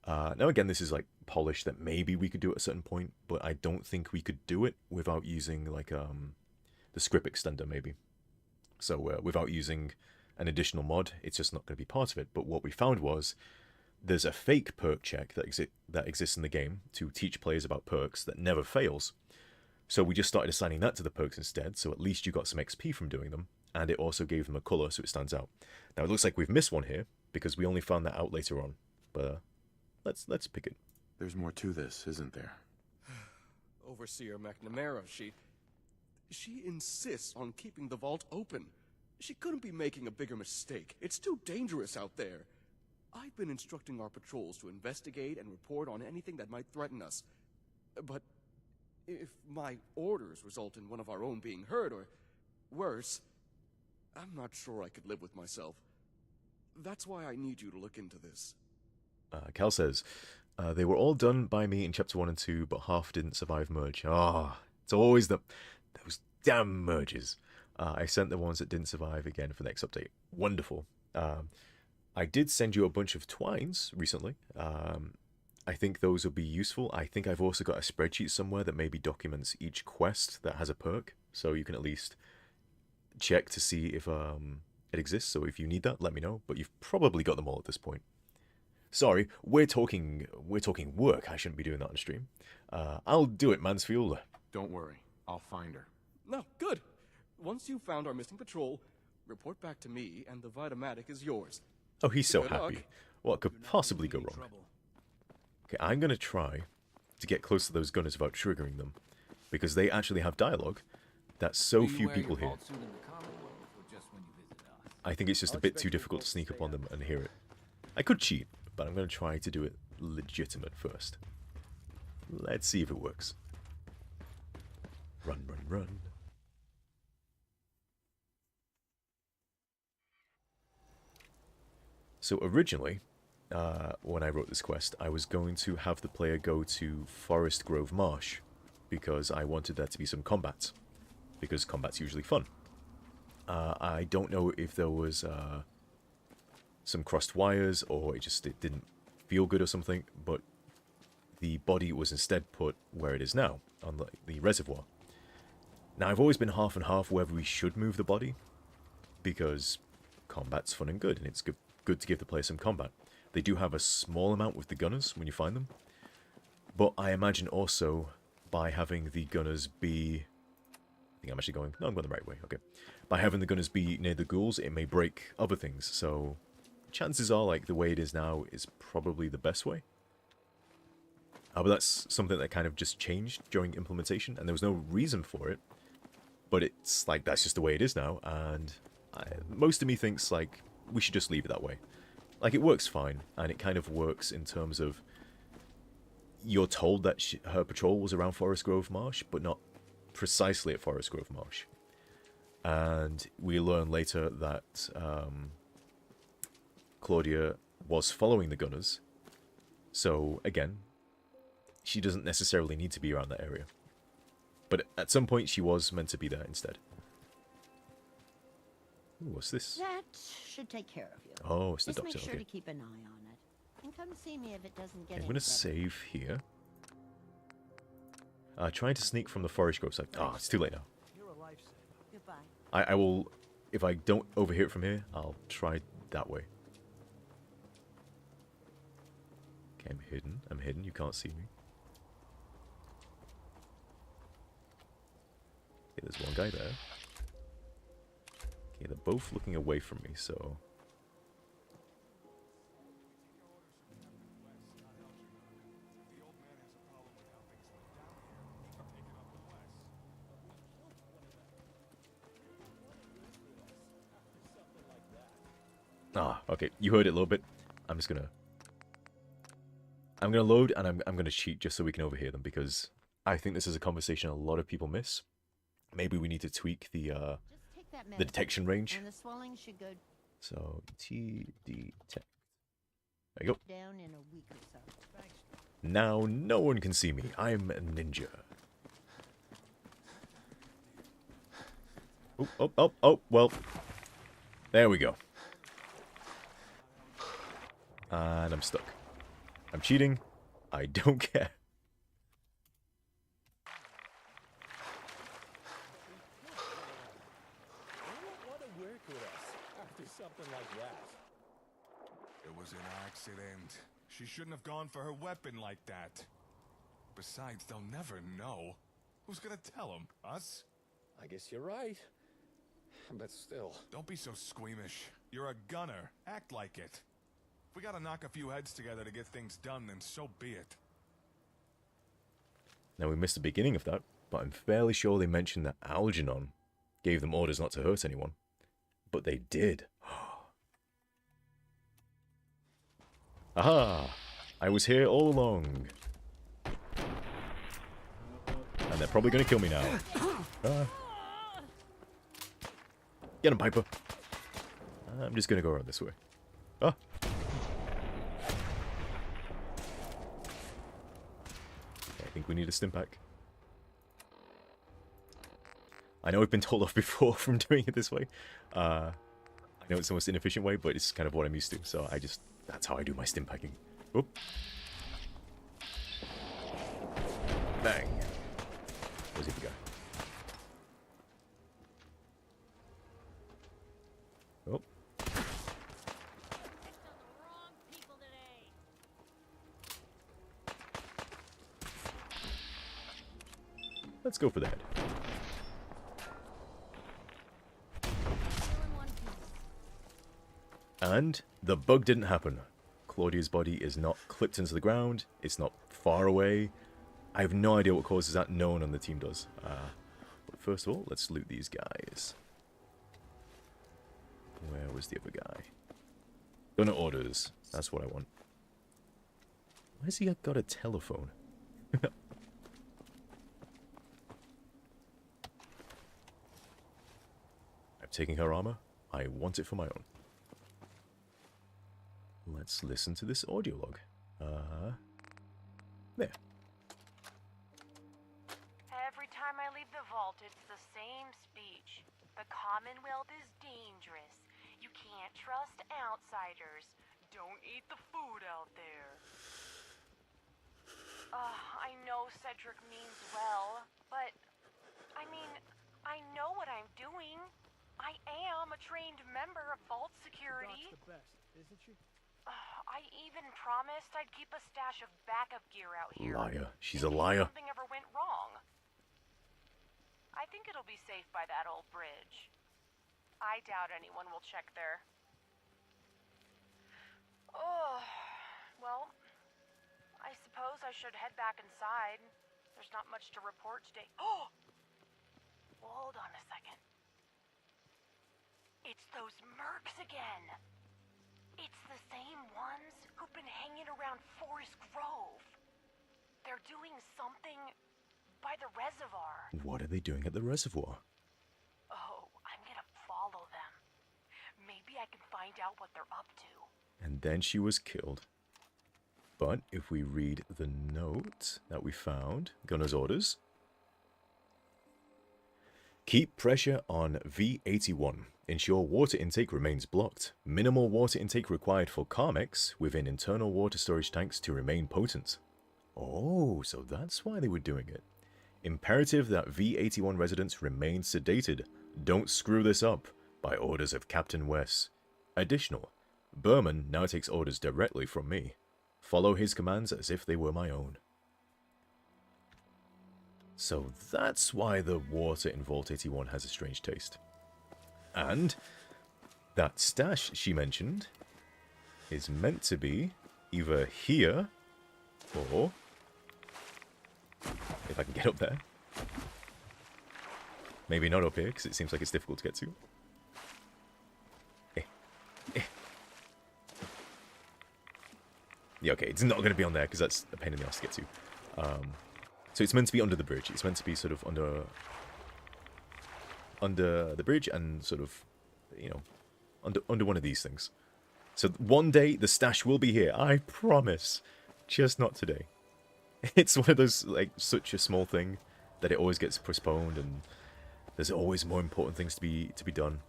Now again, this is like polish that maybe we could do at a certain point, but I don't think we could do it without using like the script extender maybe. So without using an additional mod, it's just not going to be part of it. But what we found was there's a fake perk check that exists in the game to teach players about perks that never fails. So we just started assigning that to the perks instead, so at least you got some XP from doing them, and it also gave them a color so it stands out. Now it looks like we've missed one here because we only found that out later on, but let's pick it. There's more to this, isn't there? Overseer McNamara, she insists on keeping the vault open. She couldn't be making a bigger mistake. It's too dangerous out there. I've been instructing our patrols to investigate and report on anything that might threaten us. But if my orders result in one of our own being hurt, or worse, I'm not sure I could live with myself. That's why I need you to look into this. Cal says, they were all done by me in Chapter 1 and 2, but half didn't survive merge. It's always those damn merges. I sent the ones that didn't survive again for the next update. Wonderful. I did send you a bunch of twines recently. I think those will be useful. I think I've also got a spreadsheet somewhere that maybe documents each quest that has a perk, so you can at least check to see if it exists. So if you need that, let me know. But you've probably got them all at this point. Sorry, we're talking work. I shouldn't be doing that on stream. I'll do it, Mansfield. Don't worry, I'll find her. No, good. Once you've found our missing patrol, report back to me, and the Vitamatic is yours. Oh, he's so Good happy. luck. What could possibly go wrong? Okay, I'm going to try to get close to those gunners without triggering them, because they actually have dialogue that so few people hear. I think it's just a bit too difficult to sneak up on them and hear it. I could cheat, but I'm going to try to do it legitimate first. Let's see if it works. Run, run, run. So originally, when I wrote this quest, I was going to have the player go to Forest Grove Marsh, because I wanted there to be some combat, because combat's usually fun. I don't know if there was some crossed wires, or it didn't feel good or something, but the body was instead put where it is now, on the reservoir. Now, I've always been half and half whether we should move the body, because combat's fun and good, and it's good to give the player some combat. They do have a small amount with the gunners when you find them, but I imagine also by having the gunners be... I think I'm actually going... No, I'm going the right way. Okay. By having the gunners be near the ghouls, it may break other things. So chances are, like, the way it is now is probably the best way. But that's something that kind of just changed during implementation, and there was no reason for it. But it's like, that's just the way it is now, and most of me thinks, like, we should just leave it that way. Like, it works fine, and it kind of works in terms of you're told that her patrol was around Forest Grove Marsh, but not precisely at Forest Grove Marsh. And we learn later that Claudia was following the gunners, so, again, she doesn't necessarily need to be around that area. But at some point, she was meant to be there instead. Ooh, what's this? That should take care of you. Oh, it's the Just doctor. make sure Okay. to keep an eye on it. And come see me if it doesn't get I'm any going to better. save here. Trying to sneak from the Forest Grove side. Ah, it's too late now. You're a lifesaver. Goodbye. I will... If I don't overhear it from here, I'll try that way. Okay, I'm hidden. I'm hidden. You can't see me. Okay, there's one guy there. Okay, they're both looking away from me, so... Ah, okay. You heard it a little bit. I'm just gonna... I'm gonna load, and I'm gonna cheat just so we can overhear them, because I think this is a conversation a lot of people miss. Maybe we need to tweak the detection range. And the swelling should go So, T detect. There you go. down in a week or so. Thanks. Now no one can see me. I'm a ninja. Oh, well. There we go. And I'm stuck. I'm cheating. I don't care. Want to work with us after something like that? It was an accident. She shouldn't have gone for her weapon like that. Besides, they'll never know. Who's gonna tell them? Us? I guess you're right. But still. Don't be so squeamish. You're a gunner. Act like it. If we gotta knock a few heads together to get things done, then so be it. Now we missed the beginning of that, but I'm fairly sure they mentioned that Algernon gave them orders not to hurt anyone. But they did. Aha! I was here all along. And they're probably going to kill me now. Get him, Piper. I'm just going to go around this way. Ah! I think we need a stim pack. I know I've been told off before from doing it this way. I know it's the most inefficient way, but it's kind of what I'm used to. So that's how I do my stim packing. Oop. Bang. Where's the other guy? Oh. Let's go for the head. And the bug didn't happen. Claudia's body is not clipped into the ground. It's not far away. I have no idea what causes that. No one on the team does. But first of all, let's loot these guys. Where was the other guy? Gunner orders. That's what I want. Why has he got a telephone? I'm taking her armor. I want it for my own. Let's listen to this audio log. There. Every time I leave the vault, it's the same speech. The Commonwealth is dangerous. You can't trust outsiders. Don't eat the food out there. I know Cedric means well, but, I mean, I know what I'm doing. I am a trained member of Vault Security. Doc's the best, isn't she? I even promised I'd keep a stash of backup gear out here. Liar. She's a liar. Something ever went wrong. I think it'll be safe by that old bridge. I doubt anyone will check there. Oh, well, I suppose I should head back inside. There's not much to report today. Oh! Well, hold on a second. It's those mercs again. It's the same ones who've been hanging around Forest Grove. They're doing something by the reservoir. What are they doing at the reservoir? Oh, I'm gonna follow them. Maybe I can find out what they're up to. And then she was killed. But if we read the note that we found, Gunner's orders. Keep pressure on V81. Ensure water intake remains blocked. Minimal water intake required for Carmex within internal water storage tanks to remain potent. Oh, so that's why they were doing it. Imperative that V81 residents remain sedated. Don't screw this up. By orders of Captain West. Additional. Berman now takes orders directly from me. Follow his commands as if they were my own. So that's why the water in Vault 81 has a strange taste. And that stash she mentioned is meant to be either here or, if I can get up there, maybe not up here because it seems like it's difficult to get to. Yeah, okay, it's not going to be on there because that's a pain in the ass to get to. So it's meant to be under the bridge. It's meant to be sort of under the bridge and sort of, you know, under one of these things. So one day the stash will be here. I promise. Just not today. It's one of those, like, such a small thing that it always gets postponed, and there's always more important things to be done.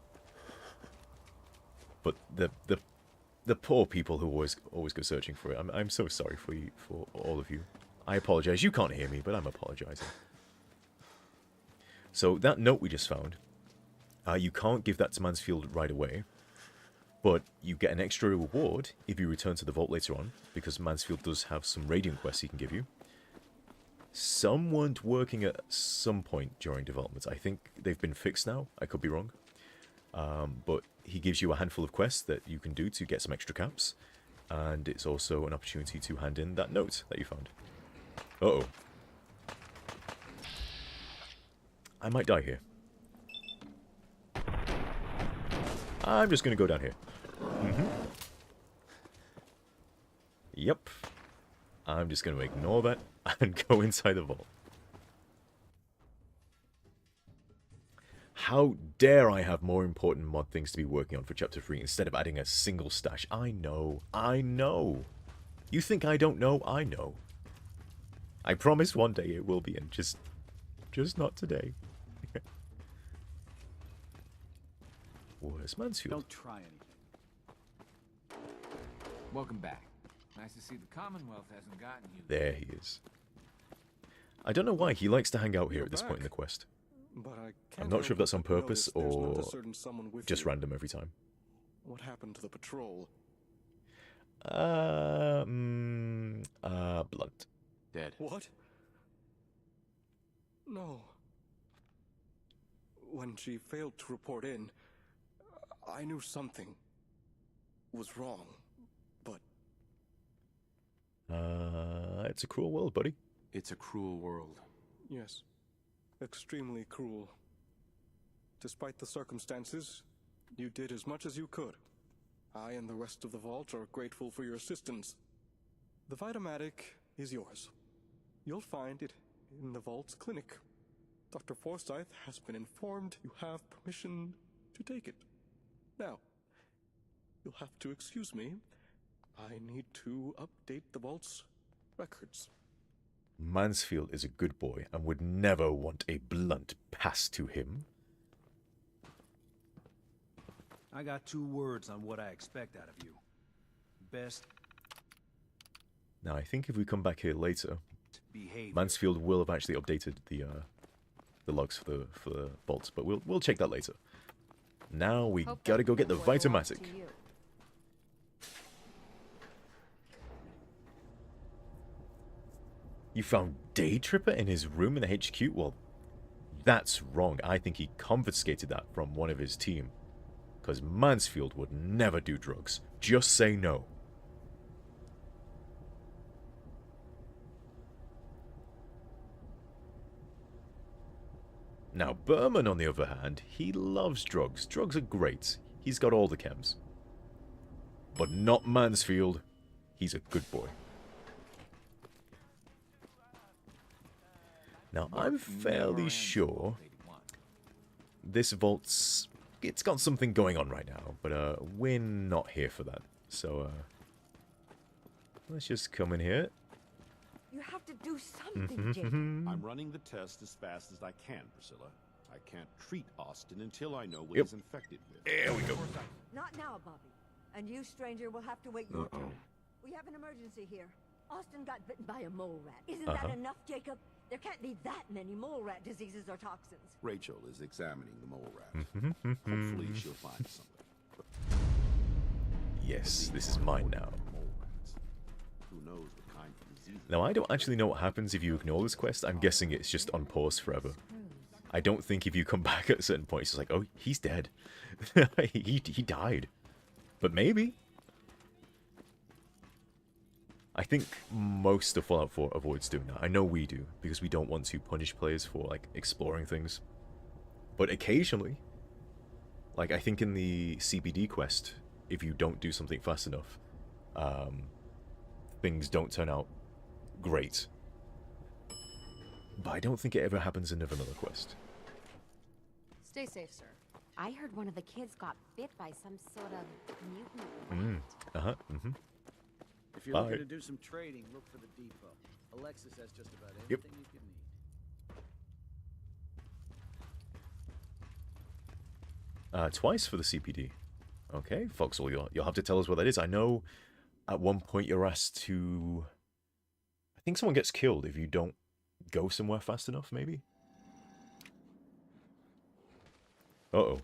But the poor people who always go searching for it. I'm so sorry for you, for all of you. I apologize. You can't hear me, but I'm apologizing. So that note we just found, you can't give that to Mansfield right away, but you get an extra reward if you return to the vault later on, because Mansfield does have some Radiant quests he can give you. Some weren't working at some point during development. I think they've been fixed now. I could be wrong. But he gives you a handful of quests that you can do to get some extra caps, and it's also an opportunity to hand in that note that you found. Uh-oh. I might die here. I'm just going to go down here. Yep. I'm just going to ignore that and go inside the vault. How dare I have more important mod things to be working on for Chapter 3 instead of adding a single stash? I know. I know. You think I don't know? I know. I promise one day it will be, and just not today. Where's Mansfield? Don't try anything. Welcome back. Nice to see the Commonwealth hasn't gotten you. There he is. I don't know why he likes to hang out here at this point in the quest. But I'm not sure if that's on purpose or just random every time. What happened to the patrol? Blunt. Dead. What? No. When she failed to report in, I knew something was wrong, but... It's a cruel world, buddy. It's a cruel world. Yes. Extremely cruel. Despite the circumstances, you did as much as you could. I and the rest of the vault are grateful for your assistance. The Vitamatic is yours. You'll find it in the vault's clinic. Dr. Forsyth has been informed you have permission to take it. Now, you'll have to excuse me. I need to update the vault's records. Mansfield is a good boy and would never want a blunt pass to him. I got 2 words on what I expect out of you. Best. Now, I think if we come back here later, behavior. Mansfield will have actually updated the logs for the vaults, but we'll check that later. Now we gotta go get the Vitamatic. You found Day Tripper in his room in the HQ? Well, that's wrong. I think he confiscated that from one of his team. Because Mansfield would never do drugs. Just say no. Now, Berman, on the other hand, he loves drugs. Drugs are great. He's got all the chems. But not Mansfield. He's a good boy. Now, I'm fairly sure this vault's... It's got something going on right now, but we're not here for that. So, let's just come in here. You have to do something, Jake. I'm running the test as fast as I can, Priscilla. I can't treat Austin until I know what he's infected with. There we go. Not now, Bobby. And you, stranger, will have to wait your turn. We have an emergency here. Austin got bitten by a mole rat. Isn't that enough, Jacob? There can't be that many mole rat diseases or toxins. Rachel is examining the mole rat. Hopefully she'll find something. Yes, this is mine now. Who knows what kind of disease? Now, I don't actually know what happens if you ignore this quest. I'm guessing it's just on pause forever. I don't think if you come back at a certain point, it's just like, oh, he's dead. he died. But maybe. I think most of Fallout 4 avoids doing that. I know we do, because we don't want to punish players for, like, exploring things. But occasionally, like, I think in the CBD quest, if you don't do something fast enough, things don't turn out great. But I don't think it ever happens in a vanilla quest. Stay safe, sir. I heard one of the kids got bit by some sort of mutant rat. If you're looking to do some trading, look for the depot. Alexis has just about everything you could need. Twice for the CPD. Okay, Foxhole, you'll have to tell us what that is. I know at one point you're asked to... I think someone gets killed if you don't go somewhere fast enough, maybe? Uh-oh.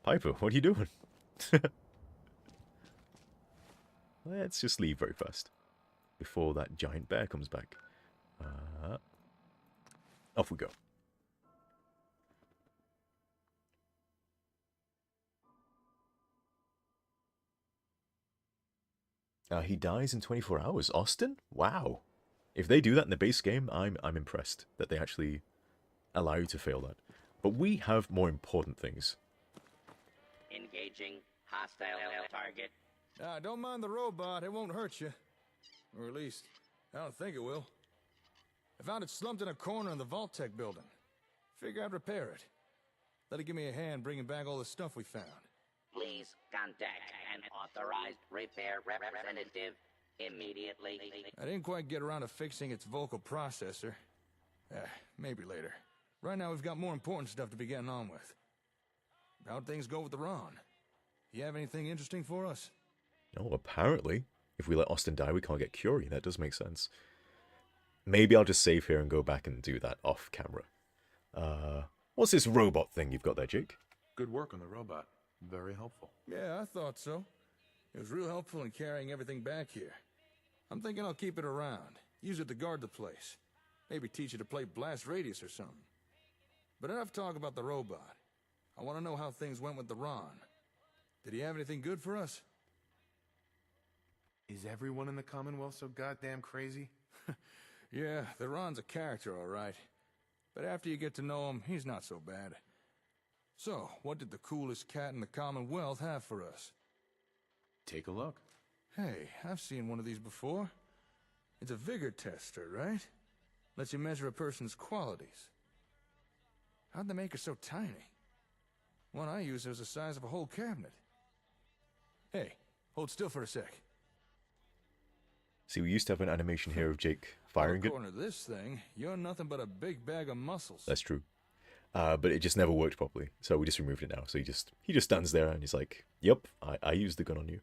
Piper, what are you doing? Let's just leave very fast before that giant bear comes back. Off we go. He dies in 24 hours. Austin? Wow. If they do that in the base game, I'm impressed that they actually allow you to fail that. But we have more important things. Engaging hostile target. Don't mind the robot, it won't hurt you. Or at least, I don't think it will. I found it slumped in a corner in the Vault-Tec building. Figure I'd repair it. Let it give me a hand bringing back all the stuff we found. Please contact an authorized repair representative immediately. I didn't quite get around to fixing its vocal processor. Maybe later. Right now we've got more important stuff to be getting on with. How'd things go with the Ron? You have anything interesting for us? No, apparently. If we let Austin die, we can't get Curie. That does make sense. Maybe I'll just save here and go back and do that off camera. What's this robot thing you've got there, Jake? Good work on the robot. Very helpful. Yeah, I thought so. It was real helpful in carrying everything back here. I'm thinking I'll keep it around. Use it to guard the place. Maybe teach it to play Blast Radius or something. But enough talk about the robot. I want to know how things went with the Ron. Did he have anything good for us? Is everyone in the Commonwealth so goddamn crazy? Yeah, the Ron's a character, all right. But after you get to know him, he's not so bad. So, what did the coolest cat in the Commonwealth have for us? Take a look. Hey, I've seen one of these before. It's a vigor tester, right? Lets you measure a person's qualities. How'd they make her so tiny? One I used was the size of a whole cabinet. Hey, hold still for a sec. See, we used to have an animation here of Jake firing it. According to this thing, you're nothing but a big bag of muscles. That's true. But it just never worked properly, so we just removed it now. So he just stands there and he's like, "Yep, I used the gun on you."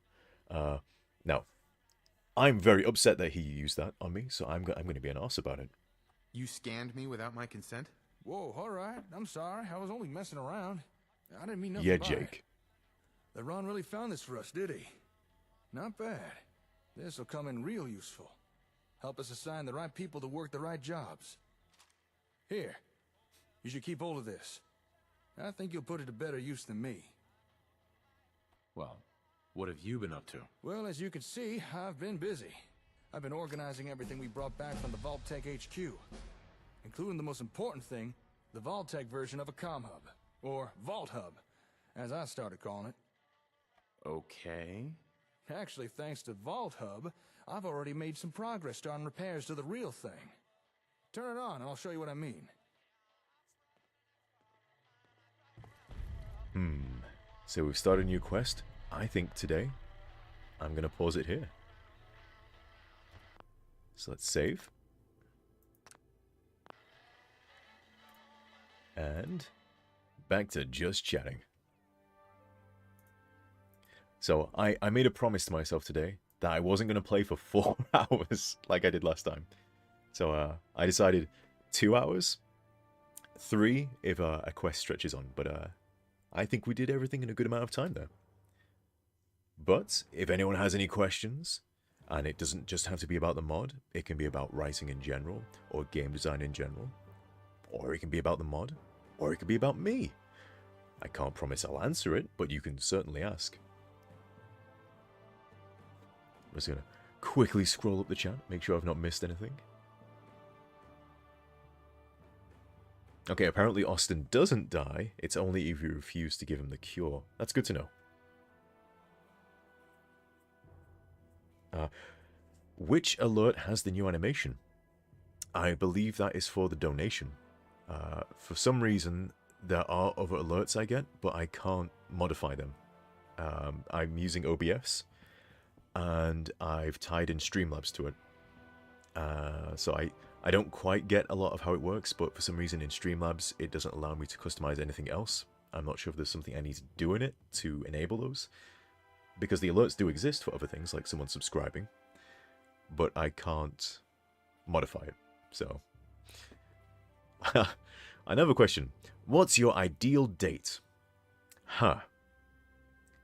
Now, I'm very upset that he used that on me, so I'm going to be an arse about it. You scanned me without my consent? Whoa, all right. I'm sorry. I was only messing around. I didn't mean nothing Yeah, by Jake. it. The Ron really found this for us, did he? Not bad. This'll come in real useful. help us assign the right people to work the right jobs. Here, you should keep hold of this. I think you'll put it to better use than me. Well, what have you been up to? Well, as you can see, I've been busy. I've been organizing everything we brought back from the Vault-Tec HQ, including the most important thing, the Vault-Tec version of a comm hub, or Vault Hub, as I started calling it. Okay. Actually, thanks to Vault Hub, I've already made some progress starting repairs to the real thing. Turn it on and I'll show you what I mean. So we've started a new quest. I think today I'm going to pause it here. So let's save. And back to just chatting. So I made a promise to myself today that I wasn't going to play for 4 hours like I did last time. So I decided 2 hours, 3 if a quest stretches on. But I think we did everything in a good amount of time there. But if anyone has any questions, and it doesn't just have to be about the mod, it can be about writing in general, or game design in general, or it can be about the mod, or it could be about me. I can't promise I'll answer it, but you can certainly ask. I'm just going to quickly scroll up the chat, make sure I've not missed anything. Okay, apparently Austin doesn't die. It's only if you refuse to give him the cure. That's good to know. Which alert has the new animation? I believe that is for the donation. For some reason, there are other alerts I get, but I can't modify them. I'm using OBS, and I've tied in Streamlabs to it. So I don't quite get a lot of how it works, but for some reason in Streamlabs, it doesn't allow me to customize anything else. I'm not sure if there's something I need to do in it to enable those. Because the alerts do exist for other things, like someone subscribing. But I can't modify it, so... Another question. What's your ideal date? Huh.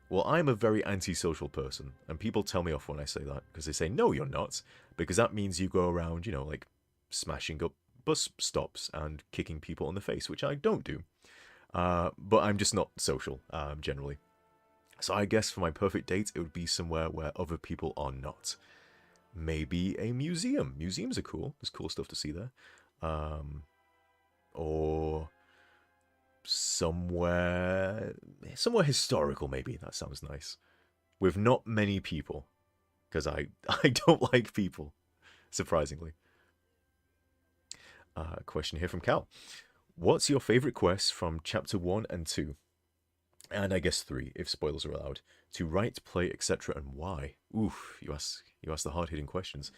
Well, I'm a very antisocial person, and people tell me off when I say that, because they say, no, you're not, because that means you go around, you know, like, smashing up bus stops and kicking people in the face, which I don't do. But I'm just not social, generally. So I guess for my perfect date, it would be somewhere where other people are not. Maybe a museum. Museums are cool. There's cool stuff to see there. Or somewhere historical, maybe. That sounds nice. With not many people. Because I don't like people, surprisingly. Question here from Cal. What's your favorite quest from Chapter 1 and 2? And I guess 3, if spoilers are allowed. To write, play, etc. and why? Oof, you ask the hard-hitting questions.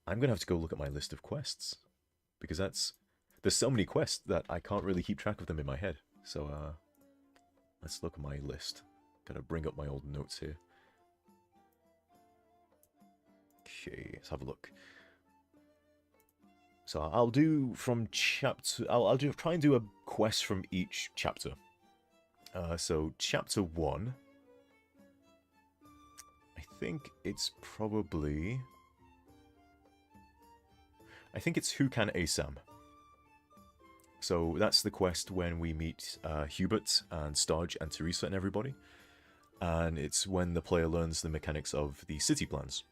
I'm going to have to go look at my list of quests. Because there's so many quests that I can't really keep track of them in my head. So, let's look at my list. Gotta bring up my old notes here. Okay, let's have a look. So I'll do from chapter... I'll try and do a quest from each chapter. So, Chapter 1, I think it's probably... I think it's Who Can ASAM. So, that's the quest when we meet Hubert and Starge and Teresa and everybody. And it's when the player learns the mechanics of the city plans.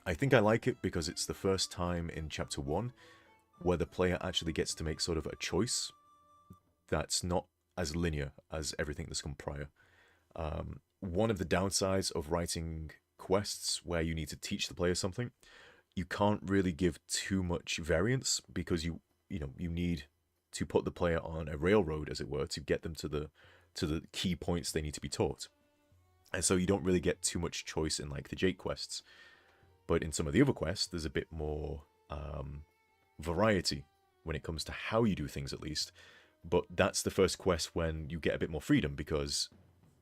I think I like it because it's the first time in Chapter 1 where the player actually gets to make sort of a choice that's not as linear as everything that's come prior. One of the downsides of writing quests where you need to teach the player something, you can't really give too much variance because you need to put the player on a railroad, as it were, to get them to the key points they need to be taught. And so you don't really get too much choice in like the Jake quests. But in some of the other quests, there's a bit more variety when it comes to how you do things, at least. But that's the first quest when you get a bit more freedom, because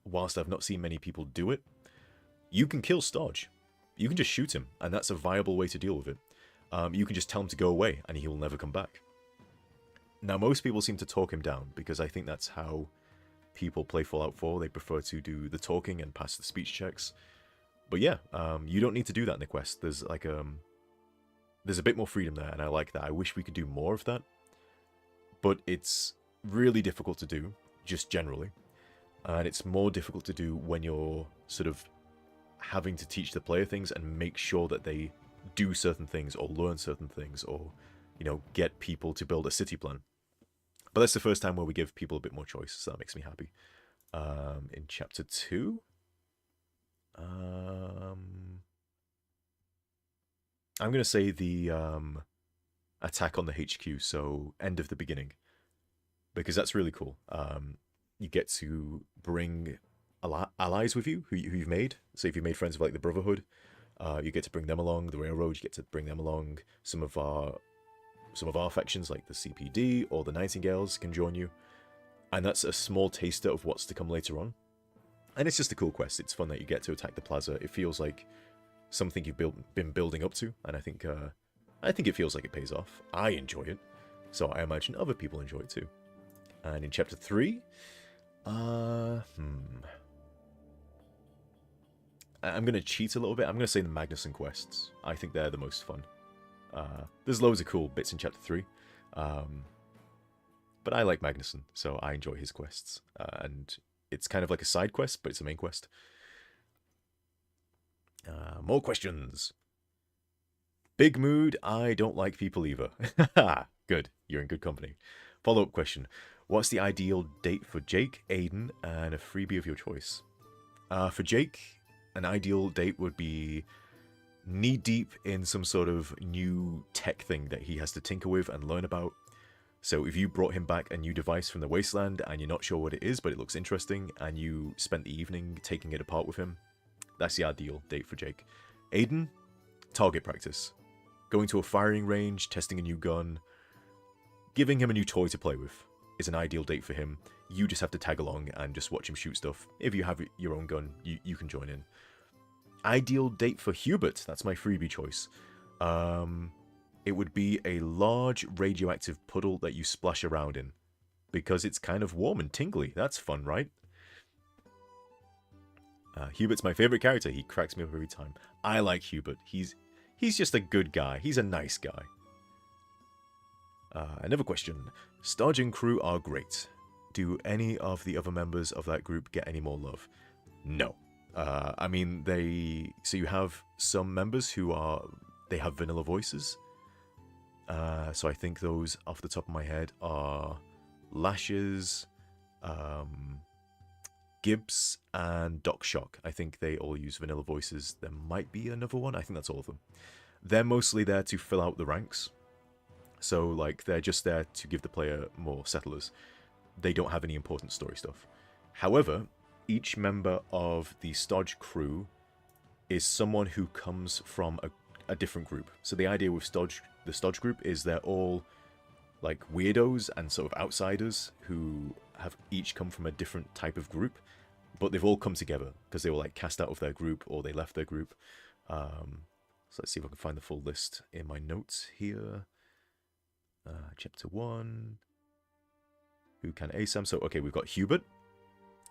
whilst I've not seen many people do it, you can kill Starge. You can just shoot him, and that's a viable way to deal with it. You can just tell him to go away, and he will never come back. Now, most people seem to talk him down, because I think that's how people play Fallout 4. They prefer to do the talking and pass the speech checks. But yeah, you don't need to do that in the quest. There's like there's a bit more freedom there, and I like that. I wish we could do more of that, but it's really difficult to do, just generally. And it's more difficult to do when you're sort of having to teach the player things and make sure that they do certain things or learn certain things or, you know, get people to build a city plan. But that's the first time where we give people a bit more choice, so that makes me happy. In Chapter 2... I'm going to say the attack on the HQ, so end of the beginning, because that's really cool. You get to bring allies with you who you've made. So if you made friends with like the Brotherhood, you get to bring them along. The Railroad, you get to bring them along. Some of our factions like the CPD or the Nightingales can join you, and that's a small taster of what's to come later on. And it's just a cool quest. It's fun that you get to attack the plaza. It feels like something you've been building up to, and I think it feels like it pays off. I enjoy it, so I imagine other people enjoy it too. And in Chapter 3, I'm going to cheat a little bit. I'm going to say the Magnuson quests. I think they're the most fun. There's loads of cool bits in Chapter 3, but I like Magnuson, so I enjoy his quests. And it's kind of like a side quest, but it's a main quest. More questions. Big mood, I don't like people either. Good, you're in good company. Follow-up question. What's the ideal date for Jake, Aiden, and a freebie of your choice? For Jake, an ideal date would be knee-deep in some sort of new tech thing that he has to tinker with and learn about. So if you brought him back a new device from the Wasteland and you're not sure what it is, but it looks interesting, and you spent the evening taking it apart with him, that's the ideal date for Jake. Aiden, target practice. Going to a firing range, testing a new gun, giving him a new toy to play with is an ideal date for him. You just have to tag along and just watch him shoot stuff. If you have your own gun, you can join in. Ideal date for Hubert, that's my freebie choice. It would be a large radioactive puddle that you splash around in, because it's kind of warm and tingly. That's fun, right? Hubert's my favorite character. He cracks me up every time. I like Hubert. He's just a good guy. He's a nice guy. Another question. Stodge and crew are great. Do any of the other members of that group get any more love? No. I mean, so you have some members who they have vanilla voices. So I think those off the top of my head are Lashes, Gibbs, and Doc Shock. I think they all use vanilla voices. There might be another one. I think that's all of them. They're mostly there to fill out the ranks. So, like, they're just there to give the player more settlers. They don't have any important story stuff. However, each member of the Stodge crew is someone who comes from a different group. So the idea with the Stodge group is they're all like weirdos and sort of outsiders who have each come from a different type of group, but they've all come together because they were like cast out of their group or they left their group. So let's see if I can find the full list in my notes here. Chapter 1. Who can ASAM? So, okay, we've got Hubert.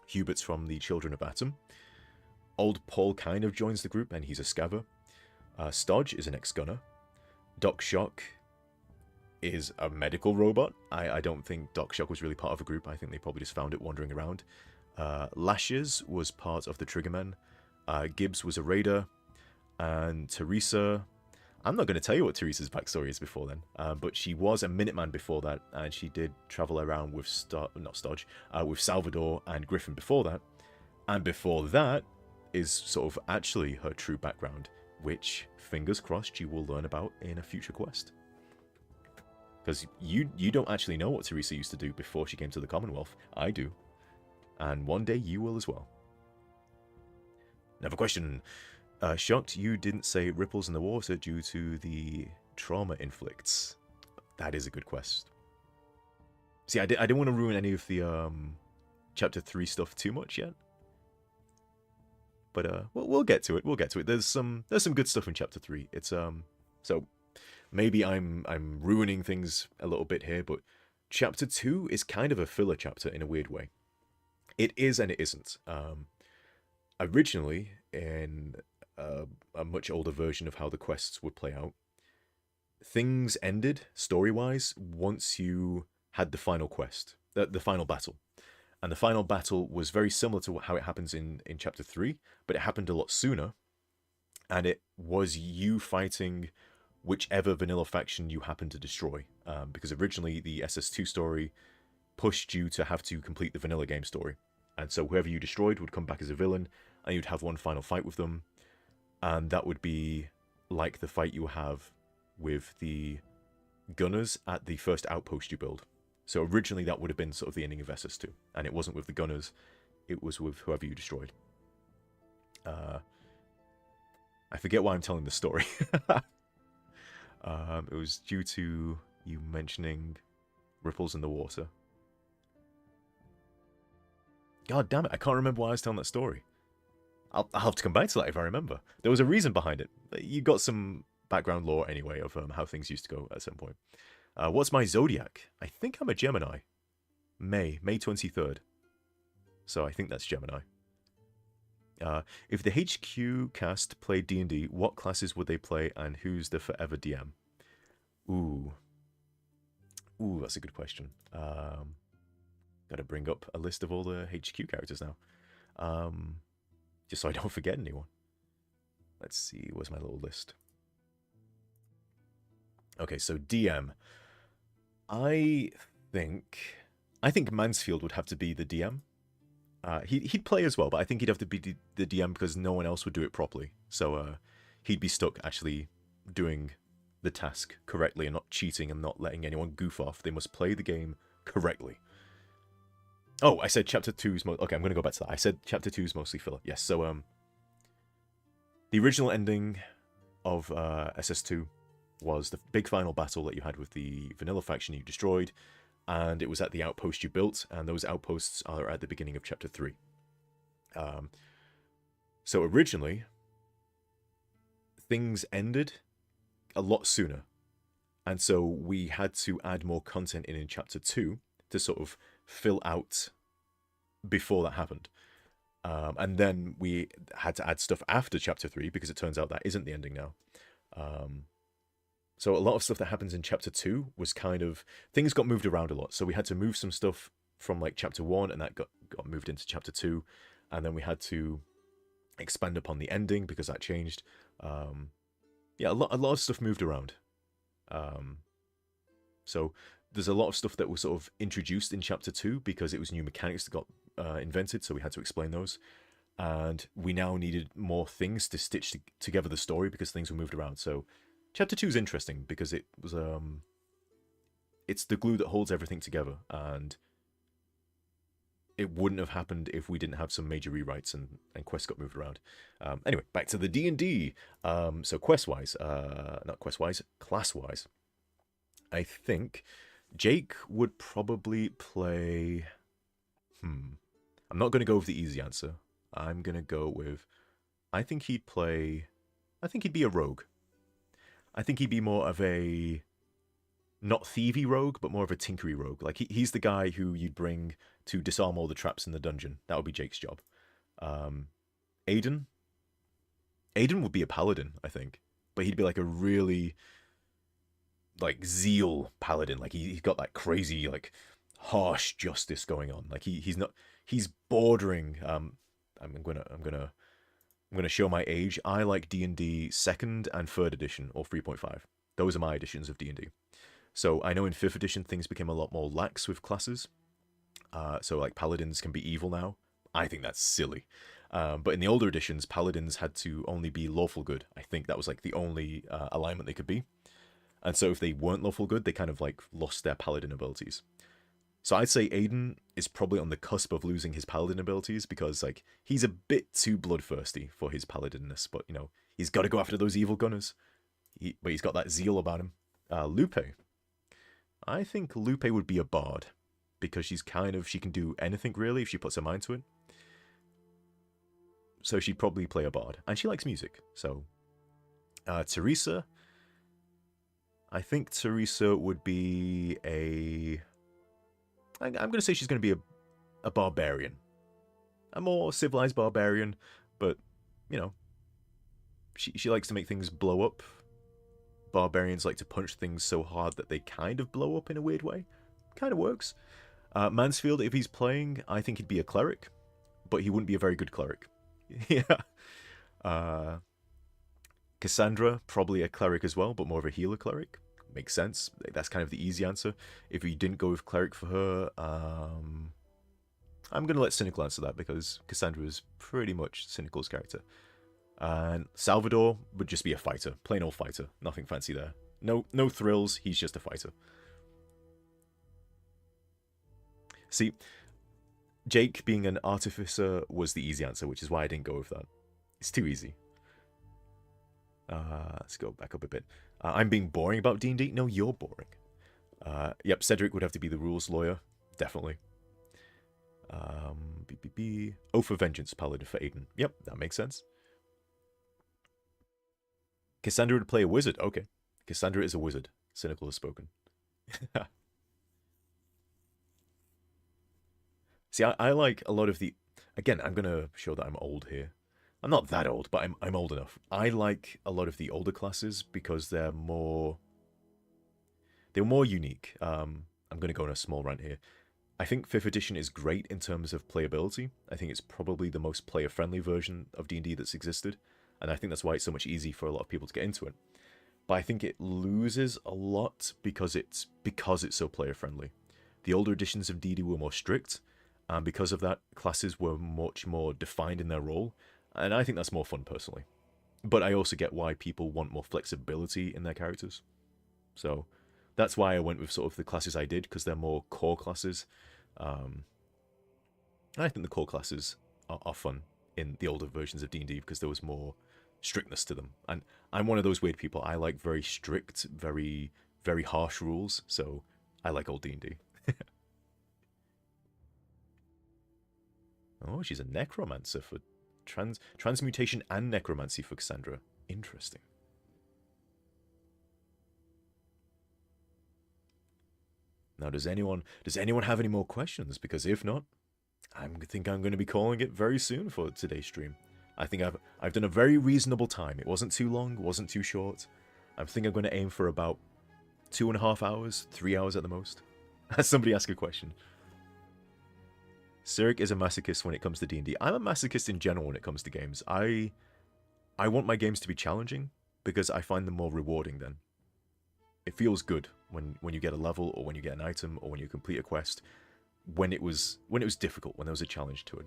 Hubert's from the Children of Atom. Old Paul kind of joins the group, and he's a scaver. Stodge is an ex-gunner. Doc Shock is a medical robot. I don't think Doc Shock was really part of a group. I think they probably just found it wandering around. Lashes was part of the Triggermen. Gibbs was a raider. And Teresa... I'm not going to tell you what Teresa's backstory is before then, but she was a Minuteman before that, and she did travel around with with Salvador and Griffin before that. And before that is sort of actually her true background, which, fingers crossed, you will learn about in a future quest. Because you don't actually know what Teresa used to do before she came to the Commonwealth. I do. And one day you will as well. Another question. Shocked you didn't say ripples in the water due to the trauma inflicts. That is a good quest. See, I didn't want to ruin any of the Chapter 3 stuff too much yet. But we'll get to it. We'll get to it. There's some good stuff in Chapter 3. It's so maybe I'm ruining things a little bit here, but Chapter 2 is kind of a filler chapter in a weird way. It is and it isn't. Originally, in a much older version of how the quests would play out, things ended story-wise once you had the final quest, the final battle. And the final battle was very similar to how it happens in Chapter 3, but it happened a lot sooner. And it was you fighting whichever vanilla faction you happened to destroy. Because originally the SS2 story pushed you to have to complete the vanilla game story. And so whoever you destroyed would come back as a villain, and you'd have one final fight with them. And that would be like the fight you have with the gunners at the first outpost you build. So originally that would have been sort of the ending of SS2, and it wasn't with the gunners, it was with whoever you destroyed. I forget why I'm telling the story. It was due to you mentioning ripples in the water. God damn it, I can't remember why I was telling that story. I'll have to come back to that if I remember. There was a reason behind it. You got some background lore anyway of how things used to go at some point. What's my zodiac? I think I'm a Gemini. May 23rd. So I think that's Gemini. If the HQ cast played D&D, what classes would they play and who's the forever DM? Ooh, that's a good question. Gotta bring up a list of all the HQ characters now. Just so I don't forget anyone. Let's see, where's my little list? Okay, so DM. I think Mansfield would have to be the DM. He'd play as well, but I think he'd have to be the DM because no one else would do it properly. So he'd be stuck actually doing the task correctly and not cheating and not letting anyone goof off. They must play the game correctly. Oh, I said Chapter 2's okay, I'm going to go back to that. I said Chapter 2 is mostly filler. Yes, so the original ending of SS2 was the big final battle that you had with the vanilla faction you destroyed, and it was at the outpost you built, and those outposts are at the beginning of Chapter 3. So originally, things ended a lot sooner, and so we had to add more content in Chapter 2 to sort of fill out before that happened. And then we had to add stuff after Chapter 3 because it turns out that isn't the ending now. So a lot of stuff that happens in Chapter 2 was kind of... Things got moved around a lot. So we had to move some stuff from like Chapter 1 and that got moved into Chapter 2. And then we had to expand upon the ending because that changed. Yeah, a lot of stuff moved around. So there's a lot of stuff that was sort of introduced in Chapter 2 because it was new mechanics that got invented, so we had to explain those. And we now needed more things to stitch together the story because things were moved around. So Chapter 2 is interesting because it was it's the glue that holds everything together, and it wouldn't have happened if we didn't have some major rewrites and quests got moved around. Anyway, back to the D&D. So quest-wise, not quest-wise, class-wise, I think Jake would probably play... I'm not going to go with the easy answer. I'm going to go with... I think he'd be a rogue. I think he'd be more of a... Not thievy rogue, but more of a tinkery rogue. Like, he's the guy who you'd bring to disarm all the traps in the dungeon. That would be Jake's job. Aiden would be a paladin, I think. But he'd be like a really... like zeal paladin. Like he's got that crazy like harsh justice going on. Like he's bordering I'm gonna show my age. I like D&D 2nd and 3rd edition or 3.5. Those are my editions of D&D. So I know in 5th edition things became a lot more lax with classes. So like paladins can be evil now. I think that's silly. But in the older editions, paladins had to only be lawful good. I think that was like the only alignment they could be. And so if they weren't lawful good, they kind of like lost their paladin abilities. So I'd say Aiden is probably on the cusp of losing his paladin abilities because like he's a bit too bloodthirsty for his paladinness, but you know, he's got to go after those evil gunners. But he's got that zeal about him. Lupe. I think Lupe would be a bard because she can do anything really if she puts her mind to it. So she'd probably play a bard, and she likes music. So Teresa, I think Teresa would be I'm going to say she's going to be a barbarian. A more civilized barbarian, but, you know, she likes to make things blow up. barbarians like to punch things so hard that they kind of blow up in a weird way. Kind of works. Mansfield, if he's playing, I think he'd be a cleric, but he wouldn't be a very good cleric. Yeah. Cassandra, probably a cleric as well, but more of a healer cleric. Makes sense. That's kind of the easy answer. If you didn't go with cleric for her, I'm going to let Cynical answer that because Cassandra is pretty much Cynical's character. And Salvador would just be a fighter. Plain old fighter. Nothing fancy there. No thrills. He's just a fighter. See, Jake being an artificer was the easy answer, which is why I didn't go with that. It's too easy. Let's go back up a bit. I'm being boring about D&D? No, you're boring. Yep, Cedric would have to be the rules lawyer. Definitely. Oath of Vengeance, Paladin for Aiden. Yep, that makes sense. Cassandra would play a wizard. Okay. Cassandra is a wizard. Cynical has spoken. See, I like a lot of the... Again, I'm going to show that I'm old here. I'm not that old, but I'm old enough. I like a lot of the older classes because they're more unique. I'm going to go on a small rant here. I think 5th edition is great in terms of playability. I think it's probably the most player-friendly version of D&D that's existed, and I think that's why it's so much easier for a lot of people to get into it. But I think it loses a lot because it's so player-friendly. The older editions of D&D were more strict, and because of that, classes were much more defined in their role. And I think that's more fun, personally. But I also get why people want more flexibility in their characters. So that's why I went with sort of the classes I did, because they're more core classes. I think the core classes are fun in the older versions of D&D because there was more strictness to them. And I'm one of those weird people. I like very strict, very, very harsh rules. So I like old D&D. Oh, she's a necromancer for... transmutation and necromancy for Cassandra. Interesting. Now, does anyone have any more questions? Because if not, I think I'm going to be calling it very soon for today's stream. I think I've done a very reasonable time. It wasn't too long, wasn't too short. I think I'm going to aim for about 2.5 hours, 3 hours at the most. Somebody ask a question. Cyric is a masochist when it comes to D&D. I'm a masochist in general when it comes to games. I want my games to be challenging because I find them more rewarding then. It feels good when you get a level or when you get an item or when you complete a quest when it was difficult, when there was a challenge to it.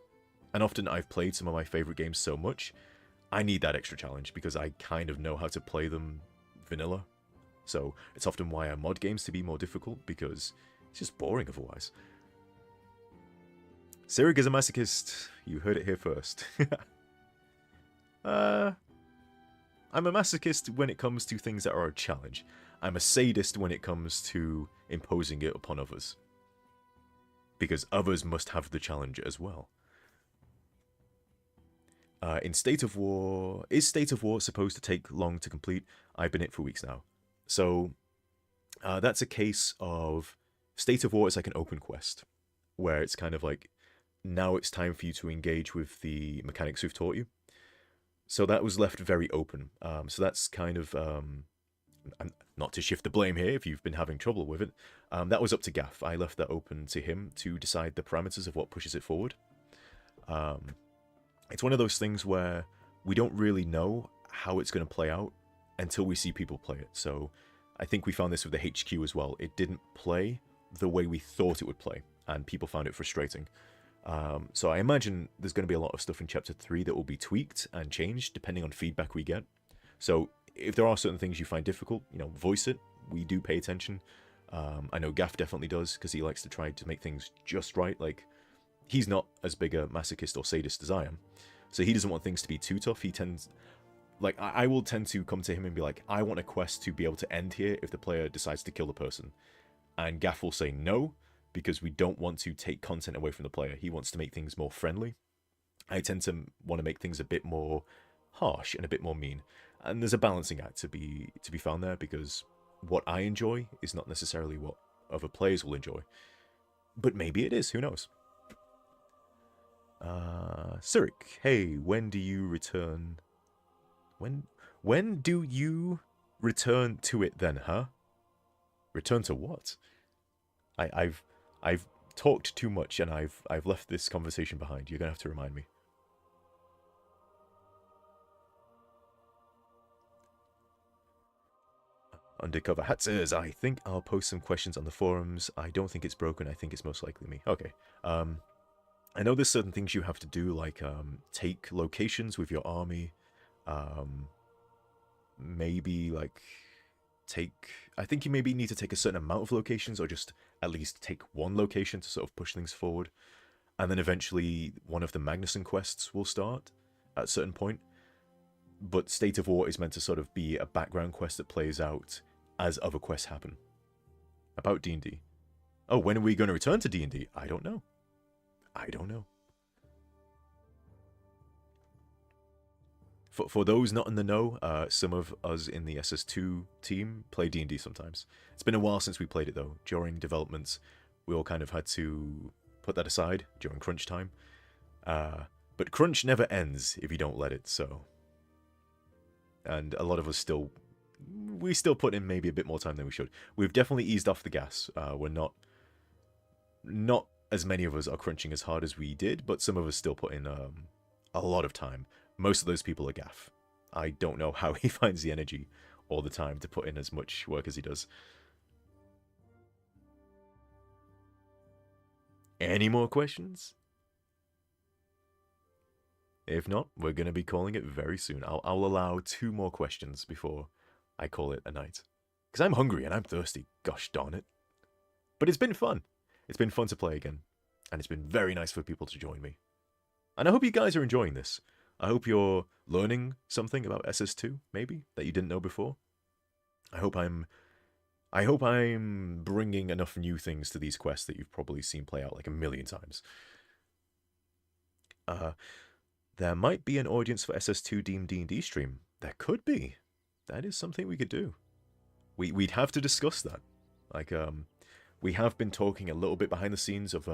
And often I've played some of my favorite games so much, I need that extra challenge because I kind of know how to play them vanilla. So it's often why I mod games to be more difficult because it's just boring otherwise. Cyric is a masochist. You heard it here first. I'm a masochist when it comes to things that are a challenge. I'm a sadist when it comes to imposing it upon others. Because others must have the challenge as well. In State of War... Is State of War supposed to take long to complete? I've been in it for weeks now. So, that's a case of... State of War is like an open quest. Where it's kind of like... Now it's time for you to engage with the mechanics we've taught you. So that was left very open. So that's kind of... not to shift the blame here if you've been having trouble with it. That was up to Gaff. I left that open to him to decide the parameters of what pushes it forward. It's one of those things where we don't really know how it's going to play out until we see people play it. So I think we found this with the HQ as well. It didn't play the way we thought it would play, and people found it frustrating. So I imagine there's going to be a lot of stuff in Chapter 3 that will be tweaked and changed depending on feedback we get. So if there are certain things you find difficult, voice it. We do pay attention. I know Gaff definitely does because he likes to try to make things just right. Like, he's not as big a masochist or sadist as I am. So he doesn't want things to be too tough. He tends... Like, I will tend to come to him and be like, I want a quest to be able to end here if the player decides to kill the person. And Gaff will say no, because we don't want to take content away from the player. He wants to make things more friendly. I tend to want to make things a bit more harsh and a bit more mean. And there's a balancing act to be found there, because what I enjoy is not necessarily what other players will enjoy. But maybe it is, who knows? Cyric, hey, when do you return? When do you return to it then, huh? Return to what? I've talked too much and I've left this conversation behind. You're gonna have to remind me. Undercover Hat says, I think I'll post some questions on the forums. I don't think it's broken. I think it's most likely me. Okay. I know there's certain things you have to do, like take locations with your army. Maybe like I think you maybe need to take a certain amount of locations, or just at least take one location to sort of push things forward. And then eventually one of the Magnuson quests will start at a certain point. But State of War is meant to sort of be a background quest that plays out as other quests happen. About D&D. Oh, when are we going to return to D&D? I don't know. I don't know. For those not in the know, some of us in the SS2 team play D&D sometimes. It's been a while since we played it though. During developments, we all kind of had to put that aside during crunch time. But crunch never ends if you don't let it, so... And a lot of us we still put in maybe a bit more time than we should. We've definitely eased off the gas. We're not as many of us are crunching as hard as we did, but some of us still put in a lot of time. Most of those people are gaff. I don't know how he finds the energy all the time to put in as much work as he does. Any more questions? If not, we're going to be calling it very soon. I'll allow 2 more questions before I call it a night. Because I'm hungry and I'm thirsty, gosh darn it. But it's been fun. It's been fun to play again. And it's been very nice for people to join me. And I hope you guys are enjoying this. I hope you're learning something about SS2, maybe, that you didn't know before. I hope I'm bringing enough new things to these quests that you've probably seen play out like a million times. There might be an audience for SS2 Deem D&D stream. There could be. That is something we could do. We'd have to discuss that. Like, we have been talking a little bit behind the scenes of,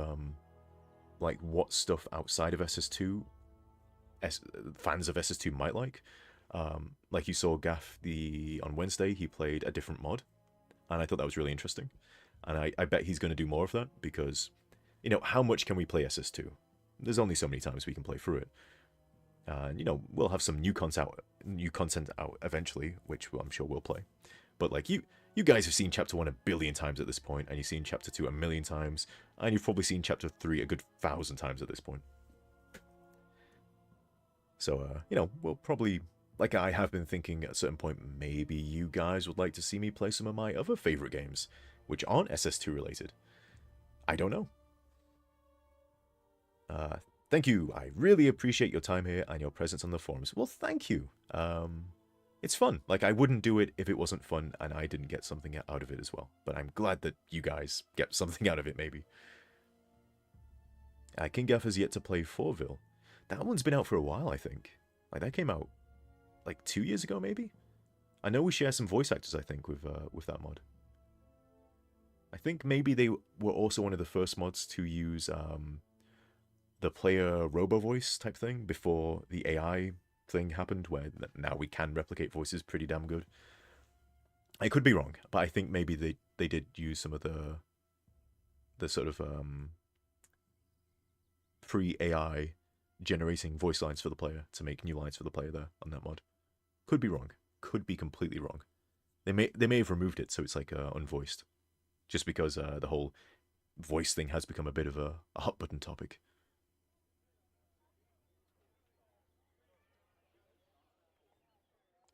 like, what stuff outside of SS2 fans of SS2 might like. Like you saw Gaff on Wednesday, he played a different mod. And I thought that was really interesting. And I bet he's going to do more of that because, you know, how much can we play SS2? There's only so many times we can play through it. And, you know, we'll have some new content out eventually, which I'm sure we'll play. But, like, you guys have seen Chapter 1 a billion times at this point, and you've seen Chapter 2 a million times, and you've probably seen Chapter 3 a good 1,000 times at this point. So, you know, we'll probably, like I have been thinking at a certain point, maybe you guys would like to see me play some of my other favorite games, which aren't SS2 related. I don't know. Thank you. I really appreciate your time here and your presence on the forums. Well, thank you. It's fun. Like, I wouldn't do it if it wasn't fun and I didn't get something out of it as well. But I'm glad that you guys get something out of it, maybe. King Gaff has yet to play Fourville. That one's been out for a while, I think. Like, that came out, like, 2 years ago, maybe? I know we share some voice actors, I think, with that mod. I think maybe they were also one of the first mods to use, the player robo-voice type thing before the AI thing happened, where now we can replicate voices pretty damn good. I could be wrong, but I think maybe they did use some of the sort of pre-AI generating voice lines for the player to make new lines for the player there on that mod. Could be wrong. Could be completely wrong. They may have removed it so it's like unvoiced, just because the whole voice thing has become a bit of a hot button topic.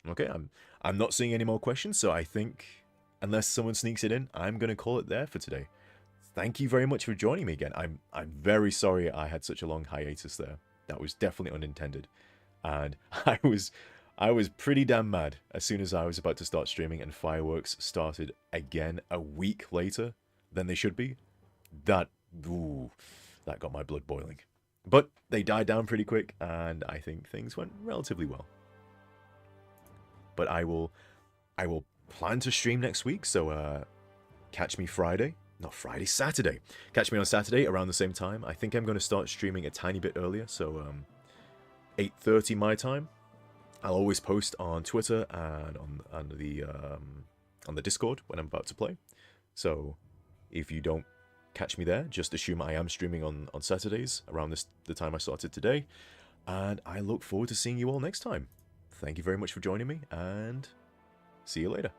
Okay, I'm not seeing any more questions, so I think, unless someone sneaks it in, I'm going to call it there for today. Thank you very much for joining me again. I'm very sorry I had such a long hiatus there. That was definitely unintended. And I was pretty damn mad as soon as I was about to start streaming and fireworks started again a week later than they should be. That got my blood boiling. But they died down pretty quick, and I think things went relatively well. But I will plan to stream next week, so catch me Saturday. Catch me on Saturday around the same time. I think I'm going to start streaming a tiny bit earlier, so 8:30 my time. I'll always post on Twitter and on the Discord when I'm about to play. So if you don't catch me there, just assume I am streaming on Saturdays around the time I started today. And I look forward to seeing you all next time. Thank you very much for joining me, and see you later.